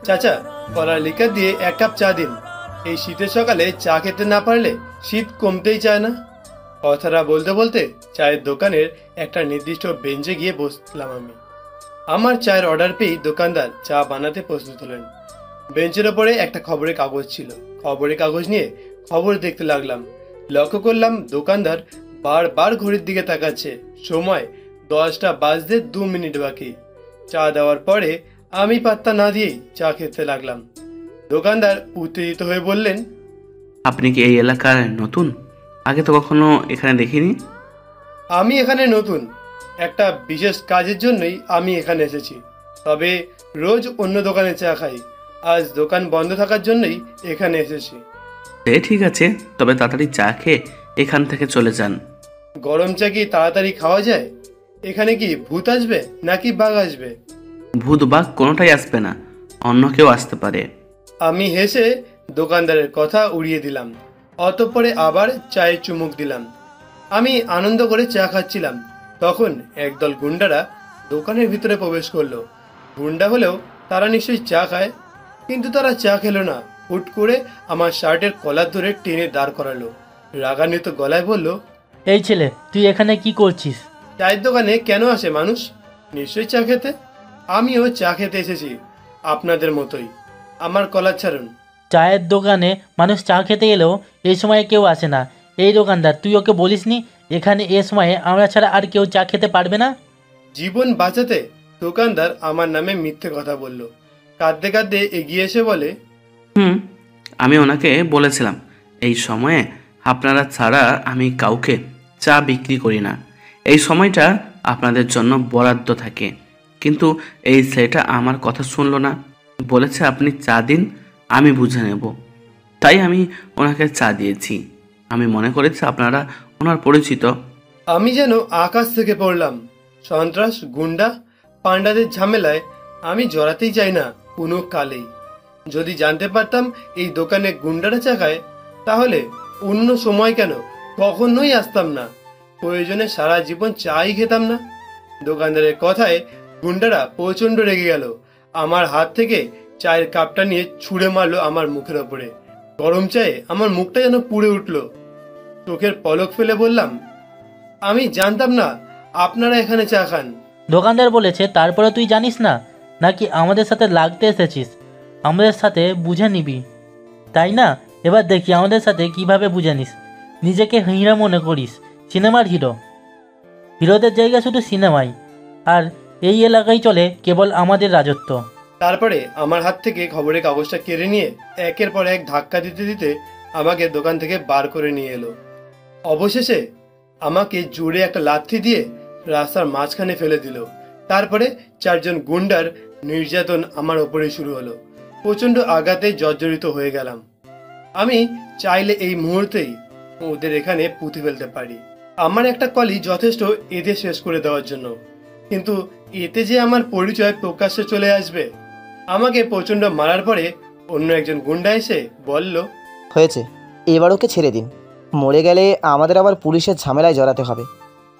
চাচা, কলার লিকার দিয়ে 1 কাপ চা দিন। এই শীতের সকালে চা খেতে না পারলে শীত কমতেই চায় না। কথাটা বলতে বলতে চায়ের দোকানের একটা নির্দিষ্ট বেঞ্চে গিয়ে বসলাম আমি। আমার চায়ের অর্ডার পেয়েই দোকানদার চা বানাতে প্রস্তুত হলেন। বেঞ্চের ওপরে একটা খবরের কাগজ ছিল। খবরের কাগজ নিয়ে খবর দেখতে লাগলাম। লক্ষ্য করলাম দোকানদার বারবার ঘড়ির দিকে তাকাচ্ছে। সময় 10টা বাজতে 2 মিনিট বাকি। চা দেওয়ার পরে আমি পাত্তা না দিয়েই চা খেতে লাগলাম। দোকানদার উত্তেজিত হয়ে বললেন, আপনি কি এই এলাকার নতুন? আগে তো কখনো এখানে দেখিনি। আমি এখানে নতুন। একটা বিশেষ কাজের জন্যই আমি এখানে এসেছি। তবে রোজ অন্য দোকানে চা খাই। আজ দোকান বন্ধ থাকার জন্যই এখানে এসেছি। ঠিক আছে, তবে তাড়াতাড়ি চা খেয়ে এখান থেকে চলে যান। গরম চা কি তাড়াতাড়ি খাওয়া যায়? এখানে কি ভূত আসবে নাকি বাঘ আসবে? ভূত বাঘ কোনোটাই আসবে না, অন্য কেউ আসতে পারে। আমি হেসে দোকানদারের কথা উড়িয়ে দিলাম। অতঃপরে আবার চায়ে চুমুক দিলাম। আমি আনন্দ করে চা খাচ্ছিলাম। তখন একদল গুন্ডারা দোকানের ভিতরে প্রবেশ করলো। গুন্ডা হলেও তারা নিশ্চয়ই চা খায়, কিন্তু তারা চা খেলো না। হুট করে আমার শার্টের কলার ধরে টেনে দাঁড় করালো। রাগান্বিত গলায় বলল, এই ছেলে, তুই এখানে কি করছিস? চায়ের দোকানে কেন আসে মানুষ? নিশ্চয়ই চা খেতে। আমিও চা খেতে এসেছি, আপনাদের মতোই। আমার কলার ছাড়ুন। চায়ের দোকানে মানুষ চা খেতে এলেও এই সময়ে কেউ আসে না। এই দোকানদার, তুই ওকে বলিসনি এখানে এ সময়ে আমরা ছাড়া আর কেউ চা খেতে পারবে না? জীবন বাঁচাতে দোকানদার আমার নামে মিথ্যে কথা বলল। কাঁদতে কাঁদতে এগিয়ে এসে বলে, আমি ওনাকে বলেছিলাম এই সময়ে আপনারা ছাড়া আমি কাউকে চা বিক্রি করি না। এই সময়টা আপনাদের জন্য বরাদ্দ থাকে, কিন্তু এই ছেলেটা আমার কথা শুনলো না। বলেছে আপনি চা দিন, আমি বুঝে নেব। তাই আমি ওনাকে চা দিয়েছি। আমি মনে করেছি আপনারা ওনার পরিচিত। আমি যেন আকাশ থেকে পড়লাম। সন্ত্রাস, গুন্ডা, পান্ডাদের ঝামেলায় আমি জড়াতেই চাই না কোনো কালেই। যদি জানতে পারতাম এই দোকানে গুন্ডারা চা খায়, তাহলে অন্য সময় কেন কখনোই আসতাম না। প্রয়োজনে সারা জীবন চাই খেতাম না। দোকানদারের কথায় গুন্ডারা প্রচন্ড রেগে গেল। আমার হাত থেকে চায়ের কাপটা নিয়ে ছুঁড়ে মারলো আমার মুখের ওপরে। গরম চায়ে আমার মুখটা যেন পুড়ে উঠল। চোখের পলক ফেলে বললাম, আমি জানতাম না আপনারা এখানে চা খান। দোকানদার বলেছে তারপরে তুই জানিস না, নাকি আমাদের সাথে লাগতে এসেছিস? আমাদের সাথে বুঝে নিবি, তাই না? এবার দেখি আমাদের সাথে কিভাবে বুঝে নিস। নিজেকে হিরো মনে করিস, সিনেমার হিরো। হিরোদের জায়গা শুধু সিনেমায়, আর এই এলাকায় চলে কেবল আমাদের রাজত্ব। তারপরে আমার হাত থেকে খবরের কাগজটা কেড়ে নিয়ে একের পর এক ধাক্কা দিতে দিতে আমাকে দোকান থেকে বার করে নিয়ে এলো। অবশেষে আমাকে জোরে একটা লাথি দিয়ে রাস্তার মাঝখানে ফেলে দিল। তারপরে 4 জন গুন্ডার নির্যাতন আমার ওপরে শুরু হলো। প্রচন্ড আঘাতে জর্জরিত হয়ে গেলাম। আমি চাইলে এই মুহূর্তেই ওদের এখানে পুঁতে ফেলতে পারি। আমার একটা কলই যথেষ্ট এদের শেষ করে দেওয়ার জন্য, কিন্তু এতে যে আমার পরিচয় প্রকাশ্যে চলে আসবে। আমাকে প্রচন্ড মারার পরে অন্য একজন গুন্ডা এসে বলল, হয়েছে, এবার ওকে ছেড়ে দিন। মরে গেলে আমাদের আবার পুলিশের ঝামেলায় জড়াতে হবে।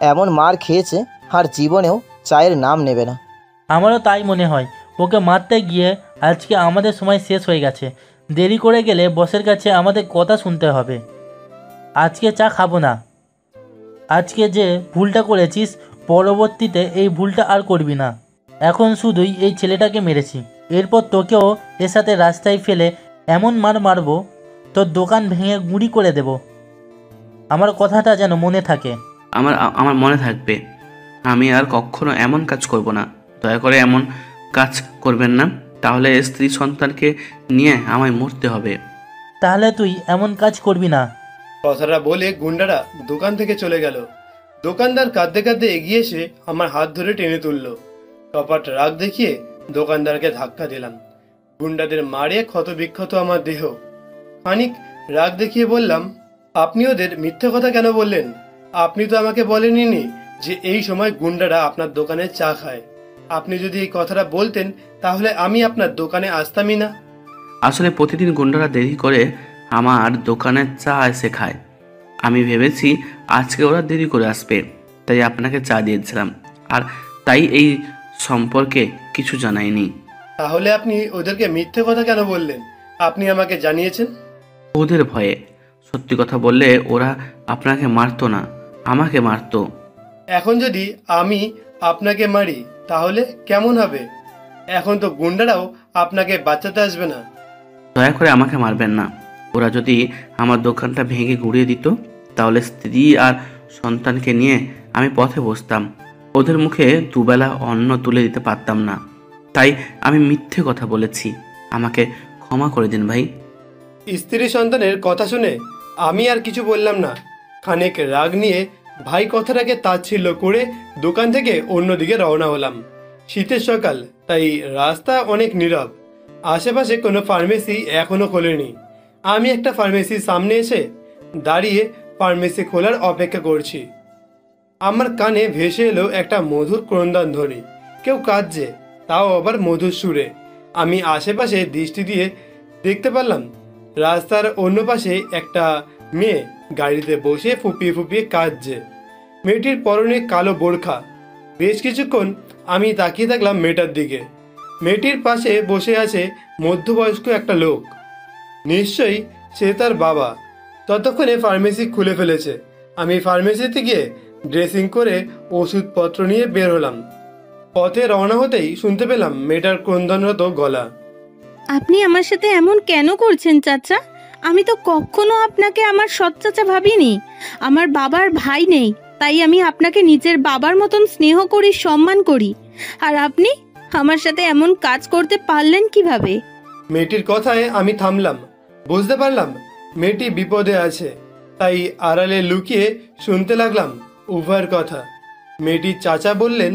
এমন মার খেয়েছে আর জীবনেও চায়ের নাম নেবে না। আমারও তাই মনে হয়। ওকে মারতে গিয়ে আজকে আমাদের সময় শেষ হয়ে গেছে। দেরি করে গেলে বসের কাছে আমাদের কথা শুনতে হবে। আজকে চা খাবো না। আজকে যে ভুলটা করেছিস, পরবর্তীতে এই ভুলটা আর করবি না। এখন শুধুই এই ছেলেটাকে মেরেছি, এরপর তোকেও এর সাথে রাস্তায় ফেলে এমন মার মারবো, তোর দোকান ভেঙে গুঁড়ি করে দেব। আমার কথাটা যেন মনে থাকে। আমার মনে থাকবে। আমি আর কখনো এমন কাজ করব না। দয়া করে এমন কাজ করবেন না, তাহলে স্ত্রী সন্তানকে নিয়ে আমায় মরতে হবে। তাহলে তুই এমন কাজ করবি না। কথাটা বলে গুন্ডারা দোকান থেকে চলে গেল। দোকানদার কাঁদতে কাঁদতে এগিয়ে এসে আমার হাত ধরে টেনে তুললো। কপাট রাগ দেখিয়ে দোকানদারকে ধাক্কা দিলাম। গুন্ডাদের মারে ক্ষত বিক্ষত আমার দেহ। খানিক রাগ দেখিয়ে বললাম, আপনি ওদের মিথ্যে কথা কেন বললেন? আপনি তো আমাকে বলেননি যে এই সময় গুন্ডারা আপনার দোকানে চা খায়। আপনি যদি এই কথাটা বলতেন, তাহলে আমি আপনার দোকানে আসতামই না। আসলে প্রতিদিন গুন্ডারা দেরি করে আমার দোকানে চা এসে খায়। আমি ভেবেছি আজকে ওরা দেরি করে আসবে, তাই আপনাকে চা দিয়েছিলাম, আর তাই এই সম্পর্কে কিছু জানাইনি। তাহলে আপনি ওদেরকে মিথ্যে কথা কেন বললেন? আপনি আমাকে জানিয়েছেন। ওদের ভয়ে। সত্যি কথা বললে ওরা আপনাকে মারতো না, আমাকে মারতো। এখন যদি আমি আপনাকে মারি তাহলে কেমন হবে? এখন তো গুন্ডারাও আপনাকে বাঁচাতে আসবে না। দয়া করে আমাকে মারবেন না। ওরা যদি আমার দোকানটা ভেঙে গুঁড়িয়ে দিত, তাহলে স্ত্রী আর সন্তানকে নিয়ে আমি পথে বসতাম। ওদের মুখে দুবেলা অন্ন তুলে দিতে পারতাম না। তাই আমি মিথ্যে কথা বলেছি। আমাকে ক্ষমা করে দিন ভাই। স্ত্রী সন্তানের কথা শুনে আমি আর কিছু বললাম না। খানিক রাগ নিয়ে ভাই কথাটাকে তাচ্ছিল্য করে দোকান থেকে অন্যদিকে রওনা হলাম। শীতের সকাল, তাই রাস্তা অনেক নীরব। আশেপাশে কোনো ফার্মেসি এখনো খোলেনি। আমি একটা ফার্মেসির সামনে এসে দাঁড়িয়ে ফার্মেসি খোলার অপেক্ষা করছি। আমার কানে ভেসে এলো একটা মধুর ক্রন্দন ধ্বনি। কেউ কাঁদছে, তাও আবার মধুর সুরে। আমি আশেপাশে দৃষ্টি দিয়ে দেখতে পারলাম রাস্তার অন্য পাশে একটা মেয়ে গাড়িতে বসে ফুপিয়ে ফুপিয়ে কাঁদছে। মেয়েটির পরনে কালো বোরখা। বেশ কিছুক্ষণ আমি তাকিয়ে থাকলাম মেয়েটার দিকে। মেয়েটির পাশে বসে আছে মধ্যবয়স্ক একটা লোক। নিশ্চয়ই সে তার বাবা। ততক্ষণে ফার্মেসি খুলে ফেলেছে। আমি ফার্মেসিতে গিয়ে ড্রেসিং করে ওষুধপত্র নিয়ে বের হলাম। পথে রওনা হতেই শুনতে পেলাম মেয়েটার ক্রন্দনরত গলা। আপনি আমার সাথে এমন কেন করছেন চাচা? আমি তো কখনো আপনাকে আমার সৎ চাচা ভাবিনি। আমার বাবার ভাই নেই, তাই আমি আপনাকে নিজের বাবার মতন স্নেহ করি, সম্মান করি। আর আপনি আমার সাথে এমন কাজ করতে পারলেন কিভাবে? মেয়েটির কথায় আমি থামলাম। বুঝতে পারলাম মেয়েটি বিপদে আছে, তাই আড়ালে লুকিয়ে শুনতে লাগলাম উভয়ের কথা। মেয়েটির চাচা বললেন,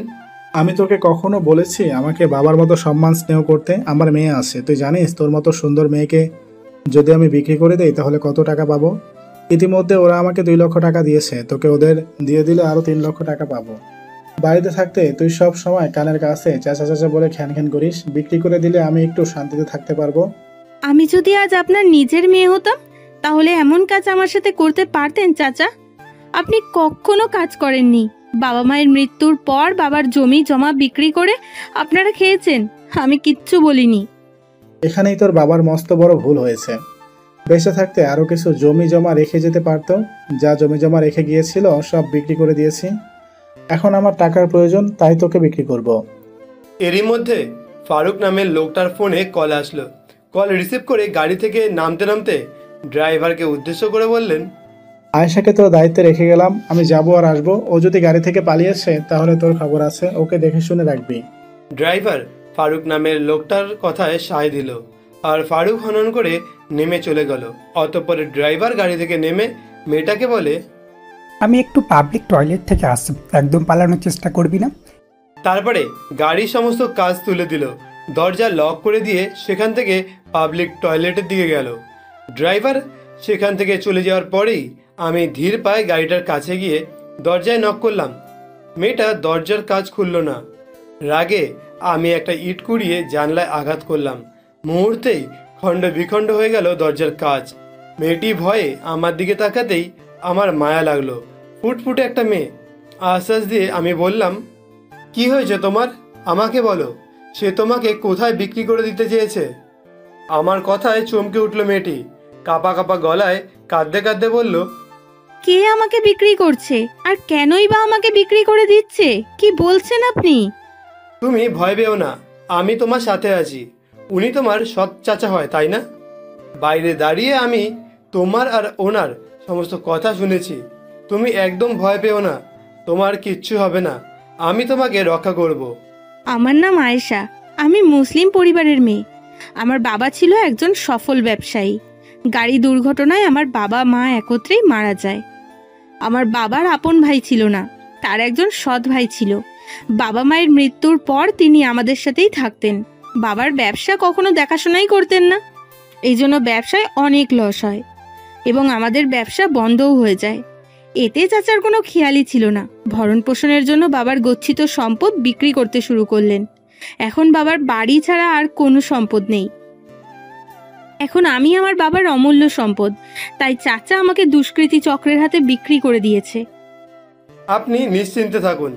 আমি তোকে কখনো বলেছি আমাকে বাবার মতো সম্মান স্নেহ করতে? আমার মেয়ে আছে, তুই জানিস তোর মতো সুন্দর মেয়েকে যদি আমি বিক্রি করে দেই তাহলে কত টাকা পাবো? ইতিমধ্যে ওরা আমাকে 2 লক্ষ টাকা দিয়েছে, তোকে ওদের দিয়ে দিলে আরো 3 লক্ষ টাকা পাবো। বাড়িতে থাকতে তুই সব সময় কানের কাছে চাচা চাচা বলে খ্যান খ্যান করিস, বিক্রি করে দিলে আমি একটু শান্তিতে থাকতে পারবো। আমি যদি আজ আপনার নিজের মেয়ে হতাম, তাহলে এমন কাজ আমার সাথে করতে পারতেন চাচা? আপনি কখনো কাজ করেননি। বাবা মায়ের মৃত্যুর পর বাবার জমি জমা বিক্রি করে আপনারা খেয়েছেন, আমি কিচ্ছু বলিনি। এখানেই তোর বাবার মস্ত বড় ভুল হয়েছে। বেঁচে থাকতে আরো কিছু জমি জমা রেখে যেতে পারতো। যা জমি জমা রেখে গিয়েছিল সব বিক্রি করে দিয়েছি। এখন আমার টাকার প্রয়োজন, তাই তোকে বিক্রি করব। এরই মধ্যে ফারুক নামের লোকটার ফোনে কল আসলো। কল রিসিভ করে গাড়ি থেকে নামতে নামতে ড্রাইভারকে উদ্দেশ্য করে বললেন, আয়েশাকে তোর দায়িত্বে রেখে গেলাম, আমি যাবো আর আসবো। ও যদি গাড়ি থেকে পালিয়েছে তাহলে তোর খবর আছে, ওকে দেখে শুনে রাখবি। ড্রাইভার ফারুক নামের লোকটার কথায় সায় দিল আর ফারুক হনন করে নেমে চলে গেল। অতঃপর ড্রাইভার গাড়ি থেকে নেমে মেয়েটাকে বলে, আমি একটু পাবলিক টয়লেট থেকে আসছি, একদম পালানোর চেষ্টা করবি না। তারপরে গাড়ির সমস্ত কাজ তুলে দিল। দরজা লক করে দিয়ে সেখান থেকে পাবলিক টয়লেটের দিকে গেল। ড্রাইভার সেখান থেকে চলে যাওয়ার পরেই আমি ধীর পায়ে গাড়িটার কাছে গিয়ে দরজায় নক করলাম। মেয়েটা দরজার কাজ খুলল না। রাগে আমি একটা ইট কুড়িয়ে জানলায় আঘাত করলাম। মুহূর্তেই খণ্ড বিখণ্ড হয়ে গেল দরজার কাজ। মেয়েটি ভয়ে আমার দিকে তাকাতেই আমার মায়া লাগলো। ফুটফুটে একটা মেয়ে। আশ্বাস দিয়ে আমি বললাম, কি হয়েছে তোমার? আমাকে বলো, সে তোমাকে কোথায় বিক্রি করে দিতে চেয়েছে? আমার কথায় চমকে উঠল মেয়েটি। কাঁপা কাঁপা গলায় কাঁদতে কাঁদতে বলল, কে আমাকে বিক্রি করছে, আর কেনই বা আমাকে বিক্রি করে দিচ্ছে? কি বলছেন আপনি? তুমি ভয় পেও না, আমি তোমার সাথে আছি। উনি তোমার সৎ চাচা হয়, তাই না? বাইরে দাঁড়িয়ে আমি তোমার আর ওনার সমস্ত কথা শুনেছি। তুমি একদম ভয় পেও না, তোমার কিচ্ছু হবে না। আমি তোমাকে রক্ষা করব। আমার নাম আয়েশা, আমি মুসলিম পরিবারের মেয়ে। আমার বাবা ছিল একজন সফল ব্যবসায়ী। গাড়ি দুর্ঘটনায় আমার বাবা মা একত্রেই মারা যায়। আমার বাবার আপন ভাই ছিল না, তার একজন সৎ ভাই ছিল। বাবা মায়ের মৃত্যুর পর তিনি আমাদের সাথেই থাকতেন। বাবার ব্যবসা কখনো দেখাশোনাই করতেন না, এই জন্য ব্যবসায় অনেক লস হয় এবং আমাদের ব্যবসা বন্ধও হয়ে যায়। এতে চাচার কোনো খেয়ালই ছিল না। ভরণ পোষণের জন্য বাবার গচ্ছিত সম্পদ বিক্রি করতে শুরু করলেন। এখন বাবার বাড়ি ছাড়া আর কোনো সম্পদ নেই। এখন আমি আমার বাবার অমূল্য সম্পদ, তাই চাচা আমাকে দুষ্কৃতী চক্রের হাতে বিক্রি করে দিয়েছে। আপনি নিশ্চিন্তে থাকুন।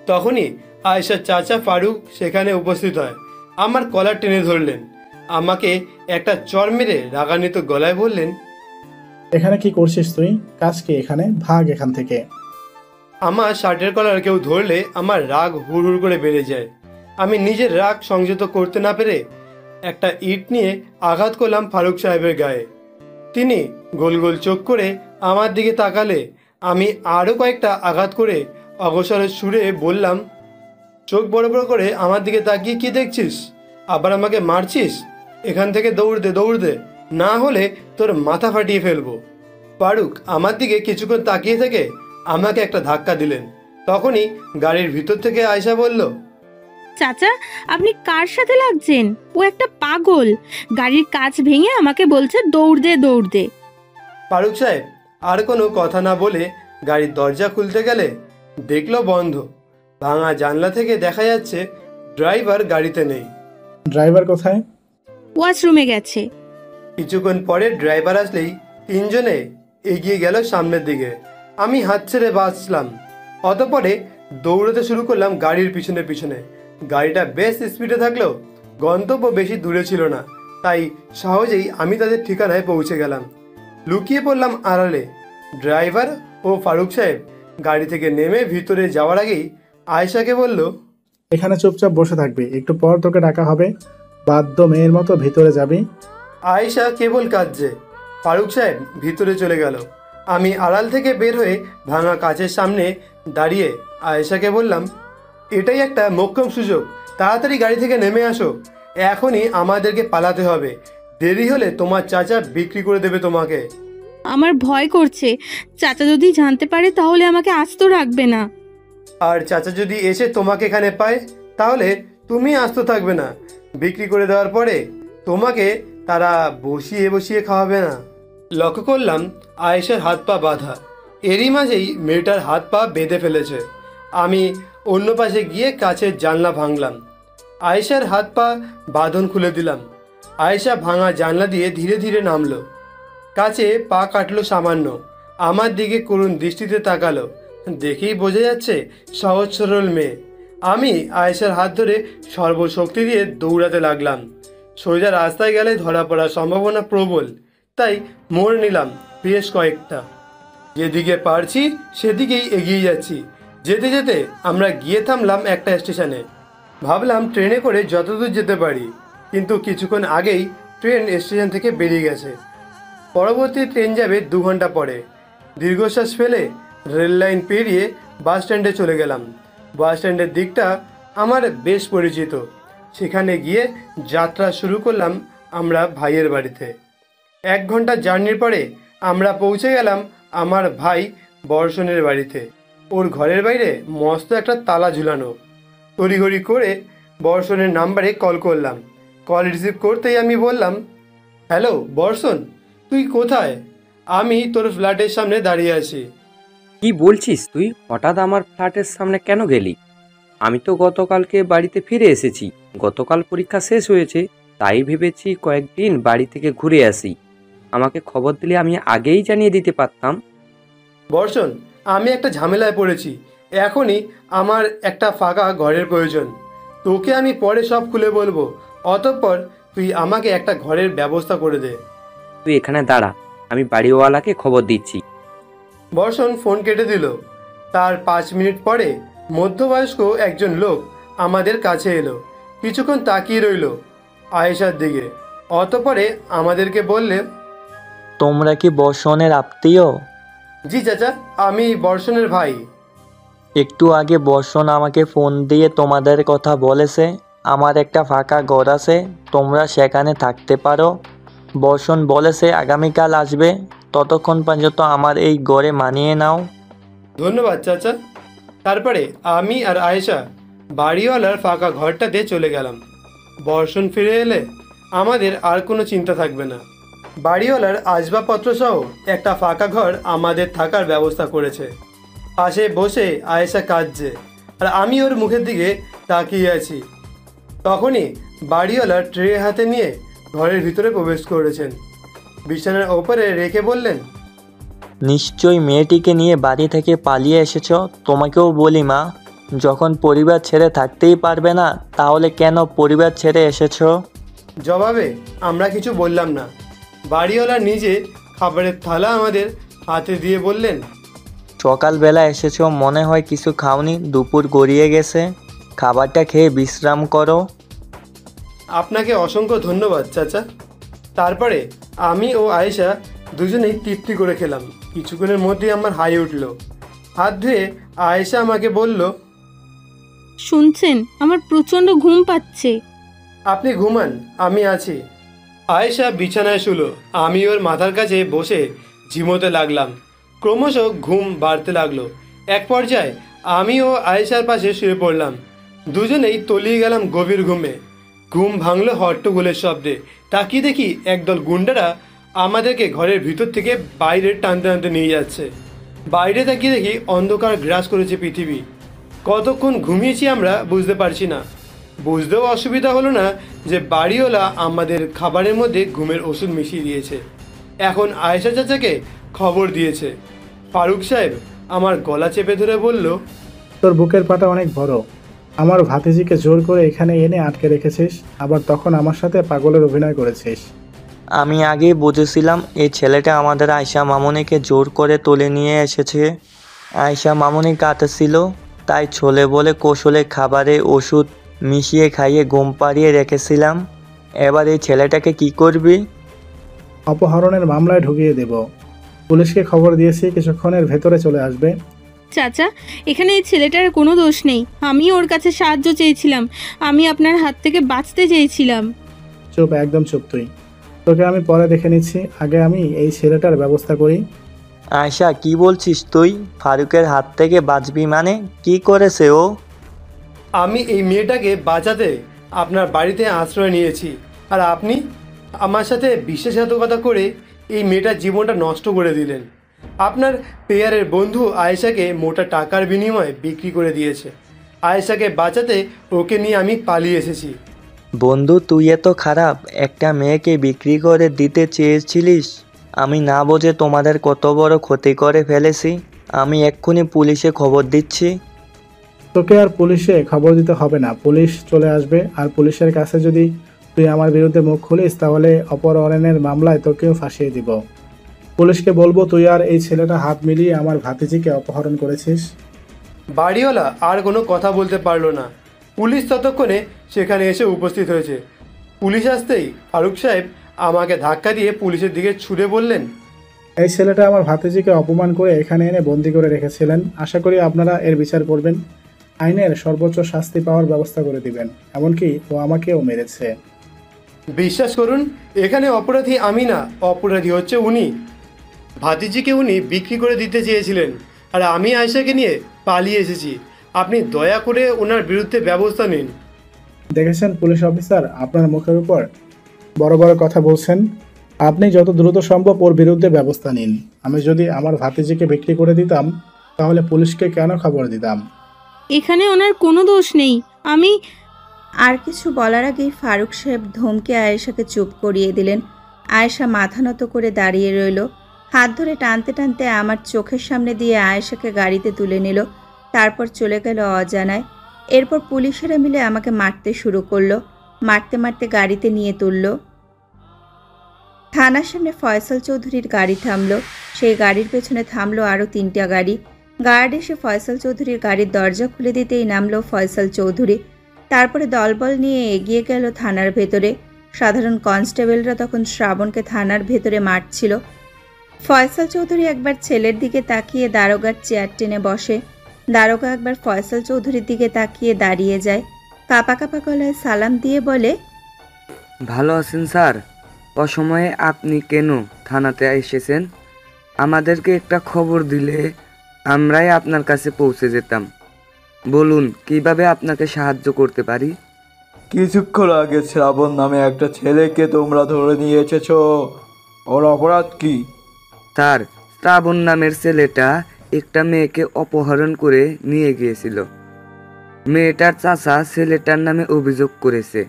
তখনই আয়েশার চাচা ফারুক সেখানে উপস্থিত হয়। আমার কলার টেনে ধরলেন, আমাকে একটা চড় মেরে রাগান্বিত গলায় বললেন, এখানে কি করছিস তুই? কাজ কি এখানে? ভাগ এখান থেকে। আমার শার্টের কলার কেউ ধরলে আমার রাগ হুড় হুড় করে বেড়ে যায়। আমি নিজের রাগ সংযত করতে না পেরে একটা ইট নিয়ে আঘাত করলাম ফারুক সাহেবের গায়ে। তিনি গোল গোল চোখ করে আমার দিকে তাকালে আমি আরও কয়েকটা আঘাত করে অগসরের সুরে বললাম, চোখ বড় বড় করে আমার দিকে তাকিয়ে কি দেখছিস? আবার আমাকে মারছিস? এখান থেকে দৌড় দে, না হলে তোর মাথা ফাটিয়ে ফেলবো। ফারুক আমার দিকে কিছুক্ষণ তাকিয়ে থেকে আমাকে একটা ধাক্কা দিলেন। তখনই গাড়ির ভিতর থেকে আয়েশা বলল, চাচা, আপনি কার সাথে লাগছেন? ও একটা পাগল। গাড়ির কাঁচ ভেঙে আমাকে বলছে দৌড় দে। ফারুক সাহেব আর কোনো কথা না বলে গাড়ির দরজা খুলতে গেলে দেখলো বন্ধ। ভাঙা জানলা থেকে দেখা যাচ্ছে ড্রাইভার গাড়িতে নেই। ড্রাইভার কোথায়? ওয়াশরুমে গেছে। কিছুক্ষণ পরে ড্রাইভার আসলেই তিনজনে এগিয়ে গেল সামনের দিকে। আমি হাত ছেড়ে বাঁচলাম। অতপরে দৌড়াতে শুরু করলাম গাড়ির পিছনে। গাড়িটা বেশ স্পিডে থাকলেও গন্তব্য বেশি দূরে ছিল না, তাই সহজেই আমি তাদের ঠিকানায় পৌঁছে গেলাম। লুকিয়ে পড়লাম আড়ালে। ড্রাইভার ও ফারুক সাহেব গাড়ি থেকে নেমে ভিতরে যাওয়ার আগেই আয়েশাকে বলল, এখানে চুপচাপ বসে থাকবি, একটু পর তোকে ডাকা হবে। বাধ্য মেয়ের মতো ভিতরে যাবি। আয়েশা কেবল কাঁদছে। ফারুক সাহেব ভিতরে চলে গেল। আমি আড়াল থেকে বের হয়ে ভাঙা কাচের সামনে দাঁড়িয়ে আয়েশাকে বললাম, এটাই একটা মোক্ষম সুযোগ, তাড়াতাড়ি গাড়ি থেকে নেমে আসো। এখনই আমাদেরকে পালাতে হবে, দেরি হলে তোমার চাচা বিক্রি করে দেবে তোমাকে। আমার ভয় করছে, চাচা যদি জানতে পারে তাহলে আমাকে আস্ত রাখবে না। আর চাচা যদি এসে তোমাকে এখানে পায় তাহলে তুমি আস্ত থাকবে না। বিক্রি করে দেওয়ার পরে তোমাকে তারা বসিয়ে খাওয়াবে না। লক্ষ্য করলাম আয়েশার হাত পা বাঁধা। এরই মাঝেই মেয়েটার হাত পা বেঁধে ফেলেছে। আমি অন্য পাশে গিয়ে কাছের জানলা ভাঙলাম। আয়েশার হাত পা বাঁধন খুলে দিলাম। আয়েশা ভাঙা জানলা দিয়ে ধীরে ধীরে নামলো। কাছে পা কাটলো সামান্য। আমার দিকে করুণ দৃষ্টিতে তাকালো। দেখেই বোঝা যাচ্ছে সহজ সরল মেয়ে। আমি আয়েশার হাত ধরে সর্বশক্তি দিয়ে দৌড়াতে লাগলাম। সোজা রাস্তায় গেলে ধরা পড়ার সম্ভাবনা প্রবল, তাই মোড় নিলাম বেশ কয়েকটা। যেদিকে পারছি সেদিকেই এগিয়ে যাচ্ছি। যেতে যেতে আমরা গিয়ে থামলাম একটা স্টেশনে। ভাবলাম ট্রেনে করে যতদূর যেতে পারি, কিন্তু কিছুক্ষণ আগেই ট্রেন স্টেশন থেকে বেরিয়ে গেছে। পরবর্তী ট্রেন যাবে 2 ঘন্টা পরে। দীর্ঘশ্বাস ফেলে রেল লাইন পেরিয়ে বাস স্ট্যান্ডে চলে গেলাম। বাস স্ট্যান্ডের দিকটা আমার বেশ পরিচিত। সেখানে গিয়ে যাত্রা শুরু করলাম আমরা ভাইয়ের বাড়িতে। 1 ঘন্টা জার্নির পরে আমরা পৌঁছে গেলাম আমার ভাই বর্ষণের বাড়িতে। ওর ঘরের বাইরে মস্ত একটা তালা ঝুলানো। তড়িঘড়ি করে বর্ষণের নাম্বারে কল করলাম। কল রিসিভ করতেই আমি বললাম, হ্যালো বর্ষণ, তুই কোথায়? আমি তোর ফ্ল্যাটের সামনে দাঁড়িয়ে আছি। কি বলছিস তুই? হঠাৎ আমার ফ্ল্যাটের সামনে কেন গেলি? আমি তো গতকালকে বাড়িতে ফিরে এসেছি। গতকাল পরীক্ষা শেষ হয়েছে, তাই ভেবেছি কয়েকদিন বাড়ি থেকে ঘুরে আসি। আমাকে খবর দিলে আমি আগেই জানিয়ে দিতে পারতাম। বর্ষণ, আমি একটা ঝামেলায় পড়েছি। এখনই আমার একটা ফাঁকা ঘরের প্রয়োজন। তোকে আমি পরে সব খুলে বলবো। অতঃপর তুই আমাকে একটা ঘরের ব্যবস্থা করে দে। তুই এখানে দাঁড়া, আমি বাড়িওয়ালাকে খবর দিচ্ছি। বর্ষণ ফোন কেটে দিল। তার 5 মিনিট পরে মধ্যবয়স্ক একজন লোক আমাদের কাছে এলো। কিছুক্ষণ তাকিয়ে রইল আয়েশার দিকে। অতঃপরে আমাদেরকে বললে, তোমরা কি বর্ষণের আত্মীয়? জি চাচা, আমি বর্ষণের ভাই। একটু আগে বর্ষণ আমাকে ফোন দিয়ে তোমাদের কথা বলেছে। আমার একটা ফাঁকা ঘর আছে, তোমরা সেখানে থাকতে পারো। বর্ষণ বলেছে আগামীকাল আসবে, ততক্ষণ পর্যন্ত আমার এই ঘরে মানিয়ে নাও। ধন্যবাদ চাচা। তারপরে আমি আর আয়েশা বাড়িওয়ালার ফাঁকা ঘরটাতে চলে গেলাম। বর্ষণ ফিরে এলে আমাদের আর কোনো চিন্তা থাকবে না। বাড়িওয়ালার আসবাবপত্র সহ একটা ফাঁকা ঘর আমাদের থাকার ব্যবস্থা করেছে। পাশে বসে আয়েশা কাঁদছে আর আমি ওর মুখের দিকে তাকিয়ে আছি। তখনই বাড়িওয়ালা ট্রে হাতে নিয়ে ঘরের ভিতরে প্রবেশ করেছেন। বিছানার ওপরে রেখে বললেন, নিশ্চয়ই মেয়েটিকে নিয়ে বাড়ি থেকে পালিয়ে এসেছ। তোমাকেও বলি মা, যখন পরিবার ছেড়ে থাকতেই পারবে না তাহলে কেন পরিবার ছেড়ে এসেছো? জবাবে আমরা কিছু বললাম না। বাড়িওয়ালা নিজে খাবারের থালা আমাদের হাতে দিয়ে বললেন, সকালবেলা এসেছো, মনে হয় কিছু খাওনি, দুপুর গড়িয়ে গেছে, খাবারটা খেয়ে বিশ্রাম করো। আপনাকে অসংখ্য ধন্যবাদ চাচা। তারপরে আমি ও আয়েশা দুজনেই তৃপ্তি করে খেলাম। কিছুক্ষণের মধ্যেই আমার হাই উঠল। হাত ধুয়ে আয়েশা আমাকে বলল, শুনছেন, আমার প্রচণ্ড ঘুম পাচ্ছে। আপনি ঘুমান, আমি আছি। আয়েশা বিছানায় শুলো। আমি ওর মাথার কাছে বসে ঝিমোতে লাগলাম। ক্রমশ ঘুম বাড়তে লাগলো। এক পর্যায়ে আমি ও আয়েশার পাশে শুয়ে পড়লাম। দুজনেই তলিয়ে গেলাম গভীর ঘুমে। ঘুম ভাঙলো হট্টগোলের শব্দে। তাকিয়ে দেখি একদল গুন্ডারা আমাদেরকে ঘরের ভিতর থেকে বাইরে টানতে টানতে নিয়ে যাচ্ছে। বাইরে তাকিয়ে দেখি অন্ধকার গ্রাস করেছে পৃথিবী। কতক্ষণ ঘুমিয়েছি আমরা বুঝতে পারছি না। বুঝতেও অসুবিধা হলো না যে বাড়িওয়ালা আমাদের খাবারের মধ্যে ঘুমের ওষুধ মিশিয়ে দিয়েছে। এখন আয়েশা চাচাকে খবর দিয়েছে। ফারুক সাহেব আমার গলা চেপে ধরে বলল, তোর বুকের পাটা অনেক বড়। আমার ভাতিজিকে জোর করে এখানে এনে আটকে রেখেছিস, আবার তখন আমার সাথে পাগলের অভিনয় করেছিস। আমি আগেই বুঝেছিলাম এই ছেলেটা আমাদের আয়শা মামুনিকে জোর করে তুলে নিয়ে এসেছে। আয়শা মামুনি কাঁদছিল, তাই ছোলে বলে কৌশলে খাবারে ওষুধ মিশিয়ে খাইয়ে ঘুম পাড়িয়ে রেখেছিলাম। এবার এই ছেলেটাকে কি করবি? অপহরণের মামলায় ঢুকিয়ে দেব। পুলিশকে খবর দিয়েছি, কিছুক্ষণের ভেতরে চলে আসবে। চাচা, এখানে এই ছেলেটার কোনো দোষ নেই। আমি ওর কাছে সাহায্য চেয়েছিলাম। আমি আপনার হাত থেকে বাঁচতে চেয়েছিলাম। চুপ, একদম চুপ তুই। তোকে আমি পরে দেখে নিচ্ছি, আগে আমি এই ছেলেটার ব্যবস্থা করি। আয়শা, কি বলছিস তুই? ফারুকের হাত থেকে বাঁচবি মানে? কি করেছে ও? আমি এই মেয়েটাকে বাঁচাতে আপনার বাড়িতে আশ্রয় নিয়েছি, আর আপনি আমার সাথে বিশ্বাসঘাতকতা করে এই মেয়েটার জীবনটা নষ্ট করে দিলেন। আপনার পেয়ারের বন্ধু আয়েশাকে মোটা টাকার বিনিময়ে বিক্রি করে দিয়েছে। আয়েশাকে বাঁচাতে ওকে নিয়ে আমি পালিয়ে এসেছি। বন্ধু, তুই এত খারাপ? একটা মেয়েকে বিক্রি করে দিতে চেয়েছিলিস? আমি না বুঝে তোমাদের কত বড় ক্ষতি করে ফেলেছি। আমি এক্ষুনি পুলিশে খবর দিচ্ছি। তোকে আর পুলিশে খবর দিতে হবে না, পুলিশ চলে আসবে। আর পুলিশের কাছে যদি তুই আমার বিরুদ্ধে মুখ খুলিস তাহলে অপহরণের মামলায় তোকেও ফাঁসিয়ে দিব। পুলিশকে বলবো তুই আর এই ছেলেটা হাত মিলিয়ে আমার ভাতিজিকে অপহরণ করেছিস। বাড়িওয়ালা আর কোনো কথা বলতে পারলো না। পুলিশ ততক্ষণে সেখানে এসে উপস্থিত হয়েছে। পুলিশ আসতেই ফারুক সাহেব আমাকে ধাক্কা দিয়ে পুলিশের দিকে ছুড়ে বললেন, এই ছেলেটা আমার ভাতিজিকে অপমান করে এখানে এনে বন্দি করে রেখেছিলেন। আশা করি আপনারা এর বিচার করবেন, আইনের সর্বোচ্চ শাস্তি পাওয়ার ব্যবস্থা করে দিবেন। এমনকি ও আমাকেও মেরেছে। বিশ্বাস করুন, এখানে অপরাধী আমি না, অপরাধী হচ্ছে উনি। ভাতিজিকে উনি বিক্রি করে দিতে চেয়েছিলেন, আর আমি আয়েশাকে নিয়ে পালিয়ে এসেছি। আপনি দয়া করে ওনার বিরুদ্ধে ব্যবস্থা নিন। দেখেছেন পুলিশ অফিসার, আপনার মুখের উপর বড় বড় কথা বলছেন। আপনি যত দ্রুত সম্ভব ওর বিরুদ্ধে ব্যবস্থা নিন। আমি যদি আমার ভাতিজিকে বিক্রি করে দিতাম তাহলে পুলিশকে কেন খবর দিতাম? এখানে ওনার কোনো দোষ নেই। আমি আর কিছু বলার আগেই ফারুক সাহেব ধমকে আয়েশাকে চুপ করিয়ে দিলেন। আয়েশা মাথা নত করে দাঁড়িয়ে রইল। হাত ধরে টানতে টানতে আমার চোখের সামনে দিয়ে আয়েশাকে গাড়িতে তুলে নিল। তারপর চলে গেল অজানায়। এরপর পুলিশেরা মিলে আমাকে মারতে শুরু করলো। মারতে মারতে গাড়িতে নিয়ে তুলল। থানার সামনে ফয়সাল চৌধুরীর গাড়ি থামলো। সেই গাড়ির পেছনে থামলো আরও 3টা গাড়ি। গার্ড এসে ফয়সাল চৌধুরীর গাড়ির দরজা খুলে দিতেই নামলো ফয়সাল চৌধুরী। তারপরে দলবল নিয়ে এগিয়ে গেল থানার ভেতরে। সাধারণ কনস্টেবলরা তখন শ্রাবণকে থানার ভেতরে মারছিল। ফয়সাল চৌধুরী একবার ছেলের দিকে তাকিয়ে দারোগার চেয়ার টেনে বসে। দারোগা একবার ফয়সাল চৌধুরীর দিকে তাকিয়ে দাঁড়িয়ে যায়। কাপা কাপা গলায় সালাম দিয়ে বলে, ভালো আছেন স্যার? অসময়ে আপনি কেন থানাতে এসেছেন? আমাদেরকে একটা খবর দিলে আমরাই আপনার কাছে পৌঁছে যেতাম। বলুন কিভাবে আপনাকে সাহায্য করতে পারি? কিছুক্ষণ আগে শ্রাবণ নামে একটা ছেলেকে তোমরা ধরে নিয়ে এসেছো, ওর অপরাধ কি? স্যার, শ্রাবণ নামের ছেলেটা একটা মেয়েকে অপহরণ করে নিয়ে গিয়েছিল। মেয়েটার চাচা ছেলেটার নামে অভিযোগ করেছে।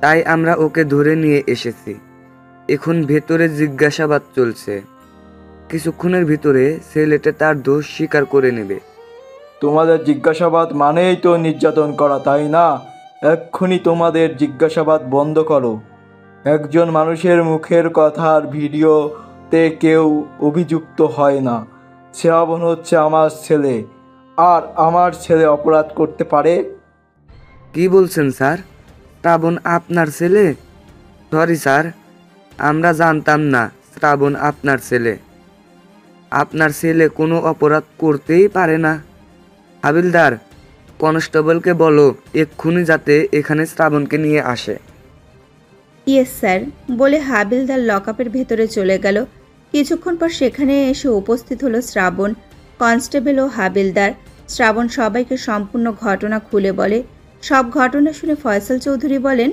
তাই আমরা ওকে ধরে নিয়ে এসেছি। এখন ভেতরে জিজ্ঞাসাবাদ চলছে। কিছুক্ষণের ভিতরে ছেলেটা তার দোষ স্বীকার করে নেবে। তোমাদের জিজ্ঞাসাবাদ মানেই তো নির্যাতন করা, তাই না? এক্ষুনি তোমাদের জিজ্ঞাসাবাদ বন্ধ করো। একজন মানুষের মুখের কথার ভিডিওতে কেউ অভিযুক্ত হয় না। শ্রাবণ হচ্ছে আমার ছেলে, আর আমার ছেলে অপরাধ করতে পারে? কি বলছেন স্যার? শ্রাবণ আপনার ছেলে? সরি স্যার, আমরা জানতাম না শ্রাবণ আপনার ছেলে। আপনার ছেলে কোনো অপরাধ করতেই পারে না। হাবিলদার, কনস্টেবলকে বলো এক্ষুনি যাতে এখানে শ্রাবণকে নিয়ে আসে। ইয়েস স্যার বলে হাবিলদার লকআপের ভেতরে চলে গেল। কিছুক্ষণ পর সেখানে এসে উপস্থিত হলো শ্রাবণ, কনস্টেবল ও হাবিলদার। শ্রাবণ সবাইকে সম্পূর্ণ ঘটনা খুলে বলে। সব ঘটনা শুনে ফয়সাল চৌধুরী বলেন,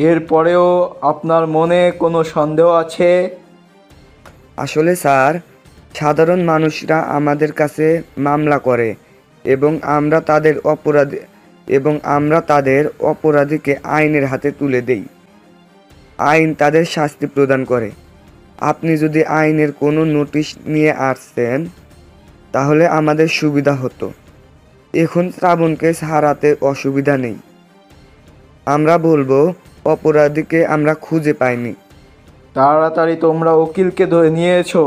এরপরেও আপনার মনে কোনো সন্দেহ আছে? আসলে স্যার, সাধারণ মানুষরা আমাদের কাছে মামলা করে এবং আমরা তাদের অপরাধীকে আইনের হাতে তুলে দেই। আইন তাদের শাস্তি প্রদান করে। আপনি যদি আইনের কোনো নোটিশ নিয়ে আসতেন তাহলে আমাদের সুবিধা হতো। এখন শ্রাবণকে ছাড়াতে অসুবিধা নেই। আমরা বলবো অপরাধীকে আমরা খুঁজে পাইনি। তাড়াতাড়ি তোমরা উকিলকে ধরে নিয়েছো।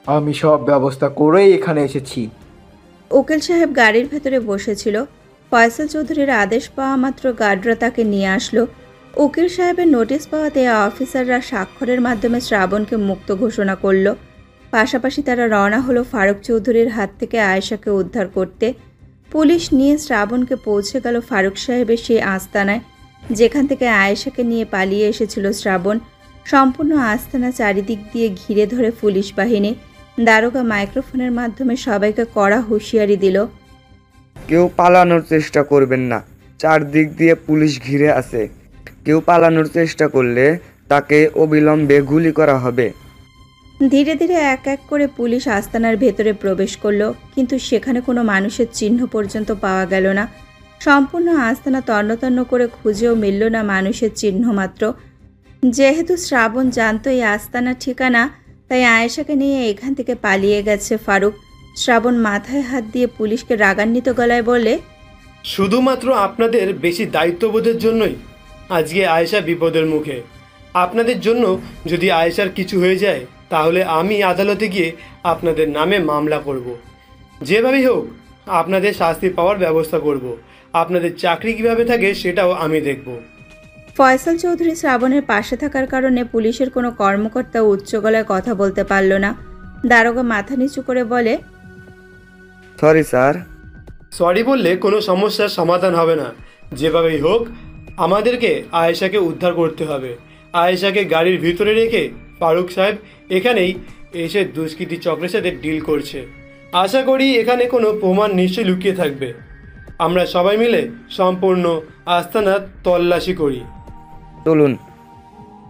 আমি সব ব্যবস্থা করেই এখানে এসেছি। উকিল সাহেব গাড়ির ভেতরে বসেছিল। ফয়সাল চৌধুরীর আদেশ পাওয়া মাত্র গার্ডরা তাকে নিয়ে আসলো। উকিল সাহেবের নোটিশ পাওয়াতে অফিসাররা স্বাক্ষরের মাধ্যমে শ্রাবণকে মুক্ত ঘোষণা করল। পাশাপাশি তারা রওনা হলো ফারুক চৌধুরীর হাত থেকে আয়েশাকে উদ্ধার করতে। পুলিশ নিয়ে শ্রাবণকে পৌঁছে গেল ফারুক সাহেবের সেই আস্তানায়, যেখান থেকে আয়েশাকে নিয়ে পালিয়ে এসেছিল শ্রাবণ। সম্পূর্ণ আস্তানা চারিদিক দিয়ে ঘিরে ধরে পুলিশ বাহিনী। দারোগা মাইক্রোফোনের মাধ্যমে সবাইকে কড়া হুঁশিয়ারি দিল, কেউ পালানোর চেষ্টা করবেন না। চারদিক দিয়ে পুলিশ ঘিরে আছে। কেউ পালানোর চেষ্টা করলে তাকে অবিলম্বে গুলি করা হবে। ধীরে ধীরে এক এক করে পুলিশ আস্তানার ভেতরে প্রবেশ করলো, কিন্তু সেখানে কোনো মানুষের চিহ্ন পর্যন্ত পাওয়া গেল না। সম্পূর্ণ আস্তানা তন্ন করে খুঁজেও মিলল না মানুষের চিহ্ন মাত্র। যেহেতু শ্রাবণ জানতো এই আস্তানার ঠিকানা, তাই আয়েশাকে নিয়ে এখান থেকে পালিয়ে গেছে ফারুক। শ্রাবণ মাথায় হাত দিয়ে পুলিশকে রাগান্বিত গলায় বলে, শুধুমাত্র আপনাদের বেশি দায়িত্ববোধের জন্যই আজকে আয়েশা বিপদের মুখে। আপনাদের জন্য যদি আয়েশার কিছু হয়ে যায় তাহলে আমি আদালতে গিয়ে আপনাদের নামে মামলা করব। যেভাবেই হোক আপনাদের শাস্তি পাওয়ার ব্যবস্থা করব। আপনাদের চাকরি কিভাবে থাকে সেটাও আমি দেখব। ফয়সাল চৌধুরী শ্রাবণের পাশে থাকার কারণে পুলিশের কোনো কর্মকর্তা উচ্চ গলায় কথা বলতে পারল না। দারোগা মাথা নিচু করে বলে, সরি স্যার। সরি বললে কোনো সমস্যার সমাধান হবে না। যেভাবেই হোক আমাদেরকে আয়েশাকে উদ্ধার করতে হবে। আয়েশাকে গাড়ির ভিতরে রেখে ফারুক সাহেব এখানেই এসে দুষ্কৃতী চক্রের সাথে ডিল করছে। আশা করি এখানে কোনো প্রমাণ নিশ্চয়ই লুকিয়ে থাকবে। আমরা সবাই মিলে সম্পূর্ণ আস্তানা তল্লাশি করি। চলুন।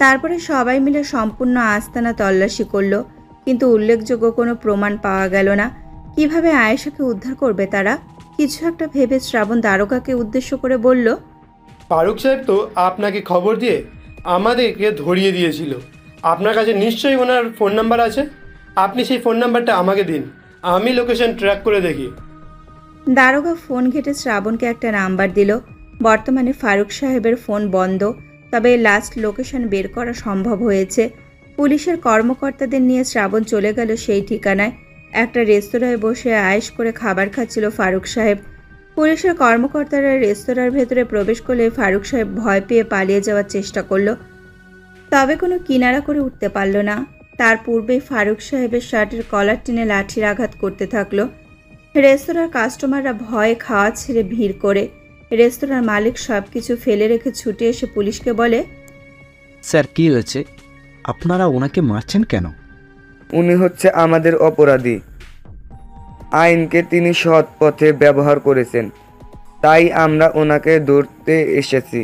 তারপরে সবাই মিলে সম্পূর্ণ আস্তানা তল্লাশি করলো, কিন্তু উল্লেখযোগ্য কোনো প্রমাণ পাওয়া গেল না। কিভাবে আয়েশাকে উদ্ধার করবে তারা? কিছু একটা ভেবে শ্রাবণ দারোগাকে উদ্দেশ্য করে বলল, ফারুক সাহেব তো আপনাকে খবর দিয়ে আমাদেরকে ধরিয়ে দিয়েছিল। আপনার কাছে নিশ্চয়ই ওনার ফোন নাম্বার আছে। আপনি সেই ফোন নাম্বারটা আমাকে দিন, আমি লোকেশন ট্র্যাক করে দেখি। দারোগা ফোন ঘেটে শ্রাবণকে একটা নাম্বার দিল। বর্তমানে ফারুক সাহেবের ফোন বন্ধ, তবে লাস্ট লোকেশন বের করা সম্ভব হয়েছে। পুলিশের কর্মকর্তাদের নিয়ে শ্রাবণ চলে গেল সেই ঠিকানায়। একটা রেস্তোরাঁয় বসে আয়েশ করে খাবার খাচ্ছিল ফারুক সাহেব। পুলিশের কর্মকর্তারা রেস্তোরাঁর ভেতরে প্রবেশ করলে ফারুক সাহেব ভয় পেয়ে পালিয়ে যাওয়ার চেষ্টা করলো, তবে কোনো কিনারা করে উঠতে পারল না। তার পূর্বেই ফারুক সাহেবের শার্টের কলার টেনে লাঠির আঘাত করতে থাকলো। রেস্তোরাঁর কাস্টমাররা ভয়ে খাওয়া ছেড়ে ভিড় করে। রেস্তোরাঁর মালিক সব কিছু ফেলে রেখে ছুটে এসে পুলিশকে বলে, স্যার কি হয়েছে? আপনারা ওনাকে মারছেন কেন? উনি হচ্ছে আমাদের অপরাধী। আইনকে তিনি সৎ পথে ব্যবহার করেছেন, তাই আমরা ওনাকে ধরতে এসেছি।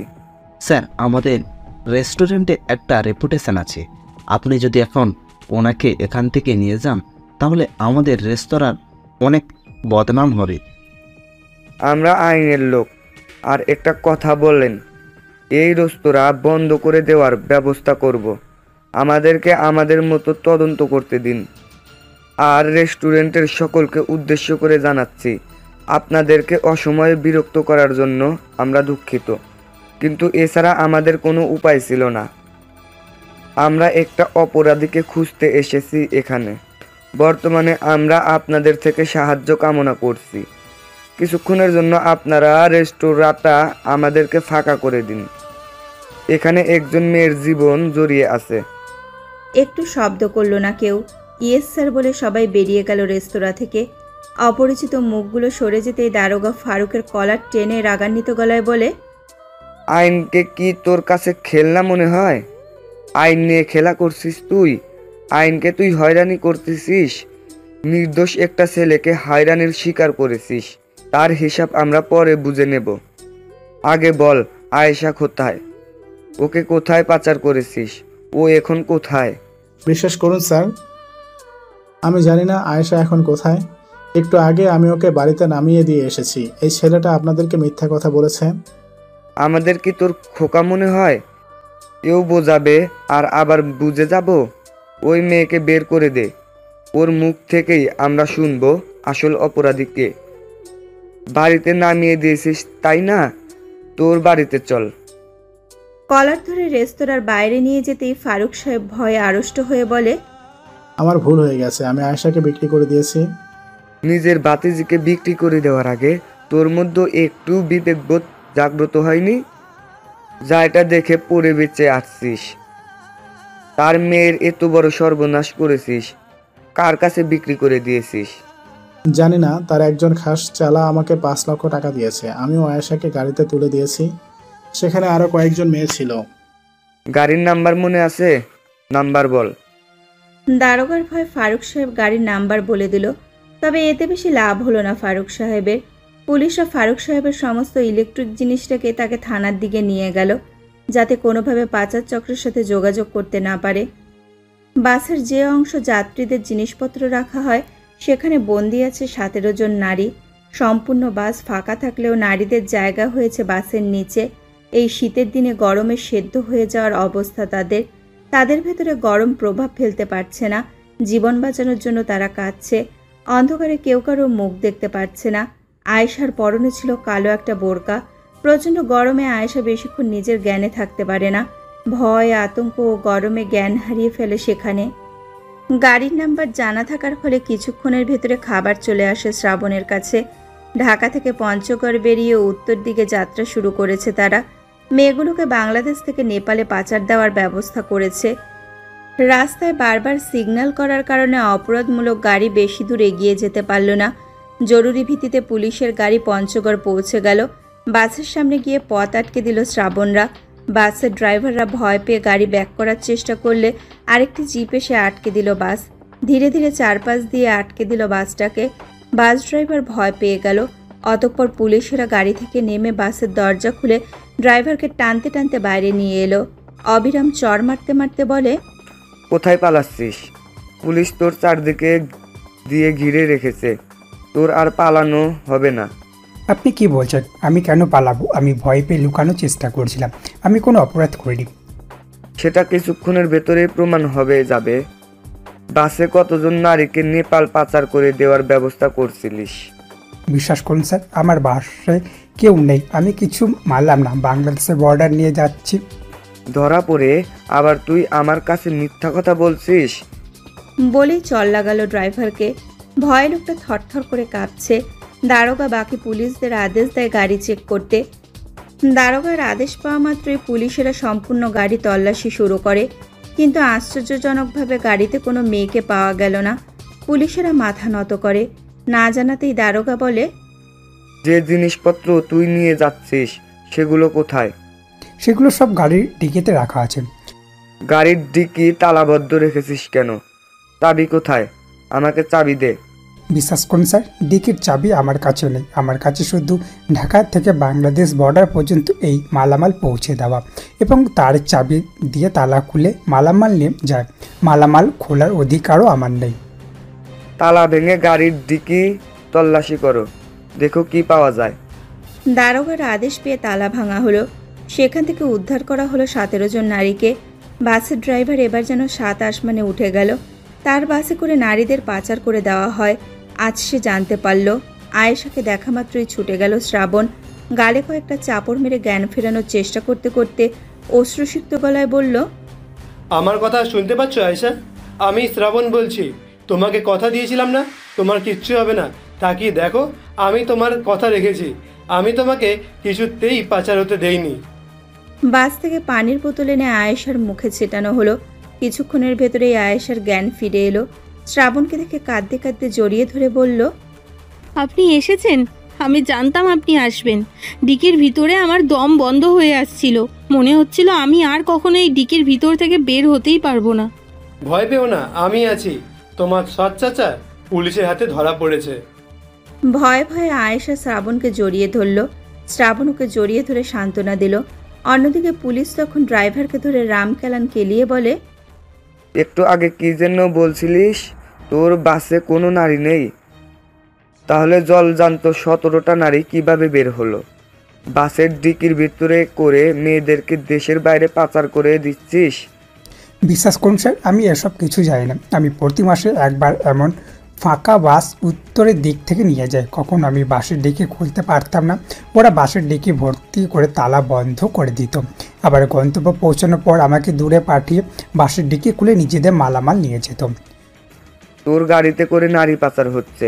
স্যার আমাদের রেস্টুরেন্টে একটা রেপুটেশন আছে। আপনি যদি এখন ওনাকে এখান থেকে নিয়ে যান তাহলে আমাদের রেস্তোরাঁর অনেক বদনাম হবে। আমরা আইনের লোক। আর একটা কথা বললেন, এই রেস্তোরাঁ বন্ধ করে দেওয়ার ব্যবস্থা করব। আমাদেরকে আমাদের মতো তদন্ত করতে দিন। আর রেস্টুরেন্টের সকলকে উদ্দেশ্য করে জানাচ্ছি, আপনাদেরকে অসময়ে বিরক্ত করার জন্য আমরা দুঃখিত, কিন্তু এছাড়া আমাদের কোনো উপায় ছিল না। আমরা একটা অপরাধীকে খুঁজতে এসেছি এখানে। বর্তমানে আমরা আপনাদের থেকে সাহায্য কামনা করছি। কিছুক্ষণের জন্য আপনারা রেস্তোরাঁটা আমাদেরকে ফাঁকা করে দিন। এখানে একজন মেয়ের জীবন জড়িয়ে আছে। একটু শব্দ করলো না কেউ। ইয়েস স্যার বলে সবাই বেরিয়ে গেল রেস্তোরাঁ থেকে। অপরিচিত মুখগুলো সরে যেতেই দারোগা ফারুকের কলার টেনে রাগান্বিত গলায় বলে, আইনকে কি তোর কাছে খেলনা মনে হয়? আইন নিয়ে খেলা করছিস তুই? আইনকে তুই হয়রানি করতেছিস। নির্দোষ একটা ছেলেকে হয়রানির শিকার করেছিস। তার হিসাব আমরা পরে বুঝে নেব। আগে বল, আয়েশা কোথায়? ওকে কোথায় পাচার করেছিস? ও এখন কোথায়? বিশ্বাস করুন স্যার, আমি জানি না আয়েশা এখন কোথায়। একটু আগে আমি ওকে বাড়িতে নামিয়ে দিয়ে এসেছি। এই ছেলেটা আপনাদেরকে মিথ্যা কথা বলেছে। আমাদের কি তোর খোকা মনে হয়? কেউ বোঝাবে আর আবার বুঝে যাব? ওই মেয়েকে বের করে দে। ওর মুখ থেকেই আমরা শুনবো আসল অপরাধীকে। বাড়িতে নামিয়ে দিয়েছিস তাই না? তোর বাড়িতে চল। কলার ধরে রেস্তোরাঁর বাইরে নিয়ে যেতেই ফারুক সাহেব ভয়ে আড়ষ্ট হয়ে বলে, আমার ভুল হয়ে গেছে, আমি আয়েশাকে বিক্রি করে দিয়েছি। নিজের বাতিজিকে বিক্রি করে দেওয়ার আগে তোর মধ্যে একটু বিবেকবোধ জাগ্রত হয়নি? যা এটা দেখে পড়ে বেঁচে আসছিস। তার মেয়ের এত বড় সর্বনাশ করেছিস, কার কাছে বিক্রি করে দিয়েছিস? জানি না, তার একজন খাস চালা আমাকে 5 লক্ষ টাকা দিয়েছে। আমিও আয়েশাকে গাড়িতে তুলে দিয়েছি। সেখানে আরো কয়েকজন মেয়ে ছিল। গাড়ির নাম্বার মনে আছে? নাম্বার বল। দারোগার ভয় ফারুক সাহেব গাড়ির নাম্বার বলে দিল। তবে এতে বেশি লাভ হলো না ফারুক সাহেবের। পুলিশরা ফারুক সাহেবের সমস্ত ইলেকট্রিক জিনিসটাকে তাকে থানার দিকে নিয়ে গেল, যাতে কোনোভাবে পাচার চক্রের সাথে যোগাযোগ করতে না পারে। বাসের যে অংশ যাত্রীদের জিনিসপত্র রাখা হয় সেখানে বন্দি আছে 17 জন নারী। সম্পূর্ণ বাস ফাঁকা থাকলেও নারীদের জায়গা হয়েছে বাসের নিচে। এই শীতের দিনে গরমে সেদ্ধ হয়ে যাওয়ার অবস্থা তাদের। তাদের ভেতরে গরম প্রভাব ফেলতে পারছে না। জীবন বাঁচানোর জন্য তারা কাঁদছে। অন্ধকারে কেউ কারো মুখ দেখতে পাচ্ছে না। আয়েশার পরনে ছিল কালো একটা বোরকা। প্রচণ্ড গরমে আয়েশা বেশিক্ষণ নিজের জ্ঞানে থাকতে পারে না। ভয়, আতঙ্ক ও গরমে জ্ঞান হারিয়ে ফেলে সেখানে। গাড়ির নাম্বার জানা থাকার ফলে কিছুক্ষণের ভেতরে খাবার চলে আসে শ্রাবণের কাছে। ঢাকা থেকে পঞ্চগড় বেরিয়ে উত্তর দিকে যাত্রা শুরু করেছে তারা। মেয়েগুলোকে বাংলাদেশ থেকে নেপালে পাচার দেওয়ার ব্যবস্থা করেছে। রাস্তায় বারবার সিগন্যাল করার কারণে অপরাধমূলক গাড়ি বেশি দূর এগিয়ে যেতে পারল না। জরুরি ভিত্তিতে পুলিশের গাড়ি পঞ্চগড় পৌঁছে গেল। বাসের সামনে গিয়ে পথ আটকে দিল শ্রাবণরা। বাসের ড্রাইভাররা ভয় পেয়ে গাড়ি ব্যাক করার চেষ্টা করলে আরেকটি জিপ এসে আটকে দিল বাস। ধীরে ধীরে চারপাশ দিয়ে আটকে দিল বাসটাকে। বাস ড্রাইভার ভয় পেয়ে গেল। অতঃপর পুলিশেরা গাড়ি থেকে নেমে বাসের দরজা খুলে ড্রাইভারকে টানতে টানতে বাইরে নিয়ে এলো। অবিরাম চড় মারতে মারতে বলে, কোথায় পালাচ্ছিস? পুলিশ তোর চারদিকে দিয়ে ঘিরে রেখেছে। তোর আর পালানো হবে না। আপনি কি বলছেন? আমি কেন পালাবো? আমি ভয় পেয়ে লুকানোর চেষ্টা করছিলাম। আমি কোনো অপরাধ করিনি। সেটা কিছুক্ষণের ভেতরে প্রমাণ হবে যাবে। বাসে কতজন নারীকে নেপাল পাচার করে দেওয়ার ব্যবস্থা করছিলিস? বিশ্বাস করুন স্যার, আমার বাসায় কেউ নেই। আমি কিছু মারলাম না। বাংলাদেশের বর্ডার নিয়ে যাচ্ছি। ধরা পড়ে আবার তুই আমার কাছে মিথ্যা কথা বলছিস? বলেই চল লাগালো ড্রাইভারকে। ভয়ে লোকটা থরথর করে কাঁপছে। দারোগা বাকি পুলিশদের আদেশ দেয় গাড়ি চেক করতে। দারোগার আদেশ পাওয়া মাত্রই পুলিশেরা সম্পূর্ণ গাড়ি তল্লাশি শুরু করে। কিন্তু আশ্চর্যজনকভাবে গাড়িতে কোনো মেয়েকে পাওয়া গেল না। পুলিশেরা মাথা নত করে। না জানাতেই দারোগা বলে, যে জিনিসপত্র তুই নিয়ে যাচ্ছিস সেগুলো কোথায়? সেগুলো সব গাড়ির ডিকিতে রাখা আছে। গাড়ির ডিকি তালাবদ্ধ রেখেছিস কেন? চাবি কোথায়? আমাকে চাবি দে। বিশ্বাস করুন স্যার, ডিকির চাবি আমার কাছে নেই। আমার কাছে শুধু ঢাকা থেকে বাংলাদেশ বর্ডার পর্যন্ত এই মালামাল পৌঁছে দেওয়া এবং তার চাবি দিয়ে তালা খুলে মালামাল নিয়ে যায়। মালামাল খোলার অধিকারও আমার নেই। তালা ভেঙে গাড়ির ডিকি তল্লাশি করো, দেখো কি পাওয়া যায়। দারোগার আদেশ পেয়ে তালা ভাঙা হলো। সেখান থেকে উদ্ধার করা হলো 17 জন নারীকে। বাসের ড্রাইভার এবার যেন 7 আসমানে উঠে গেল। তার বাসে করে নারীদের পাচার করে দেওয়া হয়। আজ সে জানতে পারল। আয়েশাকে দেখা মাত্রই ছুটে গেল শ্রাবণ। গালে কয়েকটা চাপড় মেরে জ্ঞান ফেরানোর চেষ্টা করতে করতে অশ্রুসিক্ত গলায় বলল, আমার কথা শুনতে পাচ্ছ আয়েশা? আমি শ্রাবণ বলছি। তোমাকে কথা দিয়েছিলাম না তোমার কিচ্ছু হবে না। তাকিয়ে দেখো, আমি তোমার কথা রেখেছি। আমি তোমাকে কিছুতেই পাচার হতে দেইনি। বাস থেকে পানির বোতল এনে আয়েশার মুখে ছেটানো হলো। কিছুক্ষণের ভেতরেই আয়েশার জ্ঞান ফিরে এলো। শ্রাবণকে দেখে কাঁদতে কাঁদতে জড়িয়ে ধরে বলল, আপনি এসেছেন? আমি জানতাম আপনি আসবেন। ডিকির ভিতরে আমার দম বন্ধ হয়ে আসছিল। মনে হচ্ছিল আমি আর কখনো এই ডিকির ভিতর থেকে বের হতেই পারবো না। ভয় পেও না, আমি আছি। তোমার সৎ চাচা পুলিশের হাতে ধরা পড়েছে। ভয়ে ভয়ে আয়েশা শ্রাবণকে জড়িয়ে ধরল। শ্রাবণ ওকে জড়িয়ে ধরে সান্ত্বনা দিল। অন্যদিকে পুলিশ তখন ড্রাইভারকে ধরে রামকেলান কেলিয়ে বলে, একটু আগে কি যেন বলছিলিস? তোর বাসে কোনো নারী নেই? তাহলে জলজান্ত 17টা নারী কিভাবে বের হলো? বাসের ডিকির ভিতরে করে মেয়েদেরকে দেশের বাইরে পাচার করে দিচ্ছিস? বিশ্বাস করুন স্যার, আমি এসব কিছু জানি না। আমি প্রতি মাসে একবার এমন ফাঁকা বাস উত্তরের দিক থেকে নিয়ে যায়। কখন আমি বাসের ডিকি খুলতে পারতাম না, ওরা বাসের ডিকি ভর্তি করে তালা বন্ধ করে দিত। আবার গন্তব্য পৌঁছানোর পর আমাকে দূরে পাঠিয়ে বাসের ডিকি খুলে নিজেদের মালামাল নিয়ে যেত। তোর গাড়িতে করে নারী পাচার হচ্ছে,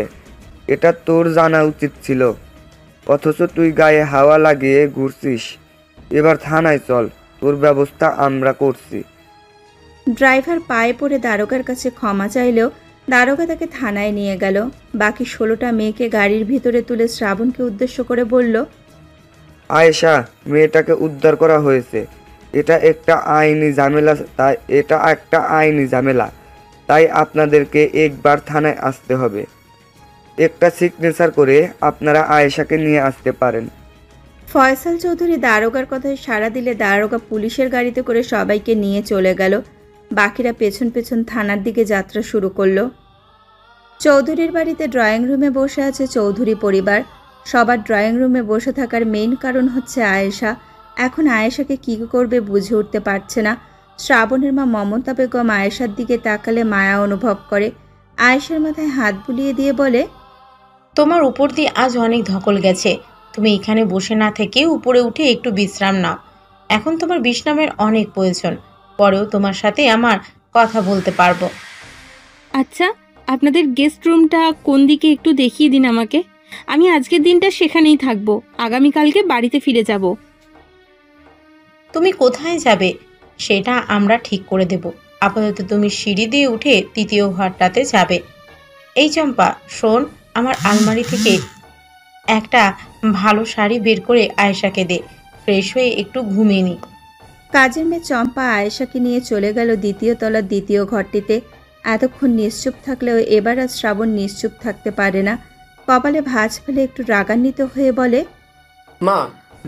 এটা তোর জানা উচিত ছিল, অথচ তুই গায়ে হাওয়া লাগিয়ে ঘুরছিস। এবার থানায় চল, তোর ব্যবস্থা আমরা করছি। ড্রাইভার পায়ে পড়ে দারোগার কাছে ক্ষমা চাইলেও দারোগা তাকে থানায় নিয়ে গেল। বাকি 16টা মেয়েকে গাড়ির ভিতরে তুলে শ্রাবণকে উদ্দেশ্য করে বলল, আয়েশা, মেয়েটাকে উদ্ধার করা হয়েছে। এটা একটা আইনি ঝামেলা, তাই আপনাদেরকে একবার থানায় আসতে হবে। একটা সিগনেচার করে আপনারা আয়েশাকে নিয়ে আসতে পারেন। ফয়সাল চৌধুরী দারোগার কথায় সাড়া দিলে দারোগা পুলিশের গাড়িতে করে সবাইকে নিয়ে চলে গেল। বাকিরা পেছন পেছন থানার দিকে যাত্রা শুরু করলো। চৌধুরীর বাড়িতে ড্রয়িং রুমে বসে আছে চৌধুরী পরিবার। সবার ড্রয়িং রুমে বসে থাকার মেইন কারণ হচ্ছে আয়েশা। এখন আয়েশাকে কী করবে বুঝে উঠতে পারছে না। শ্রাবণের মা মমতা বেগম আয়েশার দিকে তাকালে মায়া অনুভব করে। আয়েশার মাথায় হাত বুলিয়ে দিয়ে বলে, তোমার উপর দিয়ে আজ অনেক ধকল গেছে। তুমি এখানে বসে না থেকে উপরে উঠে একটু বিশ্রাম নাও। এখন তোমার বিশ্রামের অনেক প্রয়োজন। পরেও তোমার সাথে আমার কথা বলতে পারবো। আচ্ছা, আপনাদের গেস্ট রুমটা কোন দিকে একটু দেখিয়ে দিন আমাকে। আমি আজকের দিনটা সেখানেই থাকবো। আগামীকালকে বাড়িতে ফিরে যাব। তুমি কোথায় যাবে সেটা আমরা ঠিক করে দেব। আপাতত তুমি সিঁড়ি দিয়ে উঠে 3য় ঘরটাতে যাবে। এই চম্পা, শোন, আমার আলমারি থেকে একটা ভালো শাড়ি বের করে আয়েশাকে দে। ফ্রেশ হয়ে একটু ঘুমিয়ে নি। কাজের মেয়ে চম্পা আয়েশাকে নিয়ে চলে গেল 2য় তলার 2য় ঘরটিতে। এতক্ষণ নিশ্চুপ থাকলেও এবার আর শ্রাবণ নিশ্চুপ থাকতে পারে না। কপালে ভাঁজ ফেলে একটু রাগান্বিত হয়ে বলে, মা,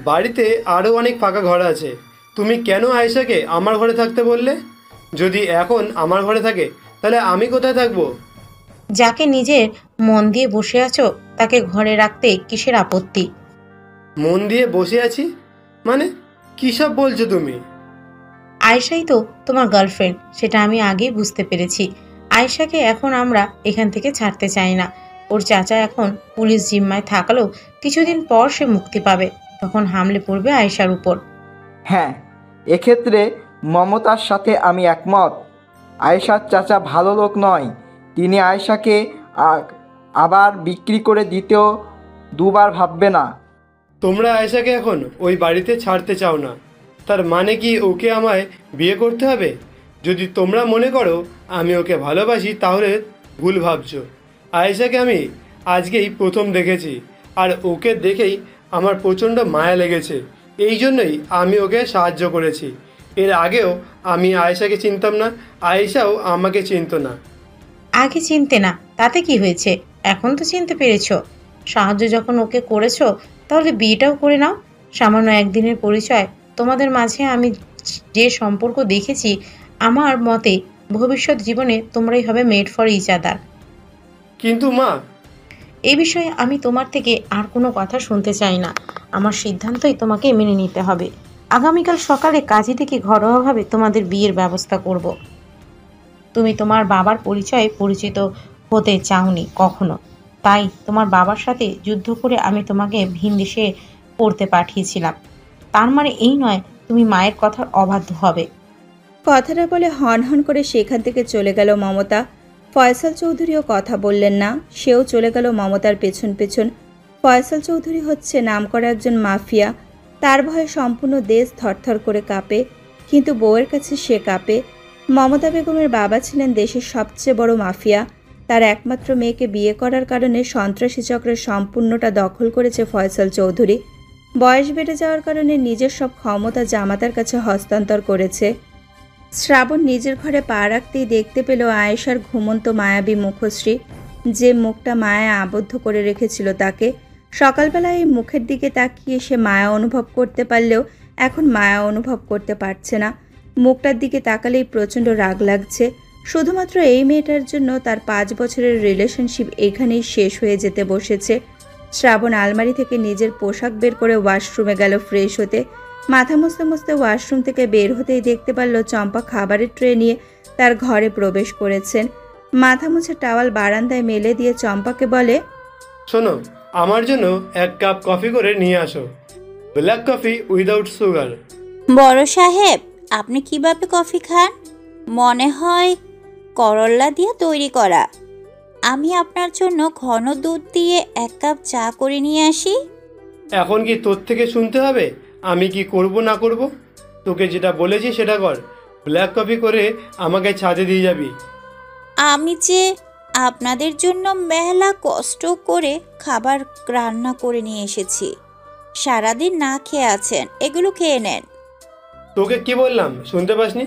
বাড়িতে আরও অনেক ফাঁকা ঘর আছে। তুমি কেন আয়েশাকে আমার ঘরে থাকতে বললে? যদি এখন আমার ঘরে থাকে তাহলে আমি কোথায় থাকবো? যাকে নিজের মন দিয়ে বসে আছো তাকে ঘরে রাখতে কিসের আপত্তি? মন দিয়ে বসে আছি মানে কী সব বলছো তুমি? আয়েশাই তো তোমার গার্লফ্রেন্ড, সেটা আমি আগেই বুঝতে পেরেছি। আয়েশাকে এখন আমরা এখান থেকে ছাড়তে চাই না। ওর চাচা এখন পুলিশ জিম্মায় থাকলেও কিছুদিন পর সে মুক্তি পাবে, তখন হামলে পড়বে আয়েশার উপর। হ্যাঁ, এক্ষেত্রে মমতার সাথে আমি একমত। আয়েশার চাচা ভালো লোক নয়। তিনি আয়েশাকে আবার বিক্রি করে দিতেও দুবার ভাববে না। তোমরা আয়েশাকে এখন ওই বাড়িতে ছাড়তে চাও না, তার মানে কি ওকে আমায় বিয়ে করতে হবে? যদি তোমরা মনে করো আমি ওকে ভালোবাসি তাহলে ভুল ভাবছো। আয়েশাকে আমি আজকেই প্রথম দেখেছি, আর ওকে দেখেই আমার প্রচণ্ড মায়া লেগেছে। এই জন্যই আমি ওকে সাহায্য করেছি। এর আগেও আমি আয়েশাকে চিনতাম না, আয়েশাও আমাকে চিনত না। আগে চিনতে না তাতে কি হয়েছে? এখন তো চিনতে পেরেছো। সাহায্য যখন ওকে করেছো তাহলে বিয়েটাও করে নাও। সামান্য একদিনের পরিচয়, তোমাদের মাঝে আমি যে সম্পর্ক দেখেছি, আমার মতে ভবিষ্যৎ জীবনে তোমরাই হবে মেড ফর ইচ আদার। কিন্তু মা, এই বিষয়ে আমি তোমার থেকে আর কোনো কথা শুনতে চাই না। আমার সিদ্ধান্তই তোমাকে মেনে নিতে হবে। আগামীকাল সকালে কাজে থেকে ঘরোয়াভাবে তোমাদের বিয়ের ব্যবস্থা করব। তুমি তোমার বাবার পরিচয়ে পরিচিত হতে চাওনি কখনো, তাই তোমার বাবার সাথে যুদ্ধ করে আমি তোমাকে ভিনদেশে পড়তে পাঠিয়েছিলাম। তার মানে এই নয় তুমি মায়ের কথার অবাধ্য হবে। কথাটা বলে হন হন করে সেখান থেকে চলে গেল মমতা। ফয়সাল চৌধুরীও কথা বললেন না, সেও চলে গেল মমতার পেছন পেছন। ফয়সাল চৌধুরী হচ্ছে নামকরা একজন মাফিয়া। তার ভয়ে সম্পূর্ণ দেশ থরথর করে কাঁপে, কিন্তু বউয়ের কাছে সে কাঁপে। মমতা বেগমের বাবা ছিলেন দেশের সবচেয়ে বড় মাফিয়া। তার একমাত্র মেয়েকে বিয়ে করার কারণে সন্ত্রাসী চক্রের সম্পূর্ণটা দখল করেছে ফয়সাল চৌধুরী। বয়স বেড়ে যাওয়ার কারণে নিজের সব ক্ষমতা জামাতার কাছে হস্তান্তর করেছে। শ্রাবণ নিজের ঘরে পা রাখতেই দেখতে পেল আয়েশার ঘুমন্ত মায়াবী মুখশ্রী, যে মুখটা মায়া আবদ্ধ করে রেখেছিল তাকে। সকালবেলায় এই মুখের দিকে তাকিয়ে সে মায়া অনুভব করতে পারলেও এখন মায়া অনুভব করতে পারছে না। মুখটার দিকে তাকালেই প্রচণ্ড রাগ লাগছে। শুধুমাত্র এই মেয়েটার জন্য তার 5 বছরের রিলেশনশিপ এখানেই শেষ হয়ে যেতে বসেছে। শ্রাবণ আলমারি থেকে নিজের পোশাক বের করে ওয়াশরুমে গেল ফ্রেশ হতে। মাথা মুছতে মুছতে ওয়াশরুম থেকে বের হতেই দেখতে পারল চম্পা খাবারের ট্রে নিয়ে তার ঘরে প্রবেশ করেছেন। মাথা মুছে টাওয়াল বারান্দায় মেলে দিয়ে চম্পাকে বলে, শোনো, আমার জন্য 1 কাপ কফি করে নিয়ে আসো, ব্ল্যাক কফি উইদাউট সুগার। বড় সাহেব, আপনি কিভাবে কফি খান? মনে হয় করল্লা দিয়ে তৈরি করা। আমি আপনার জন্য ঘন দুধ দিয়ে 1 কাপ চা করে নিয়ে আসি। এখন কি তোর থেকে শুনতে হবে আমি কি করব না করব? তোকে যেটা বলেছি সেটা কর। ব্ল্যাক কফি করে আমাকে ছাদে দিয়ে যাবি। আমি যে আপনাদের জন্য মেলা কষ্ট করে খাবার রান্না করে নিয়ে এসেছি। সারাদিন না খেয়ে আছেন, এগুলো খেয়ে নেন। তোকে কি বললাম শুনতে পাসনি?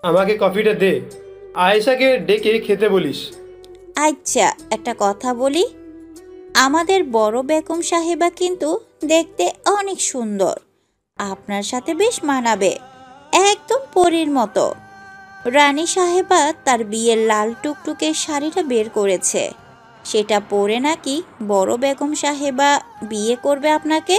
আমাকে কফিটা দে, আয়েশাকে ডেকে খেতে বলিস। আচ্ছা, একটা কথা বলি, আমাদের বড় বেগম সাহেবা কিন্তু দেখতে অনেক সুন্দর, আপনার সাথে বেশ মানাবে, একদম পরীর মতো। রানী সাহেবা তার বিয়ের লাল টুকটুকে শাড়িটা বের করেছে, সেটা পরে নাকি বড় বেগম সাহেবা বিয়ে করবে আপনাকে।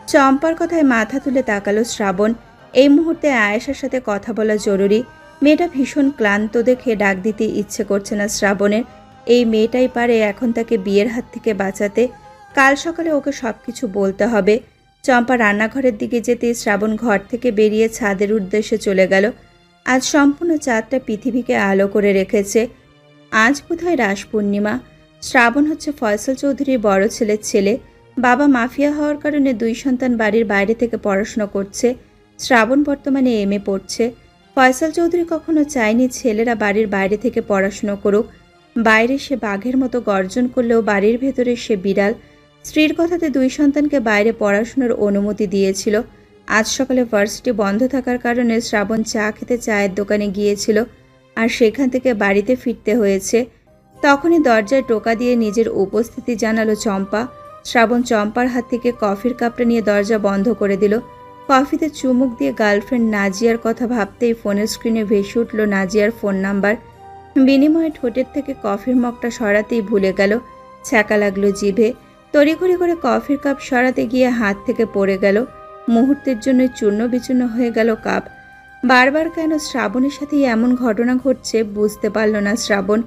চম্পার কথায় মাথা তুলে তাকালো শ্রাবণ। এই মুহূর্তে আয়েশার সাথে কথা বলা জরুরি। মেয়েটা ভীষণ ক্লান্ত দেখে ডাক দিতে ইচ্ছে করছে না শ্রাবণের। এই মেয়েটাই পারে এখন তাকে বিয়ের হাত থেকে বাঁচাতে। কাল সকালে ওকে সব কিছু বলতে হবে। চম্পা রান্নাঘরের দিকে যেতেই শ্রাবণ ঘর থেকে বেরিয়ে ছাদের উদ্দেশ্যে চলে গেল। আজ সম্পূর্ণ চাঁদটা পৃথিবীকে আলো করে রেখেছে। আজ বোধহয় রাস পূর্ণিমা। শ্রাবণ হচ্ছে ফয়সাল চৌধুরীর বড় ছেলের ছেলে। বাবা মাফিয়া হওয়ার কারণে 2 সন্তান বাড়ির বাইরে থেকে পড়াশোনা করছে। শ্রাবণ বর্তমানে MA পড়ছে। ফয়সাল চৌধুরী কখনো চায়নি ছেলেরা বাড়ির বাইরে থেকে পড়াশুনো করুক। বাইরে সে বাঘের মতো গর্জন করলেও বাড়ির ভেতরে সে বিড়াল। স্ত্রীর কথাতে 2 সন্তানকে বাইরে পড়াশোনার অনুমতি দিয়েছিল। আজ সকালে ভার্সিটি বন্ধ থাকার কারণে শ্রাবণ চা খেতে চায়ের দোকানে গিয়েছিল, আর সেখান থেকে বাড়িতে ফিরতে হয়েছে। তখনই দরজায় টোকা দিয়ে নিজের উপস্থিতি জানালো চম্পা। শ্রাবণ চম্পার হাত থেকে কফির কাপটা নিয়ে দরজা বন্ধ করে দিল। কফিতে চুমুক দিয়ে গার্লফ্রেন্ড নাজিয়ার কথা ভাবতেই ফোনের স্ক্রিনে ভেসে উঠল নাজিয়ার ফোন নাম্বার। বিনিময়ে ঠোঁটের থেকে কফির মগটা সরাতেই ভুলে গেল। ছ্যাঁকা লাগলো জিভে। তড়িঘড়ি করে কফির কাপ সরাতে গিয়ে হাত থেকে পড়ে গেল। মুহূর্তের জন্য চূর্ণ বিচূর্ণ হয়ে গেল কাপ। বারবার কেন শ্রাবণের সাথেই এমন ঘটনা ঘটছে বুঝতে পারল না শ্রাবণ।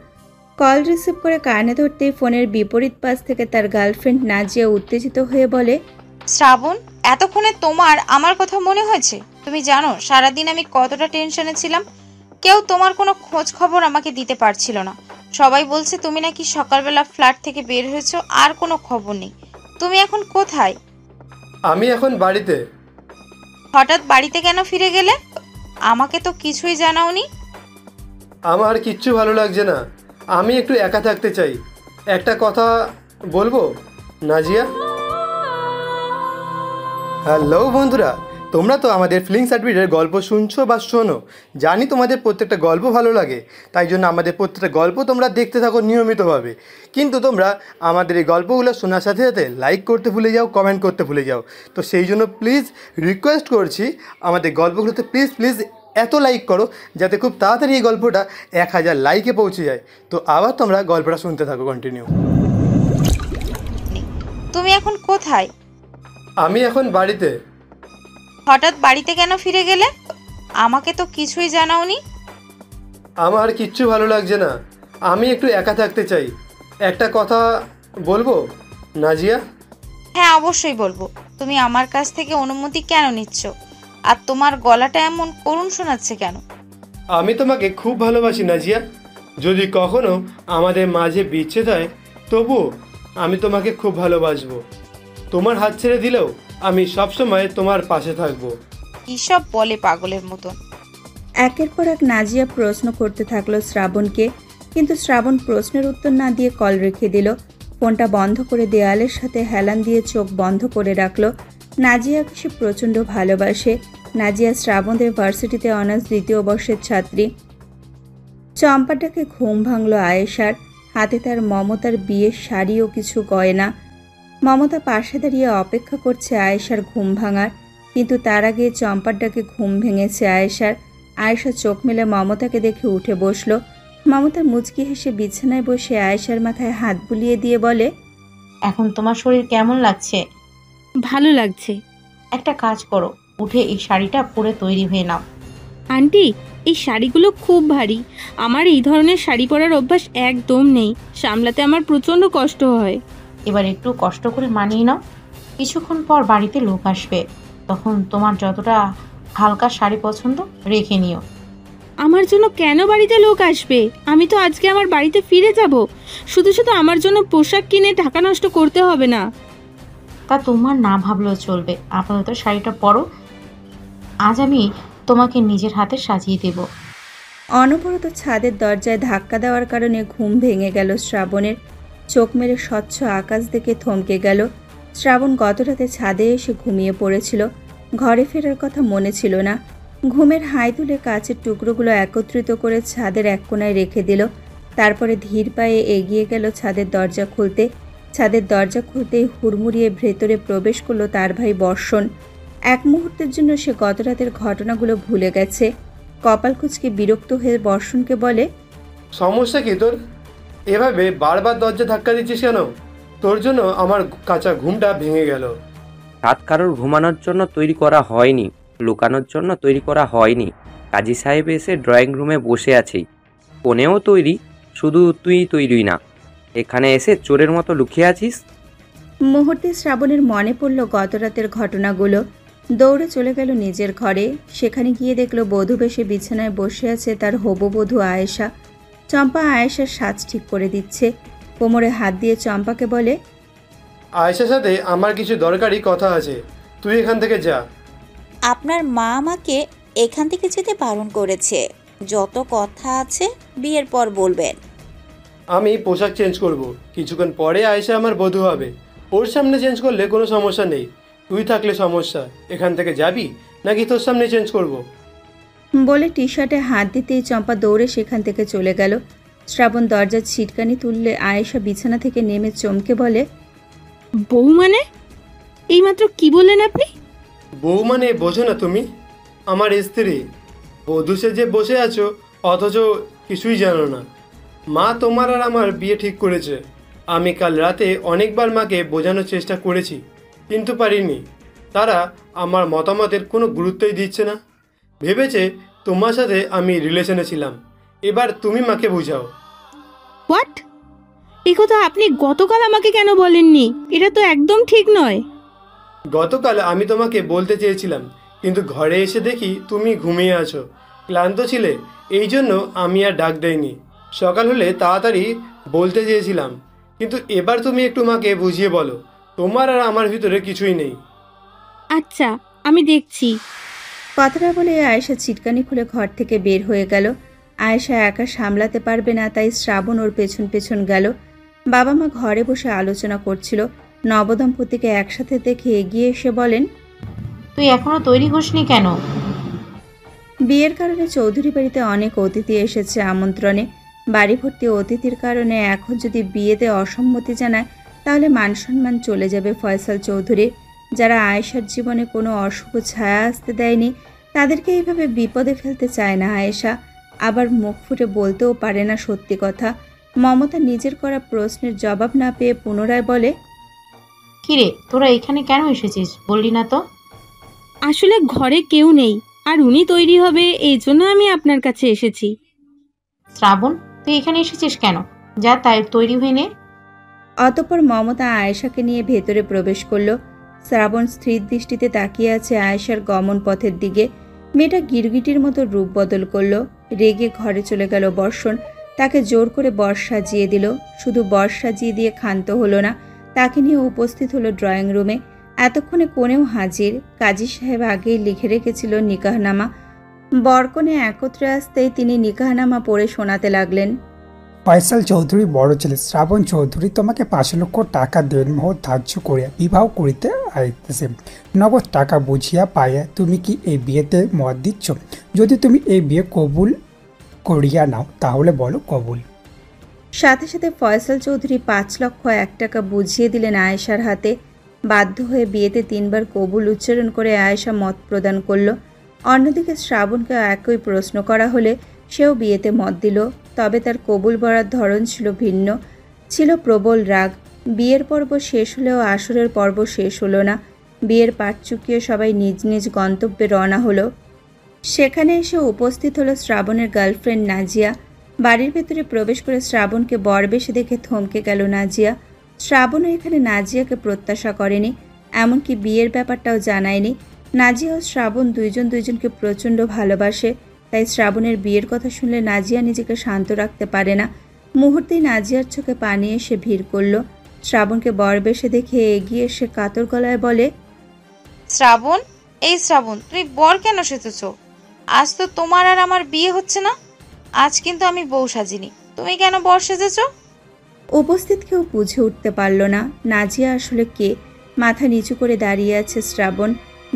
কল রিসিভ করে কানে ধরতেই ফোনের বিপরীত পাশ থেকে তার গার্লফ্রেন্ড নাজিয়া উত্তেজিত হয়ে বলে, শ্রাবণ, এতক্ষণে তোমার আমার কথা মনে হয়েছে? তুমি জানো সারাদিন আমি কতটা টেনশনে ছিলাম। কেউ তোমার কোনো খোঁজ খবর আমাকে দিতে পারছিল না। সবাই বলছে তুমি নাকি সকালবেলা ফ্ল্যাট থেকে বের হয়েছো, আর কোনো খবর নেই। তুমি এখন কোথায়? আমি এখন বাড়িতে। হঠাৎ বাড়িতে কেন ফিরে গেলে? আমাকে তো কিছুই জানাওনি। আমার কিচ্ছু ভালো লাগছে না, আমি একটু একা থাকতে চাই। একটা কথা বলবো নাজিয়া? হ্যালো বন্ধুরা, তোমরা তো আমাদের ফিলিং সার্টিফিকেটের গল্প শুনছো বা শোনো। জানি তোমাদের প্রত্যেকটা গল্প ভালো লাগে, তাই জন্য আমাদের প্রত্যেকটা গল্প তোমরা দেখতে থাকো নিয়মিতভাবে। কিন্তু তোমরা আমাদের এই গল্পগুলো শোনার সাথে সাথে লাইক করতে ভুলে যাও, কমেন্ট করতে ভুলে যাও। তো সেই জন্য প্লিজ রিকোয়েস্ট করছি, আমাদের গল্পগুলোতে প্লিজ প্লিজ এত লাইক করো যাতে খুব তাড়াতাড়ি এই গল্পটা 1000 লাইকে পৌঁছে যায়। তো আবার তোমরা গল্পটা শুনতে থাকো কন্টিনিউ। তুমি এখন কোথায়? আমি এখন বাড়িতে। হঠাৎ বাড়িতে কেন ফিরে গেলে? আমাকে তো কিছুই জানাওনি। আমার কিচ্ছু ভালো লাগছে না, আমি একটু একা থাকতে চাই। একটা কথা বলবো নাজিয়া? হ্যাঁ, অবশ্যই বলবো। তুমি আমার কাছ থেকে অনুমতি কেন নিচ্ছ? আর তোমার গলাটা এমন করুণ শোনাচ্ছে কেন? আমি তোমাকে খুব ভালোবাসি নাজিয়া। যদি কখনো আমাদের মাঝে বিচ্ছেদ হয় তবুও আমি তোমাকে খুব ভালোবাসবো। তোমার হাত ছেড়ে দিলেও আমি সবসময় তোমার পাশে থাকবো। কী সব বলে পাগলের মতন। একের পর এক নাজিয়া প্রশ্ন করতে থাকলো শ্রাবণকে, কিন্তু শ্রাবণ প্রশ্নের উত্তর না দিয়ে কল রেখে দিল। ফোনটা বন্ধ করে দেয়ালের সাথে হেলান দিয়ে চোখ বন্ধ করে রাখলো। নাজিয়াকে সে প্রচণ্ড ভালোবাসে। নাজিয়া শ্রাবণদের ভার্সিটিতে অনার্স 2য় বর্ষের ছাত্রী। চম্পাটাকে ঘুম ভাঙল আয়েশার। হাতে তার মমতার বিয়ের শাড়ি ও কিছু গয়না। মমতা পাশে দাঁড়িয়ে অপেক্ষা করছে আয়েশার ঘুম ভাঙার, কিন্তু তার আগে চম্পার ডাকে ঘুম ভেঙেছে আয়েশার। আয়েশা চোখ মেলে মমতাকে দেখে উঠে বসলো। মমতা মুচকি হেসে বিছানায় বসে আয়েশার মাথায় হাত বুলিয়ে দিয়ে বলে, এখন তোমার শরীর কেমন লাগছে? ভালো লাগছে। একটা কাজ করো, উঠে এই শাড়িটা পরে তৈরি হয়ে নাও। আন্টি, এই শাড়িগুলো খুব ভারী। আমার এই ধরনের শাড়ি পরার অভ্যাস একদম নেই, সামলাতে আমার প্রচণ্ড কষ্ট হয়। এবার একটু কষ্ট করে মানিয়ে নাও। কিছুক্ষণ পর বাড়িতে লোক আসবে, তখন তোমার যতটা হালকা শাড়ি পছন্দ রেখে নিও। আমার জন্য কেন বাড়িতে লোক আসবে? আমি তো আজকে আমার বাড়িতে ফিরে যাব। শুধু শুধু আমার জন্য পোশাক কিনে টাকা নষ্ট করতে হবে না। তা তোমার না ভাবলেও চলবে। আপাতত শাড়িটা পরো, আজ আমি তোমাকে নিজের হাতে সাজিয়ে দেব। অনবরত ছাদের দরজায় ধাক্কা দেওয়ার কারণে ঘুম ভেঙে গেল শ্রাবণের। চোখ মেরে স্বচ্ছ আকাশ দেখে থমকে গেল। শ্রাবণ গত রাতে ছাদে এসে ঘুমিয়ে পড়েছিল। ঘরে ফেরার কথা মনে ছিল না। ঘুমের হাই তুলে কাচের টুকরোগুলো একত্রিত করে ছাদের এক কোণায় রেখে দিল। তারপরে ধীর পায়ে এগিয়ে গেল ছাদের দরজা খুলতে। ছাদের দরজা খুলতেই হুড়মুড়িয়ে ভেতরে প্রবেশ করলো তার ভাই বর্ষণ। এক মুহূর্তের জন্য সে গত রাতের ঘটনাগুলো ভুলে গেছে। কপাল কুঁচকে বিরক্ত হয়ে বর্ষণকে বলে, সমস্যা কি তোর? এভাবে বারবার দরজা ধাক্কা দিচ্ছিস কেন? তোর জন্য আমার কাঁচা ঘুমটা ভেঙে গেল। রাত কারোর ঘুমানোর জন্য তৈরি করা হয়নি, লুকানোর জন্য তৈরি করা হয়নি। কাজী সাহেব এসে ড্রয়িং রুমে বসে আছেই, কোণেও তৈরি। শুধু তুই তৈরি না, এখানে এসে চোরের মতো লুকিয়ে আছিস। মুহূর্তে শ্রাবণের মনে পড়ল গত রাতের ঘটনাগুলো। দৌড়ে চলে গেল নিজের ঘরে। সেখানে গিয়ে দেখল বধূ বেশে বিছানায় বসে আছে তার হবু বধূ আয়েশা। চম্পা আয়েশার সাজ ঠিক করে দিচ্ছে। কোমরে হাত দিয়ে চম্পাকে বলে, আয়েশার সাথে আমার কিছু দরকারি কথা আছে, তুই এখান থেকে যা। আপনার মা আমাকে এখান থেকে যেতে বারণ করেছে। যত কথা আছে বিয়ের পর বলবেন। আমি পোশাক চেঞ্জ করব, কিছুক্ষণ পরে আয়েশা আমার বধূ হবে। ওর সামনে চেঞ্জ করলে কোনো সমস্যা নেই, তুই থাকলে সমস্যা। এখান থেকে যাবি নাকি তোর সামনে চেঞ্জ করব? বলে টি শার্টে হাত দিতেই চম্পা দৌড়ে সেখান থেকে চলে গেল। শ্রাবণ দরজার ছিটকানি তুললে আয়েশা বিছানা থেকে নেমে চমকে বলে, বউ মানে? এইমাত্র কি বললেন আপনি? বউ মানে বোঝো না তুমি? আমার স্ত্রী। বধূ সেজে বসে আছো অথচ কিছুই জানো না। মা তোমার আর আমার বিয়ে ঠিক করেছে। আমি কাল রাতে অনেকবার মাকে বোঝানোর চেষ্টা করেছি, কিন্তু পারিনি। তারা আমার মতামতের কোনো গুরুত্বই দিচ্ছে না। ভেবেছে তোমার সাথে আমি রিলেশনে ছিলাম। এবার তুমি মাকে বোঝাও। হোয়াট? এই কথা আপনি গতকাল আমাকে কেন বলেননি? এটা তো একদম ঠিক নয়। গতকাল আমি তোমাকে বলতে চেয়েছিলাম, কিন্তু ঘরে এসে দেখি তুমি ঘুমিয়ে আছো, ক্লান্ত ছিলে। এই জন্য আমি আর ডাক দেইনি। সকাল হলে তাড়াতাড়ি বলতে চেয়েছিলাম, কিন্তু এবার তুমি একটু মাকে বুঝিয়ে বলো তোমার আর আমার ভিতরে কিছুই নেই। আচ্ছা, আমি দেখছি। কথাটা বলে আয়েশা ছিটকানি খুলে ঘর থেকে বের হয়ে গেল। আয়েশা একা সামলাতে পারবে না, তাই শ্রাবণ ওর পেছন পেছন গেল। বাবা মা ঘরে বসে আলোচনা করছিল। নবদম্পতিকে একসাথে দেখে এগিয়ে এসে বলেন, তুই এখনো তৈরি হসনি কেন? বিয়ের কারণে চৌধুরী বাড়িতে অনেক অতিথি এসেছে আমন্ত্রণে। বাড়ি ভর্তি অতিথির কারণে এখন যদি বিয়েতে অসম্মতি জানায় তাহলে মান সম্মান চলে যাবে ফয়সাল চৌধুরীর। যারা আয়েশার জীবনে কোনো অশুভ ছায়া আসতে দেয়নি তাদেরকে এইভাবে বিপদে ফেলতে চায় না আয়েশা। আবার মুখ ফুটে বলতেও পারে না সত্যি কথা। মমতা নিজের করা প্রশ্নের জবাব না পেয়ে পুনরায় বলে, কিরে, তোরা এখানে কেন এসেছিস বললি না তো? আসলে ঘরে কেউ নেই, আর উনি তৈরি হবে, এই জন্য আমি আপনার কাছে এসেছি। শ্রাবণ, তুই এখানে এসেছিস কেন? যা তাই তৈরি হয়ে নে। অতঃপর মমতা আয়েশাকে নিয়ে ভেতরে প্রবেশ করলো। শ্রাবণ স্থির দৃষ্টিতে তাকিয়ে আছে আয়েশার গমন পথের দিকে। মেয়েটা গিরগিটির মতো রূপ বদল করলো। রেগে ঘরে চলে গেল বর্ষণ। তাকে জোর করে বর সাজিয়ে দিল। শুধু বর সাজিয়ে দিয়ে ক্ষান্ত হলো না, তাকে নিয়ে উপস্থিত হলো ড্রয়িং রুমে। এতক্ষণে কোণেও হাজির। কাজী সাহেব আগেই লিখে রেখেছিল নিকাহনামা। বরকনে একত্রে আসতেই তিনি নিকাহনামা পড়ে শোনাতে লাগলেন। ফয়সাল চৌধুরী বড় ছেলে শ্রাবণ চৌধুরী তোমাকে 5 লক্ষ টাকা দেনমোহর ধার্য করিয়া বিবাহ করিতে আইতেছে। নগদ টাকা বুঝিয়া পাইয়া তুমি কি এই বিয়েতে মত দিচ্ছ? যদি তুমি এই বিয়ে কবুল করিয়া নাও তাহলে বলো কবুল। সাথে সাথে ফয়সাল চৌধুরী 5,01,000 টাকা বুঝিয়ে দিলেন আয়েশার হাতে। বাধ্য হয়ে বিয়েতে 3 বার কবুল উচ্চারণ করে আয়েশা মত প্রদান করল। অন্যদিকে শ্রাবণকে একই প্রশ্ন করা হলে সেও বিয়েতে মত দিল। তবে তার কবুল বলার ধরন ছিল ভিন্ন, ছিল প্রবল রাগ। বিয়ের পর্ব শেষ হলেও আসরের পর্ব শেষ হলো না। বিয়ের পাট চুকিয়ে সবাই নিজ নিজ গন্তব্যে রওনা হলো। সেখানে এসে উপস্থিত হলো শ্রাবণের গার্লফ্রেন্ড নাজিয়া। বাড়ির ভেতরে প্রবেশ করে শ্রাবণকে বরবেশে দেখে থমকে গেল নাজিয়া। শ্রাবণও এখানে নাজিয়াকে প্রত্যাশা করেনি, এমনকি বিয়ের ব্যাপারটাও জানায়নি। নাজিয়া ও শ্রাবণ দুইজনকে প্রচণ্ড ভালোবাসে, তাই শ্রাবণের বিয়ের কথা শুনলে নাজিয়া নিজেকে শান্ত রাখতে পারে না। মুহূর্তেই নাজিয়ার চোখে পানি এসে ভিড় করল। শ্রাবণকে বরবেশে দেখে এগিয়ে এসে কাতর গলায় বলে, শ্রাবণ, এই শ্রাবণ, তুমি বর কেন সেজেছ? আজ তো তোমার আর আমার বিয়ে হচ্ছে না। আজ কিন্তু আমি বউ সাজিনি, তুমি কেন বর সেজেছ? উপস্থিত কেউ বুঝে উঠতে পারল না নাজিয়া আসলে কে। মাথা নিচু করে দাঁড়িয়ে আছে শ্রাবণ।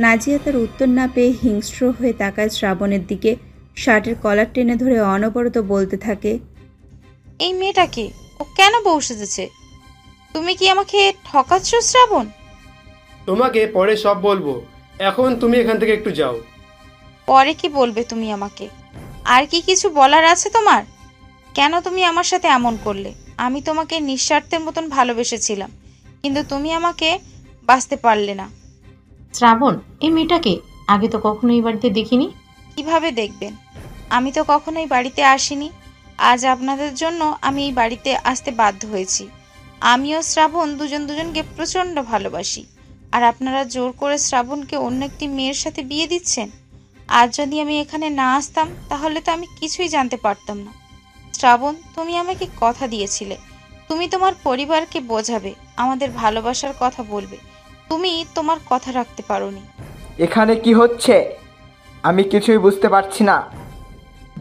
নাজিয়া তার উত্তর না পেয়ে হিংস্র হয়ে তাকায় শ্রাবণের দিকে। শার্টের কলার টেনে ধরে অনবরত বলতে থাকে, এই মেয়েটাকে, ও কেন বউ সেজেছে? তুমি কি আমাকে ঠকাচ্ছ শ্রাবণ? তোমাকে পরে সব বলবো, এখন তুমি এখান থেকে একটু যাও। পরে কি বলবে তুমি আমাকে? আর কি কিছু বলার আছে তোমার? কেন তুমি আমার সাথে এমন করলে? আমি তোমাকে নিঃস্বার্থের মতন ভালোবেসেছিলাম, কিন্তু তুমি আমাকে বাঁচতে পারলে না। শ্রাবণ, এই মেয়েটাকে আগে তো কখনো এই বাড়িতে দেখিনি। কিভাবে দেখবেন? আমি তো কখনো এই বাড়িতে আসিনি। আজ আপনাদের জন্য আমি এই বাড়িতে আসতে বাধ্য হয়েছি। আমিও শ্রাবণ দুজনকে প্রচণ্ড ভালোবাসি, আর আপনারা জোর করে শ্রাবণকে অন্য একটি মেয়ের সাথে বিয়ে দিচ্ছেন। আজ যদি আমি এখানে না আসতাম তাহলে তো আমি কিছুই জানতে পারতাম না। শ্রাবণ, তুমি আমাকে কথা দিয়েছিলে, তুমি তোমার পরিবারকে বোঝাবে, আমাদের ভালোবাসার কথা বলবে। তুমি তোমার কথা রাখতে পারোনি। এখানে কি হচ্ছে আমি কিছুই বুঝতে পারছি না।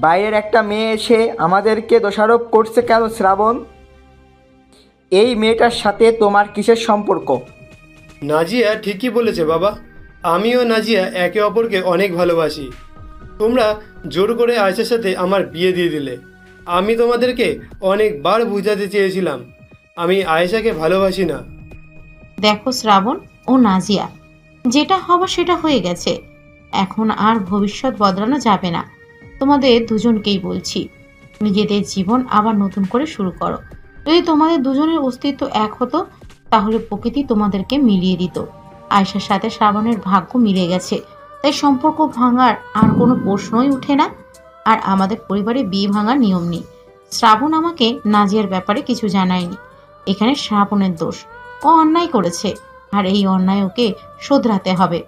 বাইরের একটা মেয়ে এসে আমাদেরকে দোষারোপ করছে কেন শ্রাবণ? এই মেয়েটার সাথে তোমার কিসের সম্পর্ক? নাজিয়া ঠিকই বলেছে বাবা, আমিও নাজিয়া একে অপরকে অনেক ভালোবাসি। তোমরা জোর করে আয়েশার সাথে আমার বিয়ে দিয়ে দিলে। আমি তোমাদেরকে অনেকবার বুঝাতে চেয়েছিলাম আমি আয়েশাকে ভালোবাসি না। দেখো শ্রাবণ ও নাজিয়া, যেটা হবার সেটা হয়ে গেছে, এখন আর ভবিষ্যৎ বদলানো যাবে না। তোমাদের দুজনকেই বলছি, নিজেদের জীবন আবার নতুন করে শুরু করো। যদি তোমাদের দুজনের অস্তিত্ব এক হতো তাহলে প্রকৃতি তোমাদেরকে মিলিয়ে দিত। আয়েশার সাথে শ্রাবণের ভাগ্য মিলে গেছে, তাই সম্পর্ক ভাঙার আর কোনো প্রশ্নই উঠে না। আর আমাদের পরিবারে বিয়ে ভাঙার নিয়ম নেই। শ্রাবণ আমাকে নাজিয়ার ব্যাপারে কিছু জানায়নি, এখানে শ্রাবণের দোষ। ও অন্যায় করেছে, আর এই অন্যায় ওকে শোধরাতে হবে।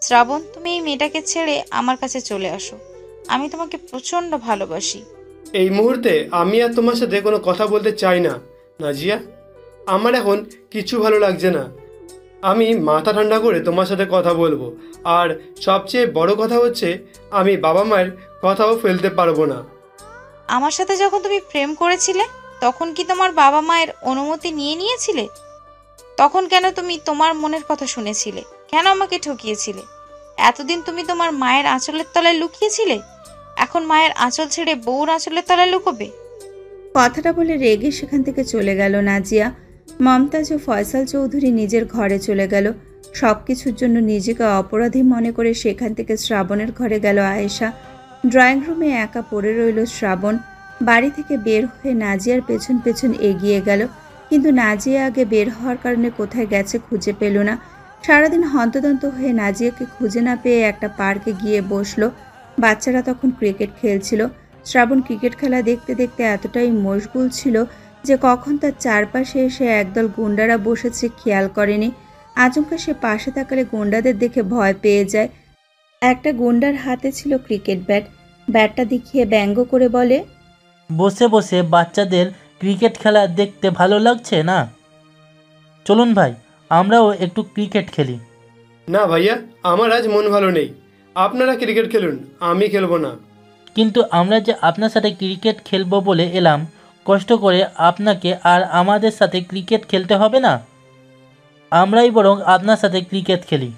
শ্রাবণ, তুমি এই মেয়েটাকে ছেড়ে আমার কাছে চলে আসো। আমি তোমাকে প্রচণ্ড ভালোবাসি। এই মুহূর্তে আমি আর তোমার সাথে কোনো কথা বলতে চাই না নাজিয়া। আমার এখন কিছু ভালো লাগছে না। আমি মাথা ঠান্ডা করে তোমার সাথে কথা বলবো। আর সবচেয়ে বড় কথা হচ্ছে আমি বাবা মায়ের কথাও ফেলতে পারবো না। আমার সাথে যখন তুমি প্রেম করেছিলে তখন কি তোমার বাবা মায়ের অনুমতি নিয়েছিলে? তখন কেন তুমি তোমার মনের কথা শুনেছিলে? কেন আমাকে ঠকিয়েছিলে? এতদিন তুমি তোমার মায়ের আঁচলের তলায় লুকিয়েছিলে, এখন মায়ের আঁচল ছেড়ে বউর আঁচলের তলায় লুকোবে? কথাটা বলে রেগে সেখান থেকে চলে গেল নাজিয়া। মমতাজ ও ফয়সাল চৌধুরী নিজের ঘরে চলে গেল। সব কিছুর জন্য নিজেকে অপরাধী মনে করে সেখান থেকে শ্রাবণের ঘরে গেল আয়েশা। ড্রয়িং রুমে একা পড়ে রইল শ্রাবণ। বাড়ি থেকে বের হয়ে নাজিয়ার পেছন পেছন এগিয়ে গেল, কিন্তু নাজিয়া আগে বের হওয়ার কারণে কোথায় গেছে খুঁজে পেল না। সারাদিন হন্তদন্ত হয়ে নাজিয়াকে খুঁজে না পেয়ে একটা পার্কে গিয়ে বসলো। বাচ্চারা তখন ক্রিকেট খেলছিল। শ্রাবণ ক্রিকেট খেলা দেখতে দেখতে এতটাই মশগুল ছিল যে কখন তার চারপাশে এসে একদল গুন্ডারা বসেছে খেয়াল করেনি। আচমকা সে পাশে তাকালে গুন্ডাদের দেখে ভয় পেয়ে যায়। একটা গুন্ডার হাতে ছিল ক্রিকেট ব্যাট। ব্যাটটা দেখিয়ে ব্যঙ্গ করে বলে, বসে বসে বাচ্চাদের ক্রিকেট খেলা দেখতে ভালো লাগছে না? চলুন ভাই, আমরাও একটু ক্রিকেট খেলি। না ভাইয়া, আমার আজ মন ভালো নেই। আপনারা ক্রিকেট খেলুন, আমি খেলবো না। কিন্তু আমরা যে আপনার সাথে ক্রিকেট খেলবো বলে এলাম, কষ্ট করে আপনাকে আর আমাদের সাথে ক্রিকেট খেলতে হবে না? আমরাই বরং আপনার সাথে ক্রিকেট খেলি।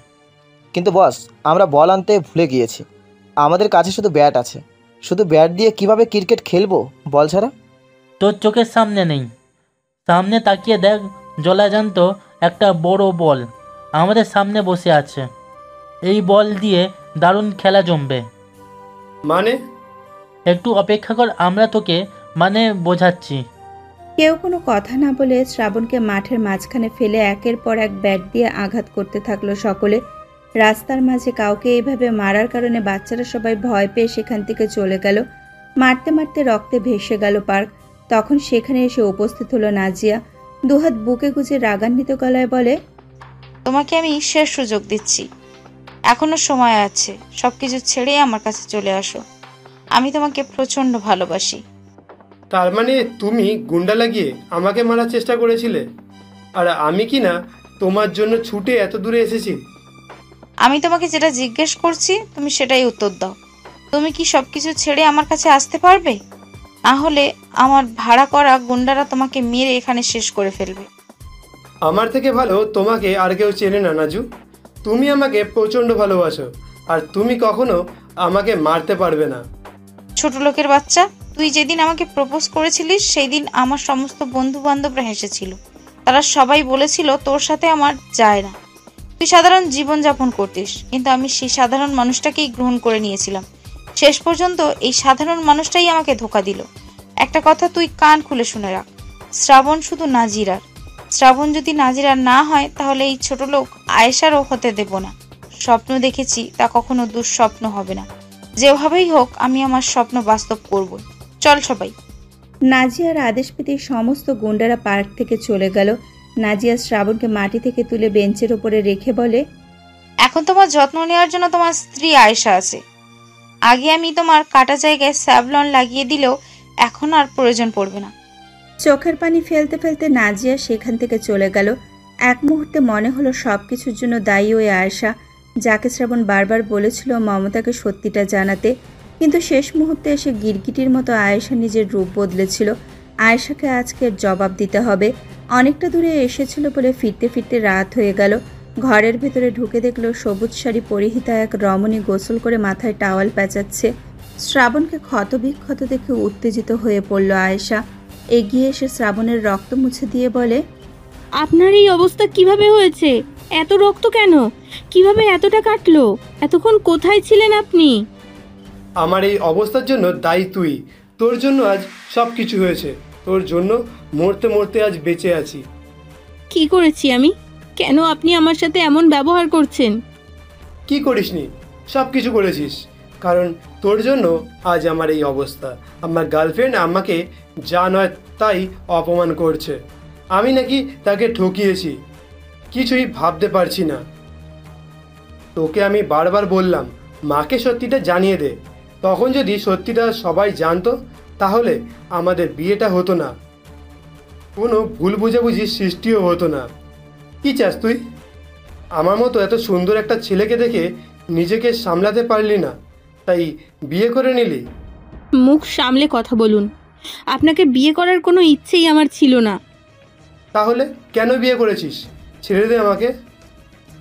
কিন্তু বস, আমরা বল আনতে ভুলে গিয়েছি। আমাদের কাছে শুধু ব্যাট আছে। শুধু ব্যাট দিয়ে কিভাবে ক্রিকেট খেলবো বল ছাড়া? তোর চোখের সামনে নেই? সামনে তাকিয়ে দেখ, জলাজান্ত একটা বড় বল আমাদের সামনে বসে আছে। এই বল দিয়ে দারুণ খেলা জমবে। মানে? একটু অপেক্ষা কর, আমরা তোকে বোঝাচ্ছি। কেউ কোনো কথা না বলে শ্রাবণকে মাঠের মাঝখানে ফেলে একের পর এক ব্যাট দিয়ে আঘাত করতে থাকলো সকলে। রাস্তার মাঝে কাউকে এইভাবে মারার কারণে বাচ্চারা সবাই ভয় পেয়ে সেখান থেকে চলে গেল। মারতে মারতে রক্তে ভেসে গেল পার্ক। তখন সেখানে এসে উপস্থিত হলো নাজিয়া। দুহাত বুকে গুজে রাগান্বিত গলায় বলে, তোমাকে আমি শেষ সুযোগ দিচ্ছি, এখনো সময় আছে। সবকিছু ছেড়ে আমার কাছে চলে আসো। আমি তোমাকে প্রচন্ড ভালোবাসি। তার মানে তুমি গুন্ডা লাগিয়ে আমাকে মারার চেষ্টা করেছিলে, আর আমি কি না তোমার জন্য ছুটে এত দূরে এসেছি? আমি তোমাকে যেটা জিজ্ঞেস করছি তুমি সেটাই উত্তর দাও। তুমি কি সবকিছু ছেড়ে আমার কাছে আসতে পারবে? না হলে আমার ভাড়া করা গুন্ডারা তোমাকে মেরে এখানে শেষ করে ফেলবে। আমার থেকে ভালো তোমাকে আর কেউ চেনে না নাজু। তুমি আমাকে প্রচণ্ড ভালোবাসো, আর তুমি কখনো আমাকে মারতে পারবে না। ছোট লোকের বাচ্চা, তুই যেদিন আমাকে প্রপোজ করেছিলিস সেই দিন আমার সমস্ত বন্ধু বান্ধবরা হেসেছিল। তারা সবাই বলেছিল তোর সাথে আমার যায় না, তুই সাধারণ জীবনযাপন করতিস। কিন্তু আমি সেই সাধারণ মানুষটাকেই গ্রহণ করে নিয়েছিলাম। শেষ পর্যন্ত এই সাধারণ মানুষটাই আমাকে ধোঁকা দিল। একটা কথা তুই কান খুলে শুনে রাখ, শ্রাবণ শুধু নাজিরার। শ্রাবণ যদি নাজিরার না হয় তাহলে এই ছোট লোক আয়েশারও হতে দেব না। স্বপ্ন দেখেছি তা কখনো দুঃস্বপ্ন হবে না। যেভাবেই হোক আমি আমার স্বপ্ন বাস্তব করব। চল সবাই। নাজিয়ার আদেশ পেতে সমস্ত গুন্ডারা পার্ক থেকে চলে গেল। নাজিয়া শ্রাবণকে মাটি থেকে তুলে বেঞ্চের ওপরে রেখে বলে, এখন তোমার যত্ন নেওয়ার জন্য তোমার স্ত্রী আয়েশা আছে। আগে আমি তোমার কাটা জায়গায় স্যাভলন লাগিয়ে দিলেও এখন আর প্রয়োজন পড়বে না। চোখের পানি ফেলতে ফেলতে নাজিয়া সেখান থেকে চলে গেল। এক মুহূর্তে মনে হলো সবকিছুর জন্য দায়ী ওই আয়েশা, যাকে শ্রাবণ বারবার বলেছিল মমতাকে সত্যিটা জানাতে। কিন্তু শেষ মুহূর্তে এসে গিরগিটির মতো আয়েশা নিজের রূপ বদলেছিল। আয়েশাকে আজকে জবাব দিতে হবে। অনেকটা দূরে এসেছিল বলে ফিরতে ফিরতে রাত হয়ে গেল। ঘরের ভেতরে ঢুকে দেখলো সবুজ শাড়ি পরিহিতা এক রমণী গোসল করে মাথায় টাওয়াল পেঁচাচ্ছে। শ্রাবণকে ক্ষতবিক্ষত দেখে উত্তেজিত হয়ে পড়ল আয়েশা। এগিয়ে এসে শ্রাবণের রক্ত মুছে দিয়ে বলে, আপনার এই অবস্থা কিভাবে হয়েছে? এত রক্ত কেন? কিভাবে এতটা কাটলো? এতক্ষণ কোথায় ছিলেন আপনি? আমার এই অবস্থার জন্য দায়ী তুই। তোর জন্য আজ সব কিছু হয়েছে। তোর জন্য মরতে মরতে আজ বেঁচে আছি। কি করেছি আমি? কেন আপনি আমার সাথে এমন ব্যবহার করছেন? কি করিসনি? সব কিছু করেছিস, কারণ তোর জন্য আজ আমার এই অবস্থা। আমার গার্লফ্রেন্ড আমাকে যা নয় তাই অপমান করছে। আমি নাকি তাকে ঠকিয়েছি। কিছুই ভাবতে পারছি না। তোকে আমি বারবার বললাম মাকে সত্যিটা জানিয়ে দে। তখন যদি সত্যিটা সবাই জানতো তাহলে আমাদের বিয়েটা হতো না, কোনো ভুল বুঝাবুঝির সৃষ্টিও হতো না। কি চাস তুই? আমার মতো এত সুন্দর একটা ছেলেকে দেখে নিজেকে সামলাতে পারলি না, তাই বিয়ে করে নিলি? মুখ সামলে কথা বলুন। আপনাকে বিয়ে করার কোনো ইচ্ছেই আমার ছিল না। তাহলে কেন বিয়ে করেছিস? ছেড়ে দে আমাকে।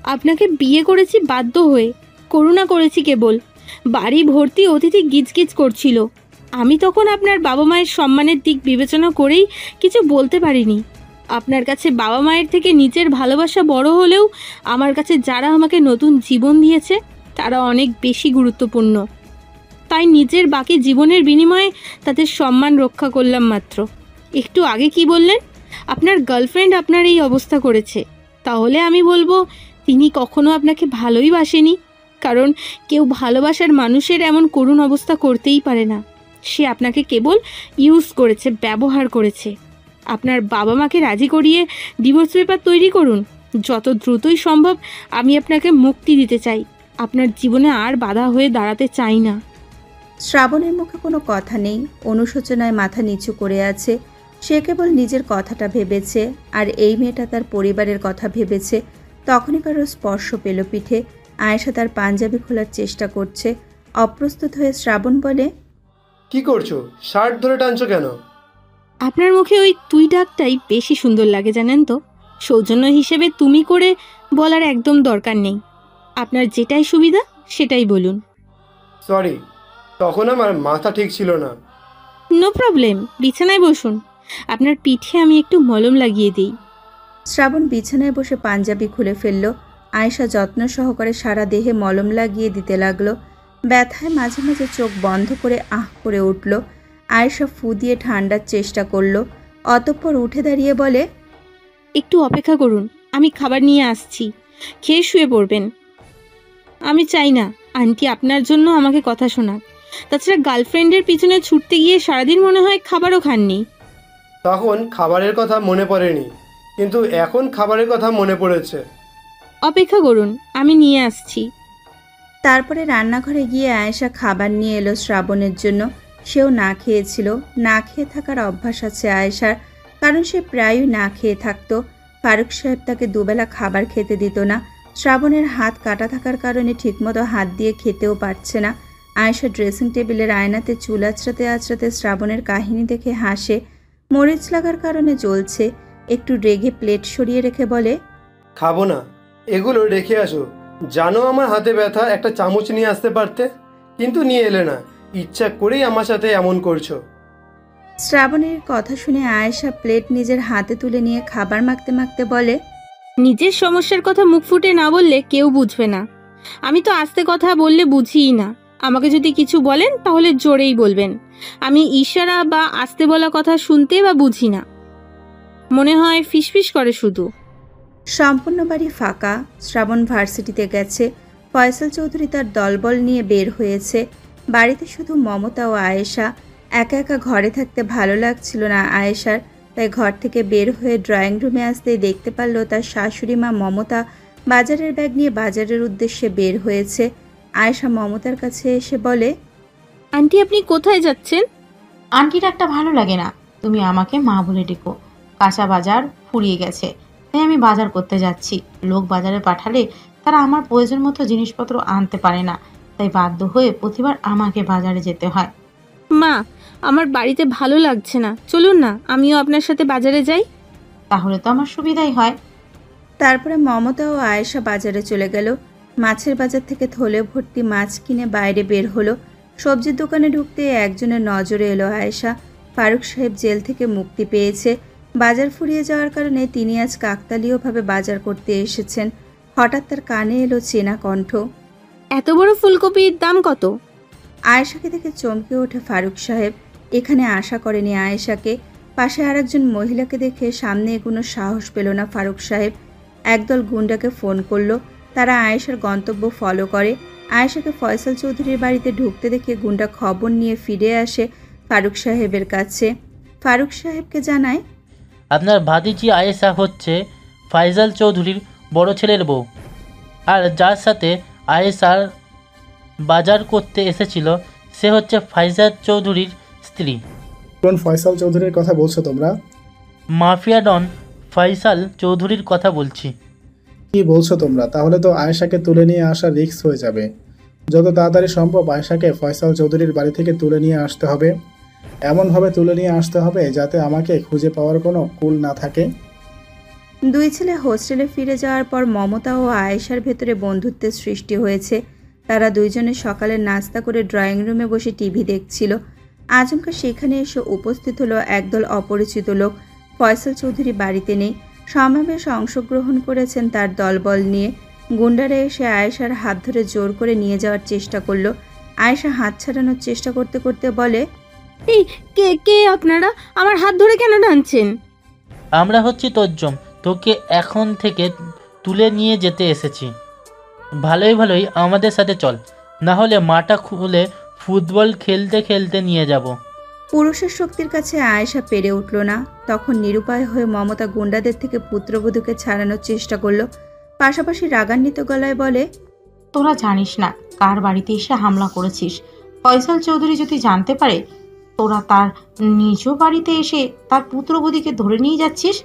আপনাকে বিয়ে করেছি বাধ্য হয়ে, করুণা করেছি কেবল। বাড়ি ভর্তি অতিথি গিজগিজ করছিল। আমি তখন আপনার বাবা মায়ের সম্মানের দিক বিবেচনা করেই কিছু বলতে পারিনি। আপনার কাছে বাবা মায়ের থেকে নিজের ভালোবাসা বড় হলেও আমার কাছে যারা আমাকে নতুন জীবন দিয়েছে তারা অনেক বেশি গুরুত্বপূর্ণ। তাই নিজের বাকি জীবনের বিনিময়ে তাদের সম্মান রক্ষা করলাম মাত্র। একটু আগে কি বললেন? আপনার গার্লফ্রেন্ড আপনার এই অবস্থা করেছে। তাহলে আমি বলবো তিনি কখনো আপনাকে ভালোই বাসেনি, কারণ কেউ ভালোবাসার মানুষের এমন করুণ অবস্থা করতেই পারে না। সে আপনাকে কেবল ইউজ করেছে, ব্যবহার করেছে। আপনার বাবা মাকে রাজি করিয়ে ডিভোর্স পেপার তৈরি করুন। যত দ্রুতই সম্ভব আমি আপনাকে মুক্তি দিতে চাই। আপনার জীবনে আর বাধা হয়ে দাঁড়াতে চাই না। শ্রাবণের মুখে কোনো কথা নেই, অনুশোচনায় মাথা নিচু করে আছে। সে কেবল নিজের কথাটা ভেবেছে, আর এই মেয়েটা তার পরিবারের কথা ভেবেছে। তখনই কারো স্পর্শ পেল পিঠে। আয়েশা তার পাঞ্জাবি খোলার চেষ্টা করছে। অপ্রস্তুত হয়ে শ্রাবণ বলে, কি করছো? শার্ট ধরে টানছো কেন? আপনার মুখে ওই তুই ডাকটাই বেশি সুন্দর লাগে জানেন তো। সৌজন্য হিসেবে তুমি করে বলার একদম দরকার নেই। আপনার যেটাই সুবিধা সেটাই বলুন। সরি, তখন আমার মাথা ঠিক ছিল না। নো প্রবলেম, বিছানায় বসুন। আপনার পিঠে আমি একটু মলম লাগিয়ে দিই। শ্রাবণ বিছানায় বসে পাঞ্জাবি খুলে ফেলল। আয়েশা যত্ন সহকারে সারা দেহে মলম লাগিয়ে দিতে লাগলো। ব্যথায় মাঝে মাঝে চোখ বন্ধ করে আহ করে উঠল। আয়েশা ফু দিয়ে ঠান্ডার চেষ্টা করলো। অতঃপর উঠে দাঁড়িয়ে বলে, একটু অপেক্ষা করুন, আমি খাবার নিয়ে আসছি, খেয়ে শুয়ে পড়বেন। আমি চাই না আন্টি আপনার জন্য আমাকে কথা শোনাক। তাছাড়া গার্লফ্রেন্ডের পিছনে ছুটতে গিয়ে সারাদিন মনে হয় খাবারও খাননি। তখন খাবারের কথা মনে পড়েনি, কিন্তু এখন খাবারের কথা মনে পড়েছে। অপেক্ষা করুন, আমি নিয়ে আসছি। তারপরে রান্নাঘরে গিয়ে আয়েশা খাবার নিয়ে এলো শ্রাবণের জন্য। সেও না খেয়েছিল। না খেয়ে থাকার অভ্যাস আছে আয়েশার, কারণ সে প্রায়ই না খেয়ে থাকতো। ফারুক সাহেব তাকে দুবেলা খাবার খেতে দিত না। শ্রাবণের হাত কাটা থাকার কারণে ঠিকমতো হাত দিয়ে খেতেও পারছে না। আয়েশা ড্রেসিং টেবিলের আয়নাতে চুল আঁচড়াতে আঁচড়াতে শ্রাবণের কাহিনী দেখে হাসে। মরিচ লাগার কারণে জ্বলছে। একটু রেগে প্লেট সরিয়ে রেখে বলে, খাবো না, এগুলো রেখে আসো। জানো আমার হাতে ব্যথা, একটা চামচ নিয়ে আসতে পারতে, কিন্তু নিয়ে এলে না। ইচ্ছা করেই আমার সাথে এমন করছো। শ্রাবণের কথা শুনে আয়েশা প্লেট নিজের হাতে তুলে নিয়ে খাবার মাখতে মাখতে বলে, নিজের সমস্যার কথা মুখ ফুটে না বললে কেউ বুঝবে না। আমি তো আস্তে কথা বললে বুঝিই না। আমাকে যদি কিছু বলেন তাহলে জোরেই বলবেন। আমি ইশারা বা আস্তে বলা কথা শুনতে বা বুঝি না, মনে হয় ফিসফিস করে শুধু। সম্পূর্ণ বাড়ি ফাঁকা। শ্রাবণ ভার্সিটিতে গেছে। ফয়সাল চৌধুরী তার দলবল নিয়ে বের হয়েছে। বাড়িতে শুধু মমতা ও আয়েশা। একা একা ঘরে থাকতে ভালো লাগছিল না আয়েশার, তাই ঘর থেকে বের হয়ে ড্রয়িং রুমে আসতেই দেখতে পারল তার শাশুড়ি মা মমতা বাজারের ব্যাগ নিয়ে বাজারের উদ্দেশ্যে বের হয়েছে। আয়েশা মমতার কাছে এসে বলে, আন্টি আপনি কোথায় যাচ্ছেন? আন্টির একটা ভালো লাগে না, তুমি আমাকে মা বলে ডেকো। কাঁচা বাজার ফুরিয়ে গেছে, তাই আমি বাজার করতে যাচ্ছি। লোক বাজারে পাঠালে তারা আমার প্রয়োজন মতো জিনিসপত্র আনতে পারে না, তাই বাধ্য হয়ে প্রতিবার আমাকে বাজারে যেতে হয়। মা, আমার বাড়িতে ভালো লাগছে না, চলুন না আমিও আপনার সাথে বাজারে যাই। তাহলে তো আমার সুবিধাই হয়। তারপরে মমতা ও আয়েশা বাজারে চলে গেল। মাছের বাজার থেকে থলে ভর্তি মাছ কিনে বাইরে বের হলো। সবজির দোকানে ঢুকতে একজনের নজরে এলো আয়েশা। ফারুক সাহেব জেল থেকে মুক্তি পেয়েছে। বাজার ফুরিয়ে যাওয়ার কারণে তিনি আজ কাকতালীয়ভাবে বাজার করতে এসেছেন। হঠাৎ তার কানে এলো চেনা কণ্ঠ। এত বড় ফুলকপির দাম কত? আয়েশাকে দেখে চমকে ওঠে ফারুক সাহেব। এখানে আশা করেনি আয়েশাকে। পাশে আরেকজন মহিলাকে দেখে সামনে এগোনোর সাহস পেল না ফারুক সাহেব। একদল গুন্ডাকে ফোন করলো। তারা আয়েশার গন্তব্য ফলো করে। আয়েশাকে ফয়সাল চৌধুরীর বাড়িতে ঢুকতে দেখে গুন্ডা খবর নিয়ে ফিরে আসে ফারুক সাহেবের কাছে। ফারুক সাহেবকে জানায়, আপনার ভাতিজি আয়েশা হচ্ছে ফয়সাল চৌধুরীর বড় ছেলের বউ, আর যার সাথে আয়েশার বাজার করতে এসেছিল সে হচ্ছে ফয়সাল চৌধুরীর স্ত্রী। কোন ফয়সাল চৌধুরীর কথা বলছো তোমরা? মাফিয়া ডন ফয়সাল চৌধুরীর কথা বলছি। কি বলছো তোমরা? তাহলে তো আয়েশাকে তুলে নিয়ে আসা রিস্ক হয়ে যাবে। যত তাড়াতাড়ি সম্ভব আয়েশাকে ফয়সাল চৌধুরীর বাড়ি থেকে তুলে নিয়ে আসতে হবে। এমনভাবে তুলে নিয়ে আসতে হবে যাতে আমাকে খুঁজে পাওয়ার কোনো কুল না থাকে। দুই ছেলে হোস্টেলে ফিরে যাওয়ার পর মমতা ও আয়েশার ভেতরে বন্ধুত্বের সৃষ্টি হয়েছে। তারা দুইজনে সকালের নাস্তা করে ড্রয়িং রুমে বসে টিভি দেখছিল। আচমকা সেখানে এসে উপস্থিত হলো একদল অপরিচিত লোক। ফয়সাল চৌধুরী বাড়িতে নেই। সমাবেশে অংশগ্রহণ করেছেন তার দলবল নিয়ে। গুন্ডারা এসে আয়েশার হাত ধরে জোর করে নিয়ে যাওয়ার চেষ্টা করলো। আয়েশা হাত ছাড়ানোর চেষ্টা করতে করতে বলে, এই কে কে আপনারা? আমার হাত ধরে কেন টানছেন? আমরা হচ্ছি তজ্জম, তোকে এখন থেকে তুলে নিয়ে যেতে এসেছি। ভালোই ভালোই আমাদের সাথে চল, না হলে মাটা খুলে ফুটবল খেলতে খেলতে নিয়ে যাব। পুরুষের শক্তির কাছে আয়েশা পেরে উঠল না। তখন নিরুপায় হয়ে মমতা গুন্ডাদের থেকে পুত্রবধূকে ছাড়ানোর চেষ্টা করলো, পাশাপাশি রাগান্বিত গলায় বলে, তোরা জানিস না কার বাড়িতে এসে হামলা করেছিস। ফয়সাল চৌধুরী যদি জানতে পারে তোরা তার নিজ বাড়িতে এসে তার পুত্রবধূকে ধরে নিয়ে যাচ্ছিস,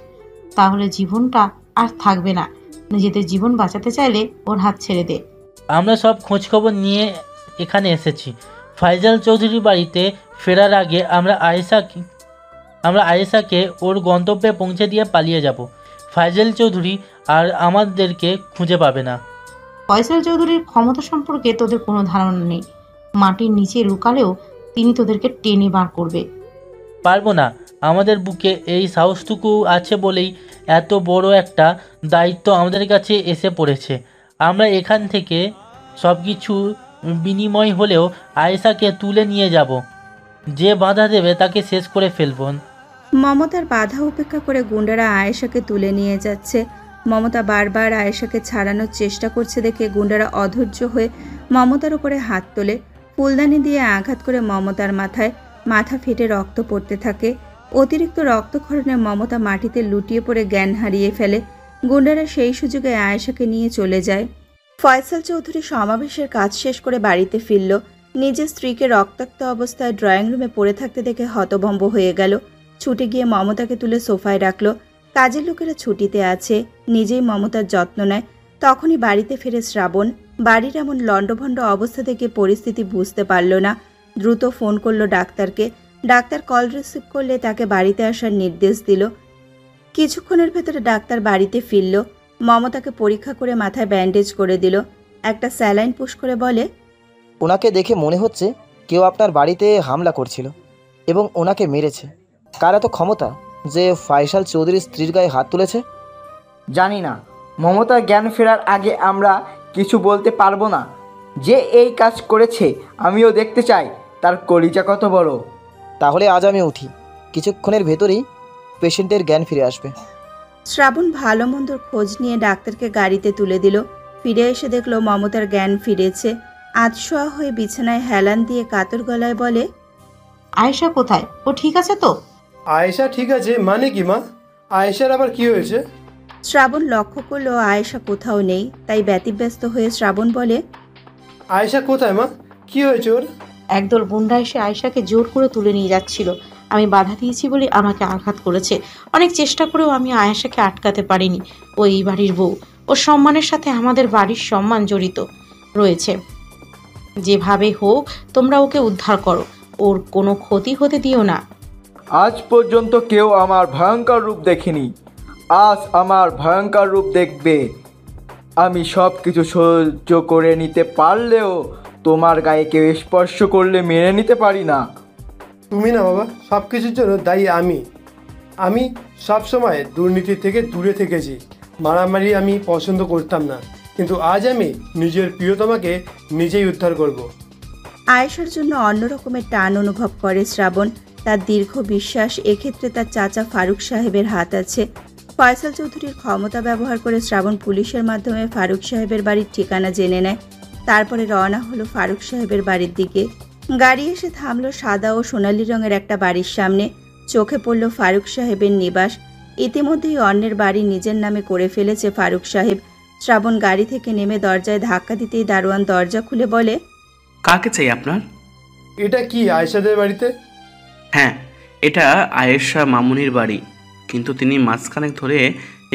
তাহলে জীবনটা আর থাকবে না। নিজেদের জীবন বাঁচাতে চাইলে ওর হাত ছেড়ে দে। আমরা সব খোঁজখবর নিয়ে এখানে এসেছি। ফয়সাল চৌধুরীর বাড়িতে ফেরার আগে আমরা আয়েশাকে ওর গন্তব্যে পৌঁছে দিয়ে পালিয়ে যাব। ফয়সাল চৌধুরী আর আমাদেরকে খুঁজে পাবে না। ফয়সাল চৌধুরীর ক্ষমতা সম্পর্কে তোদের কোনো ধারণা নেই। মাটির নিচে লুকালেও তিনি তোদেরকে টেনে বার করবে। পারবো না। আমাদের বুকে এই সাহসটুকু আছে বলেই এত বড় একটা দায়িত্ব আমাদের কাছে এসে পড়েছে। আমরা এখান থেকে সব কিছু বিনিময় হলেও আয়েশাকে তুলে নিয়ে যাব। যে বাধা দেবে তাকে শেষ করে ফেলব। মমতার বাধা উপেক্ষা করে গুন্ডারা আয়েশাকে তুলে নিয়ে যাচ্ছে। মমতা বারবার আয়েশাকে ছাড়ানোর চেষ্টা করছে দেখে গুন্ডারা অধৈর্য হয়ে মমতার উপরে হাত তোলে। ফুলদানি দিয়ে আঘাত করে মমতার মাথা ফেটে রক্ত পড়তে থাকে। অতিরিক্ত রক্তক্ষরণে মমতা মাটিতে লুটিয়ে পড়ে জ্ঞান হারিয়ে ফেলে। গুন্ডারা সেই সুযোগে আয়েশাকে নিয়ে চলে যায়। ফয়সাল চৌধুরী সমাবেশের কাজ শেষ করে বাড়িতে ফিরল। নিজের স্ত্রীকে রক্তাক্ত অবস্থায় ড্রয়িং রুমে পড়ে থাকতে দেখে হতভম্ব হয়ে গেল। ছুটে গিয়ে মমতাকে তুলে সোফায় রাখল। কাজের লোকেরা ছুটিতে আছে, নিজেই মমতার যত্ন নেয়। তখনই বাড়িতে ফেরে শ্রাবণ। বাড়ির এমন লণ্ডভণ্ড অবস্থা থেকে পরিস্থিতি বুঝতে পারল না। দ্রুত ফোন করলো ডাক্তারকে। ডাক্তার কল রিসিভ করলে তাকে বাড়িতে আসার নির্দেশ দিল। কিছুক্ষণের ভেতরে ডাক্তার বাড়িতে ফিরল। মমতাকে পরীক্ষা করে মাথায় ব্যান্ডেজ করে দিল। একটা স্যালাইন পুশ করে বলে, ওনাকে দেখে মনে হচ্ছে কেউ আপনার বাড়িতে হামলা করছিল এবং ওনাকে মেরেছে। কার এত ক্ষমতা যে ফয়সাল চৌধুরীর স্ত্রীর গায়ে হাত তুলেছে? জানি না। মমতার জ্ঞান ফেরার আগে আমরা কিছু বলতে পারবো না। যে এই কাজ করেছে আমিও দেখতে চাই তার কলিজা কত বড়। তাহলে আজ আমি উঠি, কিছুক্ষণের ভেতরেই পেশেন্টের জ্ঞান ফিরে আসবে। শ্রাবণ ভালো মন্দর খোঁজ নিয়ে ডাক্তারকে গাড়িতে তুলে দিল। ফিরে এসে দেখলো মমতার জ্ঞান ফিরেছে। আধশোয়া হয়ে বিছানায় হেলান দিয়ে কাতর গলায় বলে, আয়েশা কোথায়? ও ঠিক আছে তো? আয়েশা ঠিক আছে মানে কি মা? আয়েশার আবার কি হয়েছে? শ্রাবণ লক্ষ্য করলো আয়েশা কোথাও নেই, তাই ব্যতিব্যস্ত হয়ে শ্রাবণ বলে, আয়েশা কোথায় মা? কি হয়েছে ওর? একদল গুন্ডা এসে আয়েশাকে জোর করে তুলে নিয়ে যাচ্ছিল। আমি বাধা দিয়েছি বলে আমাকে আঘাত করেছে। অনেক চেষ্টা করেও আমি আয়েশাকে আটকাতে পারিনি। ও এই বাড়ির বউ। ওর সম্মানের সাথে আমাদের বাড়ির সম্মান জড়িত রয়েছে। যেভাবে হোক তোমরা ওকে উদ্ধার করো, ওর কোনো ক্ষতি হতে দিও না। আজ পর্যন্ত কেউ আমার ভয়ঙ্কর রূপ দেখেনি, আজ আমার ভয়ঙ্কর রূপ দেখবে। আমি সব কিছু সহ্য করে নিতে পারলেও তোমার গায়ে কেউ স্পর্শ করলে মেনে নিতে পারি না। তুমি না বাবা, সব কিছুর জন্য দায়ী আমি সবসময় দুর্নীতি থেকে দূরে থেকেছি। মারামারি আমি পছন্দ করতাম না, কিন্তু আজ আমি নিজের প্রিয়তমাকে নিজেই উদ্ধার করব। আয়েশার জন্য অন্য রকমের টান অনুভব করে শ্রাবণ। তার দীর্ঘ বিশ্বাস এক্ষেত্রে তার চাচা ফারুক সাহেবের হাত আছে। ফয়সাল চৌধুরীর ক্ষমতা ব্যবহার করে শ্রাবণ পুলিশের মাধ্যমে ফারুক সাহেবের বাড়ির ঠিকানা জেনে নেয়। তারপরে রওনা হলো ফারুক সাহেবের বাড়ির দিকে। গাড়ি এসে থামলো সাদা ও সোনালি রঙের একটা বাড়ির সামনে। চোখে পড়ল ফারুক সাহেবের নিবাস। ইতিমধ্যেই অন্যের বাড়ি নিজের নামে করে ফেলেছে ফারুক সাহেব। শ্রাবণ গাড়ি থেকে নেমে দরজায় ধাক্কা দিতেই দারোয়ান দরজা খুলে বলে, কাকে চাই আপনার? এটা কি আয়েশাদের বাড়িতে? হ্যাঁ, এটা আয়েশা মামুনির বাড়ি, কিন্তু তিনি মাঝখানে ধরে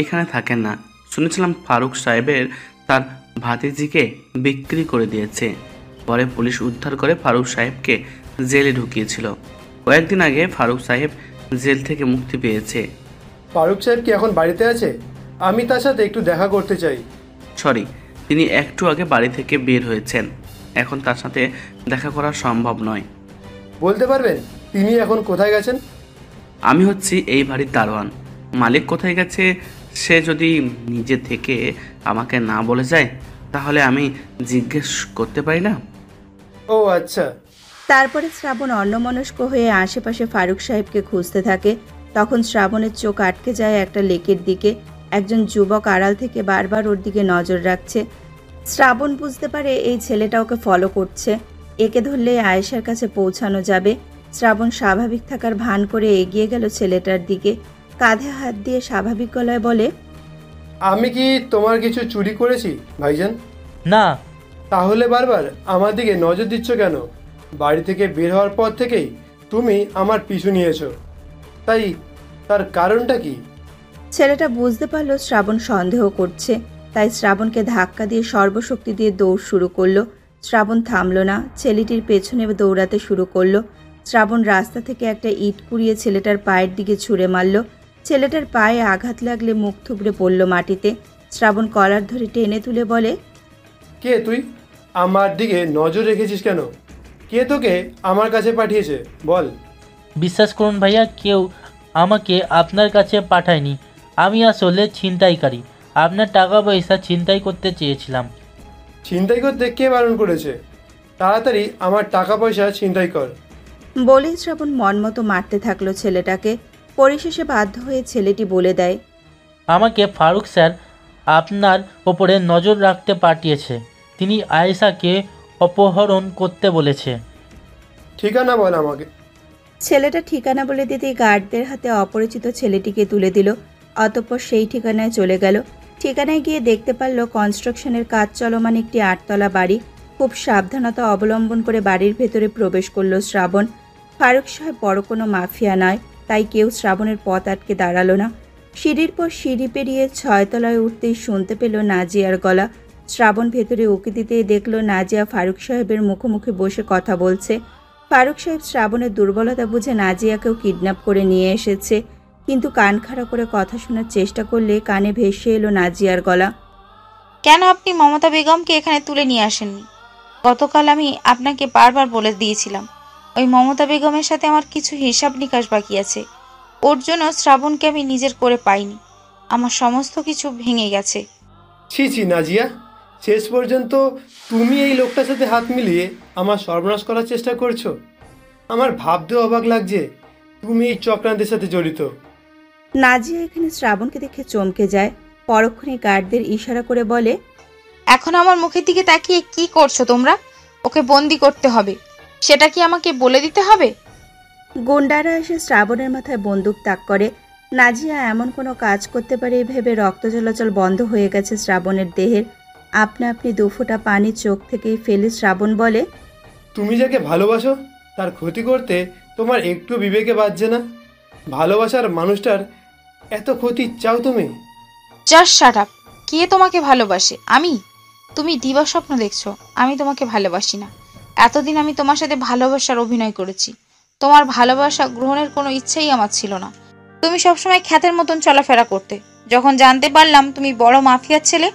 এখানে থাকেন না। শুনেছিলাম ফারুক সাহেবের তার ভাতিজিকে বিক্রি করে দিয়েছে। পরে পুলিশ উদ্ধার করে ফারুক সাহেবকে জেলে ঢুকিয়েছিল। কয়েকদিন আগে ফারুক সাহেব জেল থেকে মুক্তি পেয়েছে। ফারুক সাহেব কি এখন বাড়িতে আছে? আমি তার সাথে একটু দেখা করতে চাই। সরি, তিনি একটু আগে বাড়ি থেকে বের হয়েছেন। এখন তার সাথে দেখা করা সম্ভব নয়। বলতে পারবেন তিনি এখন কোথায় গেছেন? আমি হচ্ছি এই বাড়ির দারোয়ান। মালিক কোথায় গেছে সে যদি নিজে থেকে আমাকে না বলে যায়, তাহলে আমি জিজ্ঞেস করতে পারি না? ও আচ্ছা। তারপরে শ্রাবণ অন্যমনস্ক হয়ে আশেপাশে ফারুক সাহেবকে খুঁজতে থাকে। তখন শ্রাবণের চোখ আটকে যায় একটা লেকের দিকে। একজন যুবক আড়াল থেকে বারবার ওর দিকে নজর রাখছে। শ্রাবণ বুঝতে পারে এই ছেলেটা ওকে ফলো করছে, একে ধরলে আয়েশার কাছে পৌঁছানো যাবে। শ্রাবণ স্বাভাবিক থাকার ভান করে এগিয়ে গেল ছেলেটার দিকে, কাঁধে হাত দিয়ে স্বাভাবিক গলায় বলে, আমি কি তোমার কিছু চুরি করেছি ভাইজান? না। তাহলে বারবার আমার দিকে নজর দিচ্ছ কেন? বাড়ি থেকে বের হওয়ার পর থেকেই তুমি আমার পিছু নিয়েছো, তার কারণটা কি? ছেলেটা বুঝতে পারলো শ্রাবণ সন্দেহ করছে, তাই শ্রাবণকে ধাক্কা দিয়ে সর্বশক্তি দিয়ে দৌড় শুরু করলো। শ্রাবণ থামলো না, ছেলেটির পেছনে দৌড়াতে শুরু করলো। শ্রাবণ রাস্তা থেকে একটা ইট কুড়িয়ে ছেলেটার পায়ের দিকে ছুঁড়ে মারল। ছেলেটার পায়ে আঘাত লাগলে মুখ থুবড়ে পড়ল মাটিতে। শ্রাবণ কলার ধরে টেনে তুলে বলে, কে তুই? আমার দিকে নজর রেখেছিস কেন? কে তোকে আমার কাছে পাঠিয়েছে বল? বিশ্বাস করুন ভাইয়া, কেউ আমাকে আপনার কাছে পাঠায়নি। আমি আসলে ছিনতাইকারী, আপনার টাকা পয়সা ছিনতাই করতে চেয়েছিলাম। ছিনতাই করতে কে বারণ করেছে? তাড়াতাড়ি আমার টাকা পয়সা ছিনতাই কর। বলেই শ্রাবণ মন মতো মারতে থাকলো ছেলেটাকে। পরিশেষে বাধ্য হয়ে ছেলেটি বলে দেয়, আমাকে ফারুক স্যার আপনার ওপরে নজর রাখতে পাঠিয়েছে। তিনি আয়েশাকে অপহরণ করতে বলেছে। ঠিকানা বল আমাকে। ছেলেটা ঠিকানা বলে দিতেই গার্ডদের হাতে অপরিচিত ছেলেটিকে তুলে দিল। অতঃপর সেই ঠিকানায় চলে গেল। ঠিকানায় গিয়ে দেখতে পারল কনস্ট্রাকশনের কাজ চলমান একটি 8তলা বাড়ি। খুব সাবধানতা অবলম্বন করে বাড়ির ভেতরে প্রবেশ করলো শ্রাবণ। ফারুক সাহেব বড় কোনো মাফিয়া নয়, তাই কেউ শ্রাবণের পথ আটকে দাঁড়ালো না। সিঁড়ির পর সিঁড়ি পেরিয়ে 6তলায় উঠতেই শুনতে পেল নাজিয়ার গলা। শ্রাবণ ভেতরে উঁকি দিতেই দেখল নাজিয়া ফারুক সাহেবের মুখোমুখি বসে কথা বলছে। ফারুক সাহেব শ্রাবণের দুর্বলতা বুঝে নাজিয়াকেও কিডন্যাপ করে নিয়ে এসেছে, কিন্তু কান খাড়া করে কথা শোনার চেষ্টা করলে কানে ভেসে এলো নাজিয়ার গলা। কেন আপনি মমতা বেগমকে এখানে তুলে নিয়ে আসেননি? গতকাল আমি আপনাকে বারবার বলে দিয়েছিলাম ওই মমতা বেগমের সাথে আমার কিছু হিসাব নিকাশ বাকি আছে। ওর জন্য শ্রাবণকে আমি নিজের করে পাইনি, আমার সমস্ত কিছু ভেঙে গেছে। ছি নাজিয়া, শেষ পর্যন্ত তুমি এই লোকটার সাথে হাত মিলিয়ে আমার সর্বনাশ করার চেষ্টা করছো। আমার ভাবতেও অবাক লাগছে তুমি এই চক্রান্তের সাথে জড়িত। নাজিয়া এখানে শ্রাবণকে দেখে চমকে যায়। পরক্ষণে গার্ডদের ইশারা করে বলে, এখন আমার মুখের দিকে তাকিয়ে কি করছো তোমরা? ওকে বন্দি করতে হবে, সেটা কি আমাকে বলে দিতে হবে? গুন্ডারা এসে শ্রাবণের মাথায় বন্দুক তাক করে। নাজিয়া এমন কোনো কাজ করতে পারে ভেবে রক্ত চলাচল বন্ধ হয়ে গেছে শ্রাবণের দেহের। আপনা আপনি দুফোঁটা পানি চোখ থেকেই ফেলে শ্রাবণ বলে, তুমি যাকে ভালোবাসো তার ক্ষতি করতে তোমার একটু বিবেকে বাজছে না? ভালোবাসার মানুষটার এত ক্ষতি চাও তুমি? Just shut up. কে তোমাকে ভালোবাসে? আমি? তুমি দিবা স্বপ্ন দেখছো, আমি তোমাকে ভালোবাসি না। এতদিন আমি তোমার সাথে ভালোবাসার অভিনয় করেছি, তোমার ভালোবাসা গ্রহণের কোনো ইচ্ছাই আমার ছিল না। তুমি সবসময় খ্যাতের মতন চলাফেরা করতে। যখন জানতে পারলাম তুমি বড় মাফিয়ার ছেলে,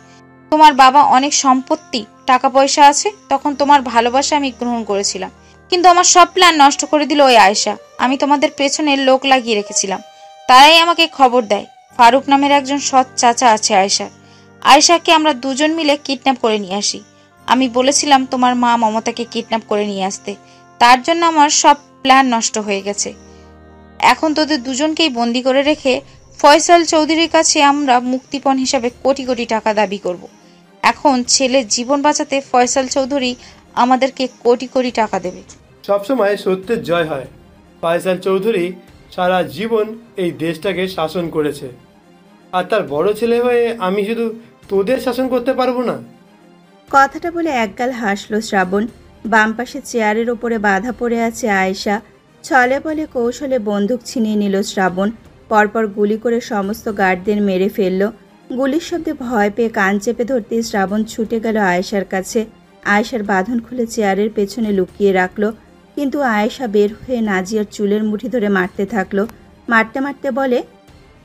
তোমার বাবা অনেক সম্পত্তি টাকা পয়সা আছে, তখন তোমার ভালোবাসা আমি গ্রহণ করেছিলাম। কিন্তু আমার সব প্ল্যান নষ্ট করে দিল ওই আয়েশা। আমি তোমাদের পেছনে লোক লাগিয়ে রেখেছিলাম, তারাই আমাকে খবর দেয় ফারুক নামের একজন সৎ চাচা আছে আয়েশার। আয়েশাকে আমরা দুজন মিলে কিডন্যাপ করে নিয়ে আসি। আমি বলেছিলাম তোমার মা মমতাকে কিডন্যাপ করে নিয়ে আসতে, তার জন্য আমার সব প্ল্যান নষ্ট হয়ে গেছে। এখন তোদের দুজনকেই বন্দি করে রেখে ফয়সাল চৌধুরীর কাছে আমরা মুক্তিপণ হিসাবে কোটি কোটি টাকা দাবি করব। এখন ছেলের জীবন বাঁচাতে ফয়সাল চৌধুরী আমাদেরকে কোটি কোটি টাকা দেবে। সবসময় সত্যের জয় হয়। ফয়সাল চৌধুরী সারা জীবন এই দেশটাকে শাসন করেছে, আর তার বড় ছেলে হয়ে আমি শুধু তোদের শাসন করতে পারবো না? কথাটা বলে একগাল হাসলো শ্রাবণ। বাম পাশে চেয়ারের ওপরে বাঁধা পড়ে আছে আয়েশা। ছলে বলে কৌশলে বন্দুক ছিনিয়ে নিল শ্রাবণ। পরপর গুলি করে সমস্ত গার্ডদের মেরে ফেলল। গুলির শব্দে ভয় পেয়ে কান চেপে ধরতে শ্রাবণ ছুটে গেল আয়েশার কাছে। আয়েশার বাঁধন খুলে চেয়ারের পেছনে লুকিয়ে রাখলো, কিন্তু আয়েশা বের হয়ে নাজিয়ার চুলের মুঠি ধরে মারতে থাকলো। মারতে মারতে বলে,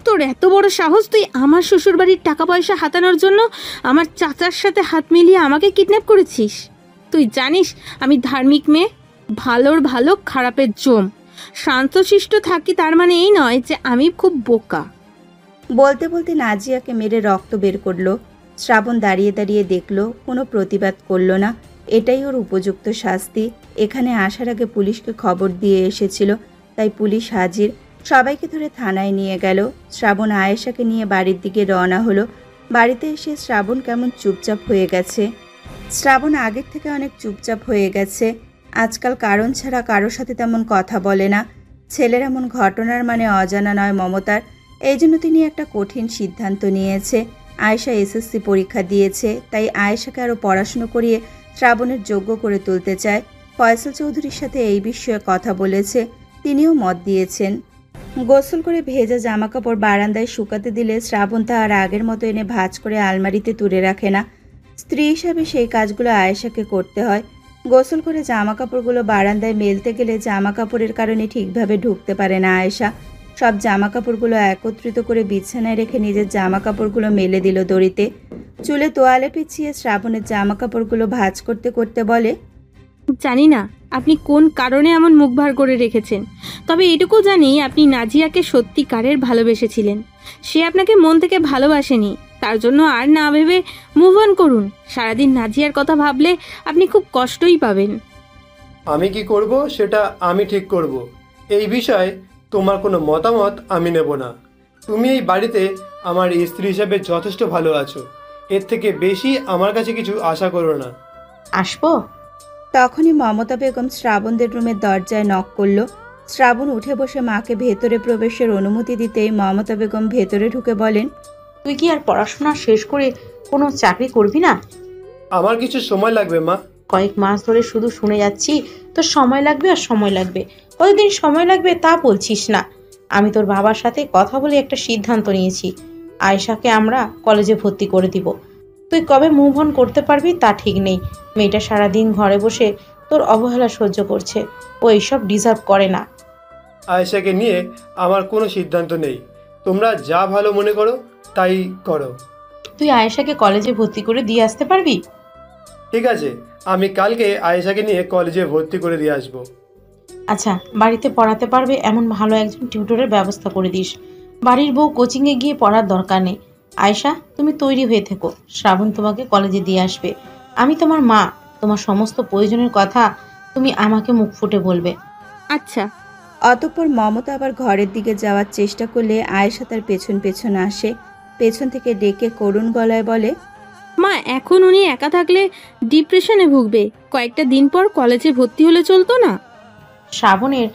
তোর এত বড় সাহস, তুই আমার শ্বশুরবাড়ির টাকা পয়সা হাতানোর জন্য আমার চাচার সাথে হাত মিলিয়ে আমাকে কিডন্যাপ করেছিস? তুই জানিস আমি ধার্মিক মেয়ে, ভালোর ভালো খারাপের জম। শান্তশিষ্ট থাকি তার মানে এই নয় যে আমি খুব বোকা। বলতে বলতে নাজিয়াকে মেরে রক্ত বের করলো। শ্রাবণ দাঁড়িয়ে দাঁড়িয়ে দেখলো, কোনো প্রতিবাদ করলো না। এটাই ওর উপযুক্ত শাস্তি। এখানে আসার আগে পুলিশকে খবর দিয়ে এসেছিল, তাই পুলিশ হাজির। সবাইকে ধরে থানায় নিয়ে গেল। শ্রাবণ আয়েশাকে নিয়ে বাড়ির দিকে রওনা হলো। বাড়িতে এসে শ্রাবণ কেমন চুপচাপ হয়ে গেছে। শ্রাবণ আগের থেকে অনেক চুপচাপ হয়ে গেছে। আজকাল কারণ ছাড়া কারোর সাথে তেমন কথা বলে না। ছেলের এমন ঘটনার মানে অজানা নয় মমতার। এই জন্য তিনি একটা কঠিন সিদ্ধান্ত নিয়েছে। আয়েশা এসএসসি পরীক্ষা দিয়েছে, তাই আয়েশাকে আরও পড়াশুনো করিয়ে শ্রাবণের যোগ্য করে তুলতে চায়। ফয়সাল চৌধুরীর সাথে এই বিষয়ে কথা বলেছে, তিনিও মত দিয়েছেন। গোসল করে ভেজা জামাকাপড় বারান্দায় শুকাতে দিলে শ্রাবণ তা আর আগের মতো এনে ভাঁজ করে আলমারিতে তুলে রাখে না। স্ত্রী হিসাবে সেই কাজগুলো আয়েশাকে করতে হয়। গোসল করে জামাকাপড়গুলো বারান্দায় মেলতে গেলে জামাকাপড়ের কারণে ঠিকভাবে ঢুকতে পারে না আয়েশা। সব জামাকাপড়গুলো একত্রিত করে বিছানায় রেখে নিজের জামাকাপড়গুলো মেলে দিল দড়িতে। চুলে তোয়ালে পেঁচিয়ে শ্রাবণের জামাকাপড়গুলো ভাঁজ করতে করতে বলে, জানি না আপনি কোন কারণে এমন মুখ ভার করে রেখেছেন, তবে এটুকু জানি আপনি নাজিয়াকে সত্যিকারের ভালোবেসেছিলেন। সে আপনাকে মন থেকে ভালোবাসেনি, তার জন্য আর না ভেবে মুভ অন করুন। সারাদিন নাজিয়ার কথা ভাবলে আপনি খুব কষ্টই পাবেন। আমি কি করব সেটা আমি ঠিক করব। এই বিষয়ে তোমার কোনো মতামত আমি নেব না। তুমি এই বাড়িতে আমার স্ত্রী হিসাবে যথেষ্ট ভালো আছো, এর থেকে বেশি আমার কাছে কিছু আশা করো না। আসবো? তখনই মমতা বেগম শ্রাবণদের রুমের দরজায় নক করল। শ্রাবণ উঠে বসে মাকে ভেতরে প্রবেশের অনুমতি দিতেই মমতা বেগম ভেতরে ঢুকে বলেন, তুই কি আর পড়াশোনা শেষ করে কোনো চাকরি করবি না? আমার কিছু সময় লাগবে মা। কয়েক মাস ধরে শুধু শুনে যাচ্ছি তোর সময় লাগবে আর সময় লাগবে। কতদিন সময় লাগবে তা বলছিস না। আমি তোর বাবার সাথে কথা বলে একটা সিদ্ধান্ত নিয়েছি। আয়েশাকে আমরা কলেজে ভর্তি করে দিব। তুই কবে মুভ অন করতে পারবি তা ঠিক নেই। মেয়েটা সারাদিন ঘরে বসে তোর অবহেলা সহ্য করছে, ও এইসব ডিজার্ভ করে না। আয়েশাকে নিয়ে আমার কোনো সিদ্ধান্ত নেই, তোমরা যা ভালো মনে করো তাই করো। তুই আয়েশাকে কলেজে ভর্তি করে দিয়ে আসতে পারবি? ঠিক আছে, আমি কালকে আয়েশাকে নিয়ে কলেজে ভর্তি করে দিয়ে আসবো। আচ্ছা, বাড়িতে পড়াতে পারবে এমন ভালো একজন টিউটরের ব্যবস্থা করে দিস। বাড়ির বউ কোচিংয়ে গিয়ে পড়ার দরকার নেই। আয়েশা, তুমি তৈরি হয়ে থেকো, শ্রাবণ তোমাকে কলেজে দিয়ে আসবে। আমি তোমার মা, তোমার সমস্ত প্রয়োজনের কথা তুমি আমাকে মুখ ফুটে বলবে। আচ্ছা। অতঃপর মমতা আবার ঘরের দিকে যাওয়ার চেষ্টা করলে আয়েশা তার পেছন পেছন আসে। পেছন থেকে ডেকে করুণ গলায় বলে, মা, এখন উনি একা থাকলে ডিপ্রেশনে ভুগবে। কয়েকটা দিন পর কলেজে ভর্তি হলে চলতো না? শ্রাবণের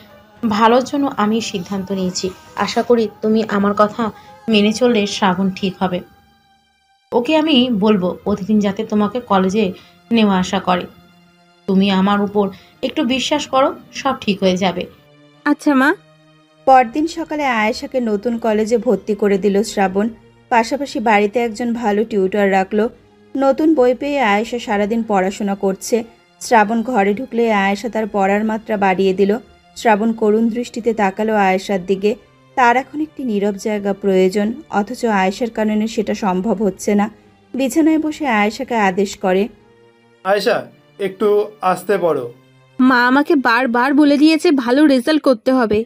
ভালোর জন্য আমি সিদ্ধান্ত নিয়েছি। আশা করি তুমি আমার কথা মেনে চললে শ্রাবণ ঠিক হবে। ওকে আমি বলবো প্রতিদিন যাতে তোমাকে কলেজে নেওয়া আসা করে। তুমি আমার উপর একটু বিশ্বাস করো, সব ঠিক হয়ে যাবে। আচ্ছা মা। পরদিন সকালে আয়েশাকে নতুন কলেজে ভর্তি করে দিল শ্রাবণ। পাশাপাশি বাড়িতে একজন ভালো টিউটর রাখলো। নতুন বই পেয়ে আয়েশা সারাদিন পড়াশোনা করছে। শ্রাবণ ঘরে ঢুকলে আয়েশা তার পড়ার মাত্রা বাড়িয়ে দিল। শ্রাবণ করুণ দৃষ্টিতে তাকালো আয়েশার দিকে। তার এখন একটি নীরব জায়গা প্রয়োজন, অথচ আয়েশার কারণে সেটা সম্ভব হচ্ছে না। বিছানায় বসে আয়েশাকে আদেশ করে, আয়েশা, একটু আস্তে পড়ো। মা আমাকে বারবার বলে দিয়েছে ভালো রেজাল্ট করতে হবে।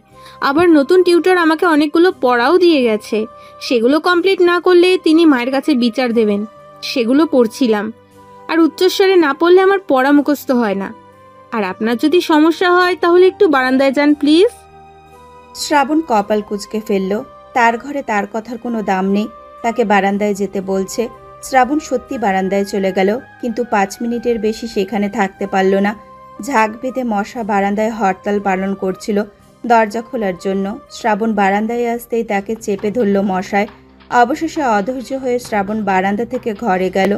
আবার নতুন টিউটর আমাকে অনেকগুলো পড়াও দিয়ে গেছে। সেগুলো কমপ্লিট না করলে তিনি মায়ের কাছে বিচার দেবেন। সেগুলো পড়ছিলাম। আর উচ্চস্বরে না পড়লে আমার পড়া মুখস্থ হয় না। আর আপনার যদি সমস্যা হয় তাহলে একটু বারান্দায় যান প্লিজ। শ্রাবণ কপাল কুঁচকে ফেলল। তার ঘরে তার কথার কোনো দাম নেই, তাকে বারান্দায় যেতে বলছে। শ্রাবণ সত্যি বারান্দায় চলে গেল, কিন্তু 5 মিনিটের বেশি সেখানে থাকতে পারল না। ঝাঁক বেঁধে মশা বারান্দায় হরতাল পালন করছিল দরজা খোলার জন্য। শ্রাবণ বারান্দায় আসতেই তাকে চেপে ধরল মশায়। অবশেষে অধৈর্য হয়ে শ্রাবণ বারান্দা থেকে ঘরে গেল।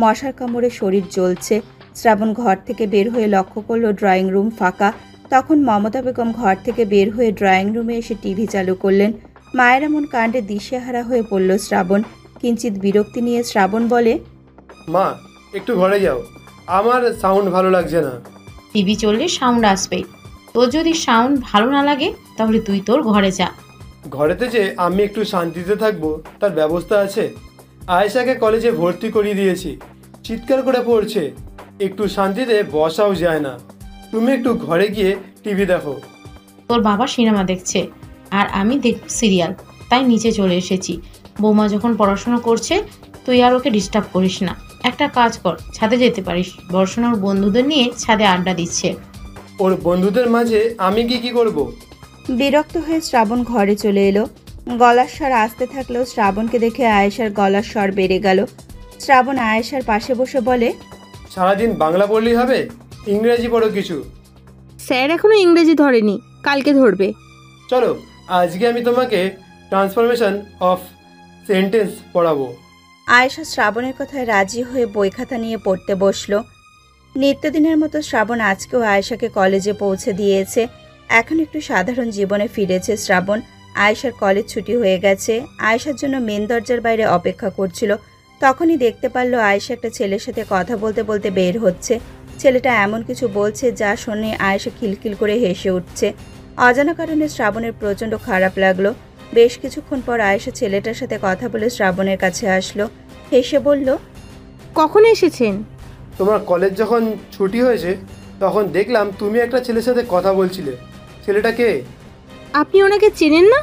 মশার কামড়ে শরীর জ্বলছে। শ্রাবণ ঘর থেকে বের হয়ে লক্ষ্য করল ড্রয়িং রুম ফাঁকা। তখন মমতা বেগম ঘর থেকে বের হয়ে ড্রয়িং রুমে এসে টিভি চালু করলেন। মায়ের এমন কাণ্ডে দিশেহারা হয়ে পড়ল শ্রাবণ। কিঞ্চিত বিরক্তি নিয়ে শ্রাবণ বলে, মা, একটু ঘরে যাও, আমার সাউন্ড ভালো লাগছে না। টিভি চললে সাউন্ড আসবেই। তোর যদি সাউন্ড ভালো না লাগে তাহলে তুই তোর ঘরে যা। ঘরেতে যে আমি একটু শান্তিতে থাকবো তার ব্যবস্থা আছে? আয়েশাকে কলেজে ভর্তি করিয়ে দিয়েছি, চিৎকার করে পড়ছে, একটু শান্তিতে বসাও যায় না। তুমি একটু ঘরে গিয়ে টিভি দেখো। তোর বাবা সিনেমা দেখছে আর আমি দেখব সিরিয়াল, তাই নিচে চলে এসেছি। বৌমা যখন পড়াশোনা করছে তুই আর ওকে ডিস্টার্ব করিস না। একটা কাজ কর, ছাদে যেতে পারিস। বর্ষণ ওর বন্ধুদের নিয়ে ছাদে আড্ডা দিচ্ছে। ওর বন্ধুদের মাঝে আমি কি করব? বিরক্ত হয়ে শ্রাবণ ঘরে চলে এলো। গলার স্বর আসতে থাকলেও শ্রাবণকে দেখে আয়েশার গলার স্বর বেড়ে গেল। শ্রাবণ আয়েশার পাশে বসে বলে, সারাদিন বাংলা পড়লেই হবে? ইংরেজি পড়ো কিছু। স্যার এখনো ইংরেজি ধরেনি, কালকে ধরবে। চলো আজকে আমি তোমাকে ট্রান্সফরমেশন অফ সেন্টেন্স পড়াবো। আয়েশা শ্রাবণের কথায় রাজি হয়ে বই খাতা নিয়ে পড়তে বসলো। নিত্যদিনের মতো শ্রাবণ আজকেও আয়েশাকে কলেজে পৌঁছে দিয়েছে। এখন একটু সাধারণ জীবনে ফিরেছে শ্রাবণ। আয়েশার কলেজ ছুটি হয়ে গেছে। আয়েশার জন্য মেন দরজার বাইরে অপেক্ষা করছিল। তখনই দেখতে পারলো আয়েশা একটা ছেলের সাথে কথা বলতে বলতে বের হচ্ছে। ছেলেটা এমন কিছু বলছে যা শুনে আয়েশা খিলখিল করে হেসে উঠছে। অজানা কারণে শ্রাবণের প্রচণ্ড খারাপ লাগলো। বেশ কিছুক্ষণ পর আয়েশা ছেলেটার সাথে কথা বলে শ্রাবণের কাছে আসলো। হেসে বলল, কখন এসেছেন? তোমার কলেজ যখন ছুটি হয়েছে তখন দেখলাম তুমি একটা ছেলের সাথে কথা বলছিলে। ছেলেটা কে? আপনি ওনাকে চেনেন না?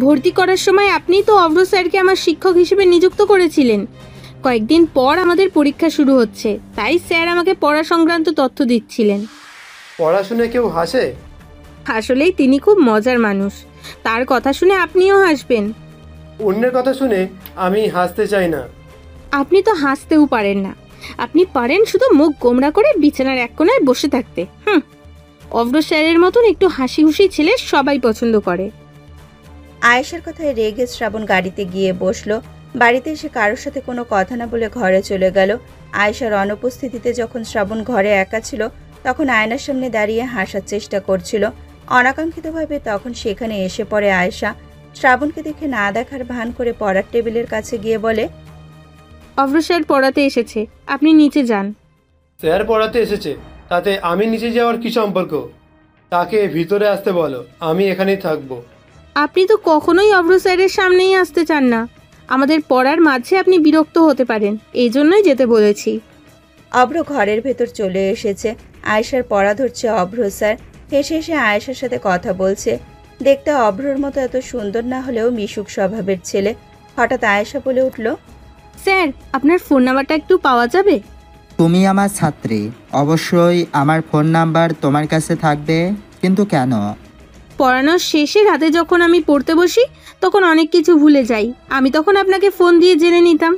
ভর্তি করার সময় আপনিই তো অভ্র স্যারকে আমার শিক্ষক হিসেবে নিযুক্ত করেছিলেন। কয়েকদিন পর আমাদের পরীক্ষা শুরু হচ্ছে, তাই স্যার আমাকে পড়া সংক্রান্ত তথ্য দিচ্ছিলেন। পড়াশুনে কেউ হাসে? আসলেই তিনি খুব মজার মানুষ। তার কথা শুনে আপনিও হাসবেন। অন্যের কথা শুনে আমি হাসতে চাই না। আপনি তো হাসতেও পারেন না। আপনি পারেন শুধু মুখ গোমড়া করে বিছানার এক কোণায় বসে থাকতে। অভ্র স্যারের মতন একটু হাসি হুসি ছেলে সবাই পছন্দ করে। আয়েশার কথায় রেগে শ্রাবণ গাড়িতে গিয়ে বসলো। বাড়িতে এসে কারোর সাথে কোনো কথা না বলে ঘরে চলে গেল। আয়েশার অনুপস্থিতিতে যখন শ্রাবণ ঘরে একা ছিল তখন আয়নার সামনে দাঁড়িয়ে হাসার চেষ্টা করছিল। অনাকাঙ্ক্ষিতভাবে তখন সেখানে এসে পড়ে আয়েশা। শ্রাবণকে দেখে না দেখার ভান করে পড়ার টেবিলের কাছে গিয়ে বলে, অভ্র স্যার পড়াতে এসেছে, আপনি নিচে যান। স্যার পড়াতে এসেছে, তাতে আমি নিচে যাওয়ার কি সম্পর্ক? তাকে ভিতরে আসতে বলো, আমি এখানেই থাকবো। আপনি তো কখনোই অভ্র স্যারের সামনেই আসতে চান না। আমাদের পড়ার মাঝে আপনি বিরক্ত হতে পারেন, এই জন্যই যেতে বলেছি। অভ্র ঘরের ভেতর চলে এসেছে। আয়েশার পড়া ধরছে অভ্র স্যার। হেসে হেসে আয়েশার সাথে কথা বলছে। দেখতে অভ্রর মতো এত সুন্দর না হলেও মিশুক স্বভাবের ছেলে। হঠাৎ আয়েশা বলে উঠল, স্যার আপনার ফোন নাম্বারটা একটু পাওয়া যাবে? তুমি আমার ছাত্রী, অবশ্যই আমার ফোন নাম্বার তোমার কাছে থাকবে, কিন্তু কেন? পড়ানোর শেষে রাতে যখন আমি পড়তে বসি তখন অনেক কিছু ভুলে যাই, আমি তখন আপনাকে ফোন দিয়ে জেনে নিতাম।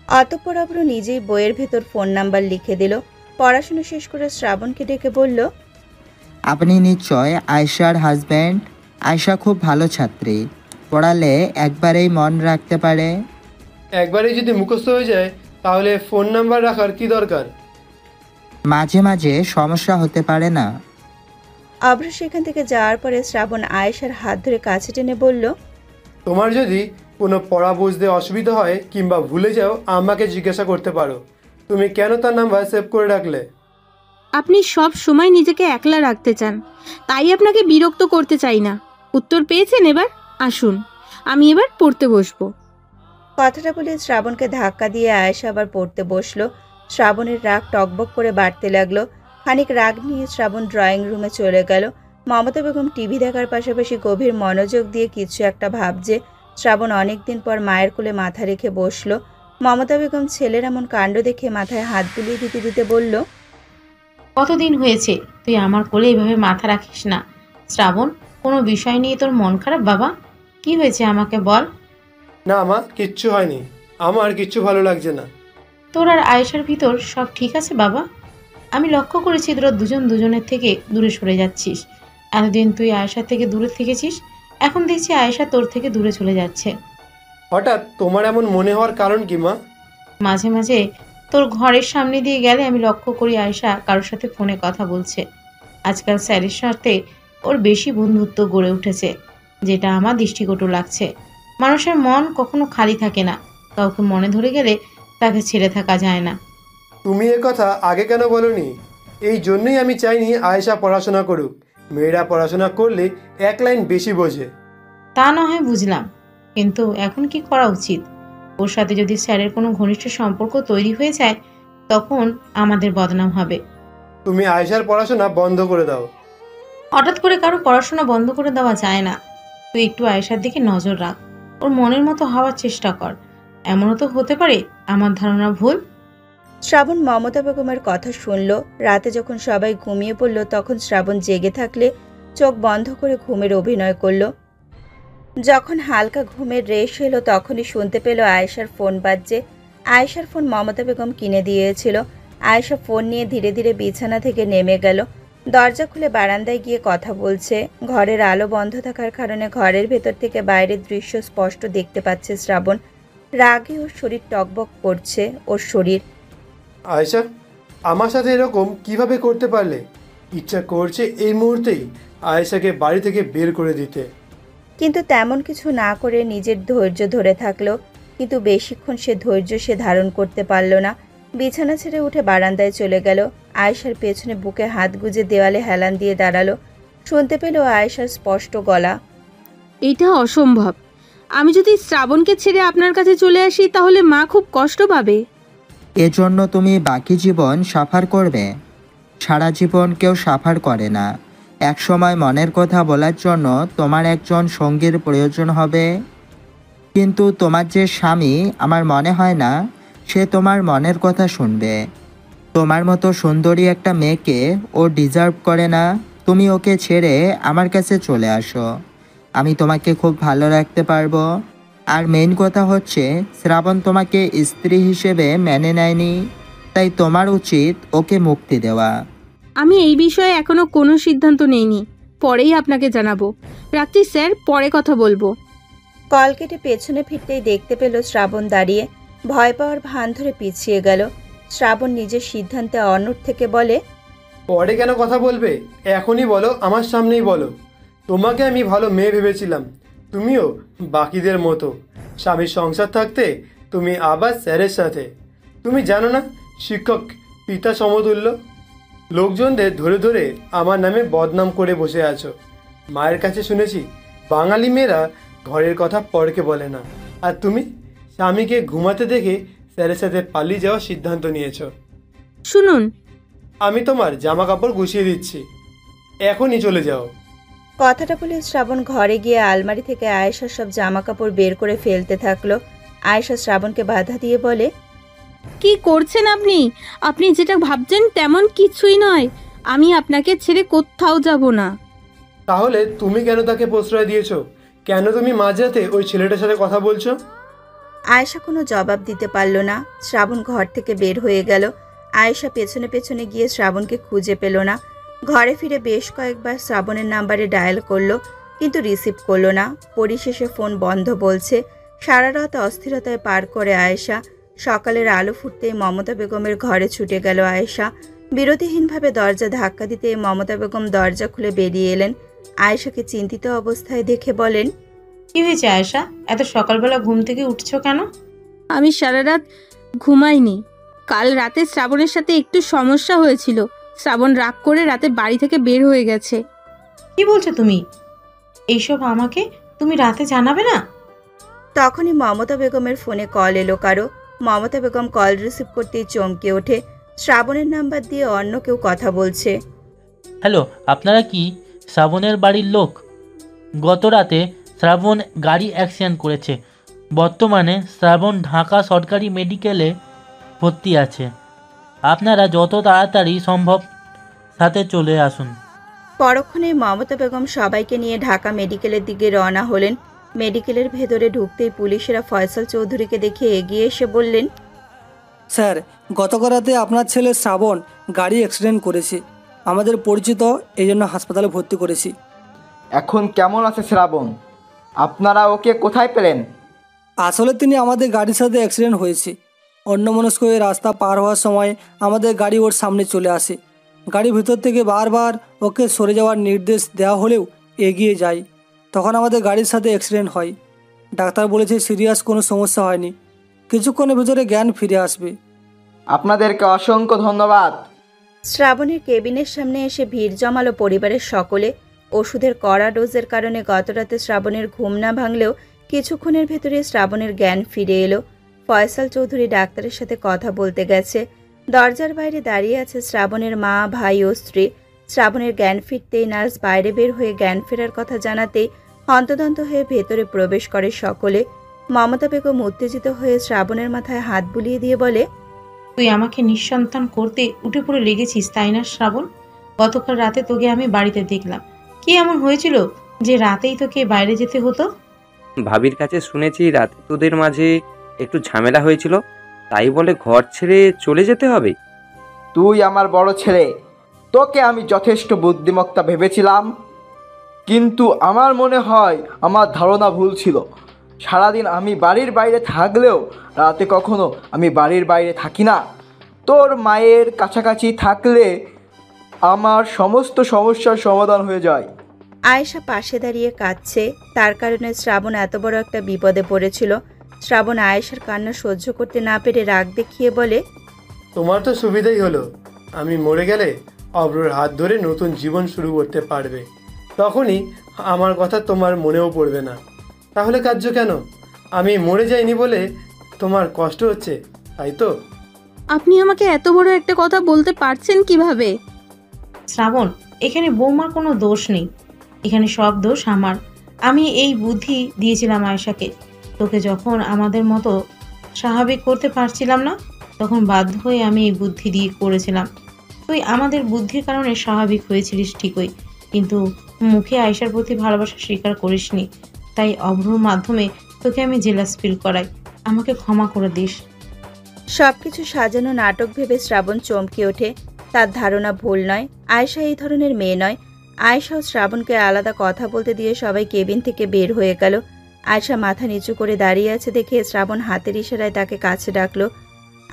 অতঃপর অভ্র নিজেই বইয়ের ভেতর ফোন নাম্বার লিখে দিল। পড়াশোনা শেষ করে শ্রাবণকে ডেকে বলল, আপনি নিশ্চয় আয়শার হাজব্যান্ড। আয়শা খুব ভালো ছাত্রী, পড়ালে একবারেই মন রাখতে পারে। একবারেই যদি মুখস্থ হয়ে যায় তাহলে ফোন নাম্বার রাখার কি দরকার? মাঝে মাঝে সমস্যা হতে পারে না? অভ্র সেখান থেকে যাওয়ার পরে শ্রাবণ আয়েশার হাত ধরে কাছে টেনে বলল, তোমার যদি কোনো পড়া বুঝতে অসুবিধা হয় কিংবা ভুলে যাও আমাকে জিজ্ঞাসা করতে পারো। তুমি কেন তার নাম্বার সেভ করে রাখলে? আপনি সব সময় নিজেকে একলা রাখতে চান, তাই আপনাকে বিরক্ত করতে চাই না। উত্তর পেয়েছেন এবার? আসুন, আমি এবার পড়তে বসবো। কথাটা বলে শ্রাবণকে ধাক্কা দিয়ে আয়েশা আবার পড়তে বসলো। শ্রাবণের রাগ টকবক করে বাড়তে লাগলো। খানিক রাগ নিয়ে শ্রাবণ ড্রয়িং রুমে চলে গেল। মমতা বেগম টিভি দেখার পাশাপাশি গভীর মনোযোগ দিয়ে কিছু একটা ভাবছে। শ্রাবণ অনেকদিন পর মায়ের কোলে মাথা রেখে বসলো। মমতা বেগম ছেলের এমন কাণ্ড দেখে মাথায় হাত বুলিয়ে দিতে দিতে বলল, কতদিন হয়েছে তুই আমার কোলে এইভাবে মাথা রাখিস না। শ্রাবণ, কোনো বিষয় নিয়ে তোর মন খারাপ বাবা? কি হয়েছে আমাকে বল। না মা, কিচ্ছু হয়নি, আমার কিচ্ছু ভালো লাগছে না। তোর আর আয়েশার ভিতর সব ঠিক আছে বাবা? আমি লক্ষ্য করেছি তোরা দুজন দুজনের থেকে দূরে সরে যাচ্ছিস। এতদিন তুই আয়েশার থেকে দূরে থেকেছিস, এখন দেখছি আয়েশা তোর থেকে দূরে চলে যাচ্ছে। হঠাৎ তোমার এমন মনে হওয়ার কারণ কি মা? মাঝে মাঝে তোর ঘরের সামনে দিয়ে গেলে আমি লক্ষ্য করি আয়েশা কারোর সাথে ফোনে কথা বলছে। আজকাল স্যারের সাথে ওর বেশি বন্ধুত্ব গড়ে উঠেছে, যেটা আমার দৃষ্টিকটু লাগছে। মানুষের মন কখনো খালি থাকে না, কাউকে মনে ধরে গেলে তাকে ছেড়ে থাকা যায় না। তুমি এ কথা আগে কেন বলনি? এই জন্যই আমি চাইনি আয়েশা পড়াশোনা করুক। মেয়েরা পড়াশোনা করলে এক লাইন বেশি বোঝে। তা না হয় বুঝলাম, কিন্তু এখন কি করা উচিত? ওর সাথে যদি স্যারের কোনো ঘনিষ্ঠ সম্পর্ক তৈরি হয়ে যায় তখন আমাদের বদনাম হবে। তুমি আয়েশার পড়াশোনা বন্ধ করে দাও। হঠাৎ করে কারো পড়াশোনা বন্ধ করে দেওয়া যায় না। তুই একটু আয়েশার দিকে নজর রাখ, ওর মনের মতো হওয়ার চেষ্টা কর। এমনও তো হতে পারে আমার ধারণা ভুল। শ্রাবণ মমতা বেগমের কথা শুনল। রাতে যখন সবাই ঘুমিয়ে পড়ল তখন শ্রাবণ জেগে থাকলে চোখ বন্ধ করে ঘুমের অভিনয় করলো। যখন হালকা ঘুমের রেশ এলো তখনই শুনতে পেল আয়েশার ফোন বাজছে। আয়েশার ফোন মমতা বেগম কিনে দিয়েছিল। আয়েশা ফোন নিয়ে ধীরে ধীরে বিছানা থেকে নেমে গেল। দরজা খুলে বারান্দায় গিয়ে কথা বলছে। ঘরের আলো বন্ধ থাকার কারণে ঘরের ভেতর থেকে বাইরের দৃশ্য স্পষ্ট দেখতে পাচ্ছে শ্রাবণ। রাগে ওর শরীর টকবক করছে। ওর শরীর। আয়েশা, আমার সাথে এরকম কিভাবে করতে পারলে? ইচ্ছা করছে এই মুহূর্তেই আয়েশাকে বাড়ি থেকে বের করে দিতে। কিন্তু তেমন কিছু না করে নিজের ধৈর্য ধরে থাকলো। কিন্তু বেশিক্ষণ সে ধৈর্য ধারণ করতে পারল না। বিছানা ছেড়ে উঠে বারান্দায় চলে গেল। আয়েশার পেছনে বুকে হাত গুজে দেওয়ালে হেলান দিয়ে দাঁড়ালো। শুনতে পেল আয়েশার স্পষ্ট গলা। এটা অসম্ভব। আমি যদি শ্রাবণকে ছেড়ে আপনার কাছে চলে আসি তাহলে মা খুব কষ্ট পাবে। এজন্য তুমি বাকি জীবন সাফার করবে? সারা জীবন কেউ সাফার করে না। একসময় মনের কথা বলার জন্য তোমার একজন সঙ্গীর প্রয়োজন হবে। কিন্তু তোমার যে স্বামী, আমার মনে হয় না সে তোমার মনের কথা শুনবে। তোমার মতো সুন্দরী একটা মেয়েকে ও ডিজার্ভ করে না। তুমি ওকে ছেড়ে আমার কাছে চলে আসো। আমি তোমাকে খুব ভালো রাখতে পারবো। আর মেইন কথা হচ্ছে, শ্রাবণ তোমাকে স্ত্রী হিসেবে মেনে নেয়নি, তাই তোমার উচিত ওকে মুক্তি দেওয়া। আমি এই বিষয়ে এখনো কোনো সিদ্ধান্ত নেইনি, পরেই আপনাকে জানাবো। রাত্রি স্যার, পরে কথা বলবো। কল কেটে পেছনে ফিরতেই দেখতে পেল শ্রাবণ দাঁড়িয়ে। ভয় পাওয়ার ভান ধরে পিছিয়ে গেল। শ্রাবণ নিজের সিদ্ধান্তে অনড় থেকে বলে, পরে কেন কথা বলবে? এখনই বলো, আমার সামনেই বলো। তোমাকে আমি ভালো মেয়ে ভেবেছিলাম, তুমিও বাকিদের মতো। স্বামীর সংসার থাকতে তুমি আবার স্যারের সাথে। তুমি জানো না, শিক্ষক পিতা সমতুল্য। লোকজনদের ধরে ধরে আমার নামে বদনাম করে বসে আছো। মায়ের কাছে শুনেছি বাঙালি মেয়েরা ঘরের কথা পরকে বলে না। আর তুমি স্বামীকে ঘুমাতে দেখে স্যারের সাথে পালিয়ে যাওয়ার সিদ্ধান্ত নিয়েছো। শুনুন, আমি তোমার জামা কাপড় গুছিয়ে দিচ্ছি, এখনই চলে যাও। কথাটা বলে শ্রাবণ ঘরে গিয়ে আলমারি থেকে আয়েশার সব জামা কাপড় বের করে ফেলতে থাকলো। আয়েশা শ্রাবণকে বাধা দিয়ে বলে, কি করছেন আপনি? আপনি যেটা ভাবছেন তেমন কিছুই নয়। আমি আপনাকে ছেড়ে কোথাও যাব না। তাহলে তুমি কেন তাকে প্রশ্রয় দিয়েছো? কেন তুমি মাঝরাতে ওই ছেলেটার সাথে কথা বলছো? আয়েশা কোনো জবাব দিতে পারল না। শ্রাবণ ঘর থেকে বের হয়ে গেল। আয়েশা পেছনে পেছনে গিয়ে শ্রাবণকে খুঁজে পেল না। ঘরে ফিরে বেশ কয়েকবার শ্রাবণের নাম্বারে ডায়াল করলো, কিন্তু রিসিভ করলো না। পরিশেষে ফোন বন্ধ বলছে। সারা রাত অস্থিরতায় পার করে আয়েশা। সকালের আলো ফুটতেই মমতা বেগমের ঘরে ছুটে গেল আয়েশা। বিরতিহীনভাবে দরজা ধাক্কা দিতে মমতা বেগম দরজা খুলে বেরিয়ে এলেন। আয়েশাকে চিন্তিত অবস্থায় দেখে বলেন, কি হয়েছে আয়েশা? এত সকালবেলা ঘুম থেকে উঠছো কেন? আমি সারা রাত ঘুমাইনি। কাল রাতে শ্রাবণের সাথে একটু সমস্যা হয়েছিল। শ্রাবণ রাগ করে রাতে বাড়ি থেকে বের হয়ে গেছে। কি বলছো তুমি? এইসব আমাকে তুমি রাতে জানাবে না? তখনই মমতা বেগমের ফোনে কল এলো কারো। মমতা বেগম কল রিসিভ করতেই চমকে ওঠে। শ্রাবণের নাম্বার দিয়ে অন্য কেউ কথা বলছে। হ্যালো, আপনারা কি শ্রাবণের বাড়ির লোক? গত রাতে শ্রাবণ গাড়ি অ্যাক্সিডেন্ট করেছে। বর্তমানে শ্রাবণ ঢাকা সরকারি মেডিকেলে ভর্তি আছে। আপনারা যত তাড়াতাড়ি সম্ভব সাথে চলে আসুন। পরক্ষণে মমতা বেগম সবাইকে নিয়ে ঢাকা মেডিকেলের দিকে রওনা হলেন। মেডিকেলের ভেতরে ঢুকতেই পুলিশেরা ফয়সাল চৌধুরীকে দেখে এগিয়ে এসে বললেন, স্যার, গতকাল রাতে আপনার ছেলে শ্রাবণ গাড়ি অ্যাক্সিডেন্ট করেছে। আমাদের পরিচিত, এই জন্য হাসপাতালে ভর্তি করেছি। এখন কেমন আছে শ্রাবণ? আপনারা ওকে কোথায় পেলেন? আসলে তিনি আমাদের গাড়ির সাথে অ্যাক্সিডেন্ট হয়েছে। অন্যমনস্ক হয়ে রাস্তা পার হওয়ার সময় আমাদের গাড়ি ওর সামনে চলে আসে। গাড়ির ভিতর থেকে বারবার ওকে সরে যাওয়ার নির্দেশ দেওয়া হলেও এগিয়ে যায়। তখন আমাদের গাড়ির সাথে অ্যাক্সিডেন্ট হয়। ডাক্তার বলেছে সিরিয়াস কোনো সমস্যা হয়নি, কিছুক্ষণের ভিতরে জ্ঞান ফিরে আসবে। আপনাদেরকে অসংখ্য ধন্যবাদ। শ্রাবণের কেবিনের সামনে এসে ভিড় জমালো পরিবারের সকলে। ওষুধের কড়া ডোজের কারণে গতরাতে শ্রাবণের ঘুম না ভাঙলেও কিছুক্ষণের ভেতরে শ্রাবণের জ্ঞান ফিরে এলো। ফয়সাল চৌধুরী ডাক্তারের সাথে কথা বলতে গেছে। দরজার বাইরে দাঁড়িয়ে আছে শ্রাবণের মা, ভাই ও স্ত্রী। শ্রাবণের জ্ঞান ফিরতেই নার্স বাইরে বের হয়ে জ্ঞান ফেরার কথা জানাতেই হন্তদন্ত হয়ে ভেতরে প্রবেশ করে সকলে। মমতা বেগম উত্তেজিত হয়ে শ্রাবণের মাথায় হাত বুলিয়ে দিয়ে বলে, তুই আমাকে নিঃসন্তান করতে উঠে পড়ে লেগেছিস, তাই না শ্রাবণ? গতকাল রাতে তোকে আমি বাড়িতে দেখলাম। কি এমন হয়েছিল যে রাতেই তোকে বাইরে যেতে হতো? ভাবির কাছে শুনেছি রাতে তোদের মাঝে একটু ঝামেলা হয়েছিল, তাই বলে ঘর ছেড়ে চলে যেতে হবে? তুই আমার বড় ছেলে, তোকে আমি যথেষ্ট বুদ্ধিমত্তা ভেবেছিলাম, কিন্তু আমার মনে হয় আমার ধারণা ভুল ছিল। সারাদিন আমি বাড়ির বাইরে থাকলেও রাতে কখনো আমি বাড়ির বাইরে থাকি না। তোর মায়ের কাছাকাছি থাকলে আমার সমস্ত সমস্যার সমাধান হয়ে যায়। আয়েশা পাশে দাঁড়িয়ে কাঁদছে। তার কারণে শ্রাবণ এত বড় একটা বিপদে পড়েছিল। শ্রাবণ আয়েশার কান্না সহ্য করতে না পেরে রাগ দেখিয়ে বলে, তোমার তো সুবিধাই হলো, আমি মরে গেলে অব্রর হাত ধরে নতুন জীবন শুরু করতে পারবে। তখনই আমার কথা তোমার মনেও পড়বে না। তাহলে কার্য কেন? আমি মরে যাইনি বলে তোমার কষ্ট হচ্ছে, তাই তো? আপনি আমাকে এত বড় একটা কথা বলতে পারছেন কিভাবে? শ্রাবণ, এখানে বৌমার কোনো দোষ নেই, এখানে সব দোষ আমার। আমি এই বুদ্ধি দিয়েছিলাম আয়েশাকে। তোকে যখন আমাদের মতো স্বাভাবিক করতে পারছিলাম না, তখন বাধ্য হয়ে আমি এই বুদ্ধি দিয়ে করেছিলাম। তুই আমাদের বুদ্ধির কারণে স্বাভাবিক হয়েছিলিস ঠিকই, কিন্তু মুখে আয়েশার প্রতি ভালোবাসা স্বীকার করিসনি। তাই অভ্রর মাধ্যমে তোকে আমি জেলাস ফিল করাই। আমাকে ক্ষমা করে দিস। সবকিছু সাজানো নাটক ভেবে শ্রাবণ চমকে ওঠে। তার ধারণা ভুল নয়, আয়েশা এই ধরনের মেয়ে নয়। আয়েশা ও শ্রাবণকে আলাদা কথা বলতে দিয়ে সবাই কেবিন থেকে বের হয়ে গেল। আয়েশা মাথা নিচু করে দাঁড়িয়ে আছে দেখে শ্রাবণ হাতের ইশারায় তাকে কাছে ডাকলো।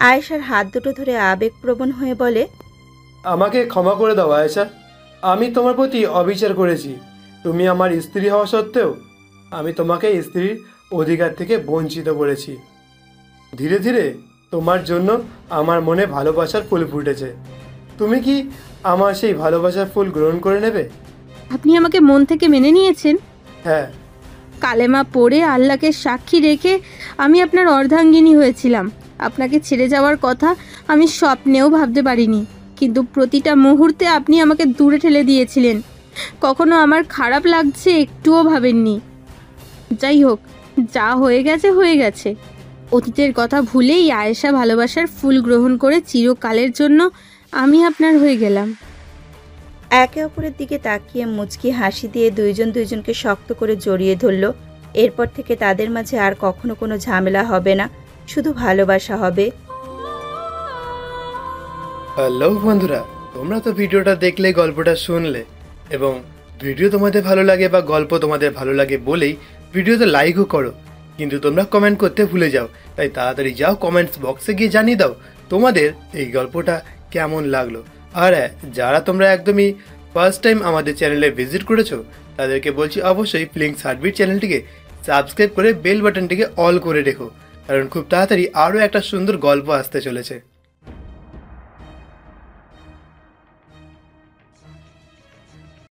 আয়েশার হাত দুটো ধরে আবেগপ্রবণ হয়ে বলে, আমাকে ক্ষমা করে দাও আয়েশা, আমি তোমার প্রতি অবিচার করেছি। তুমি আমার স্ত্রী হওয়া সত্ত্বেও আমি তোমাকে স্ত্রীর অধিকার থেকে বঞ্চিত করেছি। ধীরে ধীরে তোমার জন্য আমার মনে ভালোবাসার ফুল ফুটেছে। তুমি কি আমার সেই ভালোবাসার ফুল গ্রহণ করে নেবে? আপনি আমাকে মন থেকে মেনে নিয়েছেন? হ্যাঁ। কালেমা পড়ে আল্লাহকে সাক্ষী রেখে আমি আপনার অর্ধাঙ্গিনী হয়েছিলাম। আপনাকে ছেড়ে যাওয়ার কথা আমি স্বপ্নেও ভাবতে পারিনি, কিন্তু প্রতিটা মুহূর্তে আপনি আমাকে দূরে ঠেলে দিয়েছিলেন। কখনো আমার খারাপ লাগছে একটুও ভাবেননি। যাই হোক, যা হয়ে গেছে হয়ে গেছে। অতীতের কথা ভুলেই আয়েশা ভালোবাসার ফুল গ্রহণ করে চিরকালের জন্য আমি আপনার হয়ে গেলাম। একে অপরের দিকে তাকিয়ে মুচকি হাসি দিয়ে দুইজন দুইজনকে শক্ত করে জড়িয়ে ধরল। এরপর থেকে তাদের মাঝে আর কখনো কোনো ঝামেলা হবে না, শুধু ভালোবাসা হবে। হ্যালো বন্ধুরা, তোমরা তো ভিডিওটা দেখলে, গল্পটা শুনলে, এবং ভিডিও তোমাদের ভালো লাগে বা গল্প তোমাদের ভালো লাগে বলেই ভিডিওতে লাইকও করো, কিন্তু তোমরা কমেন্ট করতে ভুলে যাও। তাই তাড়াতাড়ি যাও কমেন্টস বক্সে গিয়ে জানিয়ে দাও তোমাদের এই গল্পটা কেমন লাগলো। আর যারা তোমরা একদমই ফার্স্ট টাইম আমাদের চ্যানেলে ভিজিট করেছো তাদেরকে বলছি অবশ্যই ফিলিংস হার্টবিট চ্যানেলটিকে সাবস্ক্রাইব করে বেল বাটনটিকে অল করে রেখো, কারণ খুব তাড়াতাড়ি আরও একটা সুন্দর গল্প আসতে চলেছে।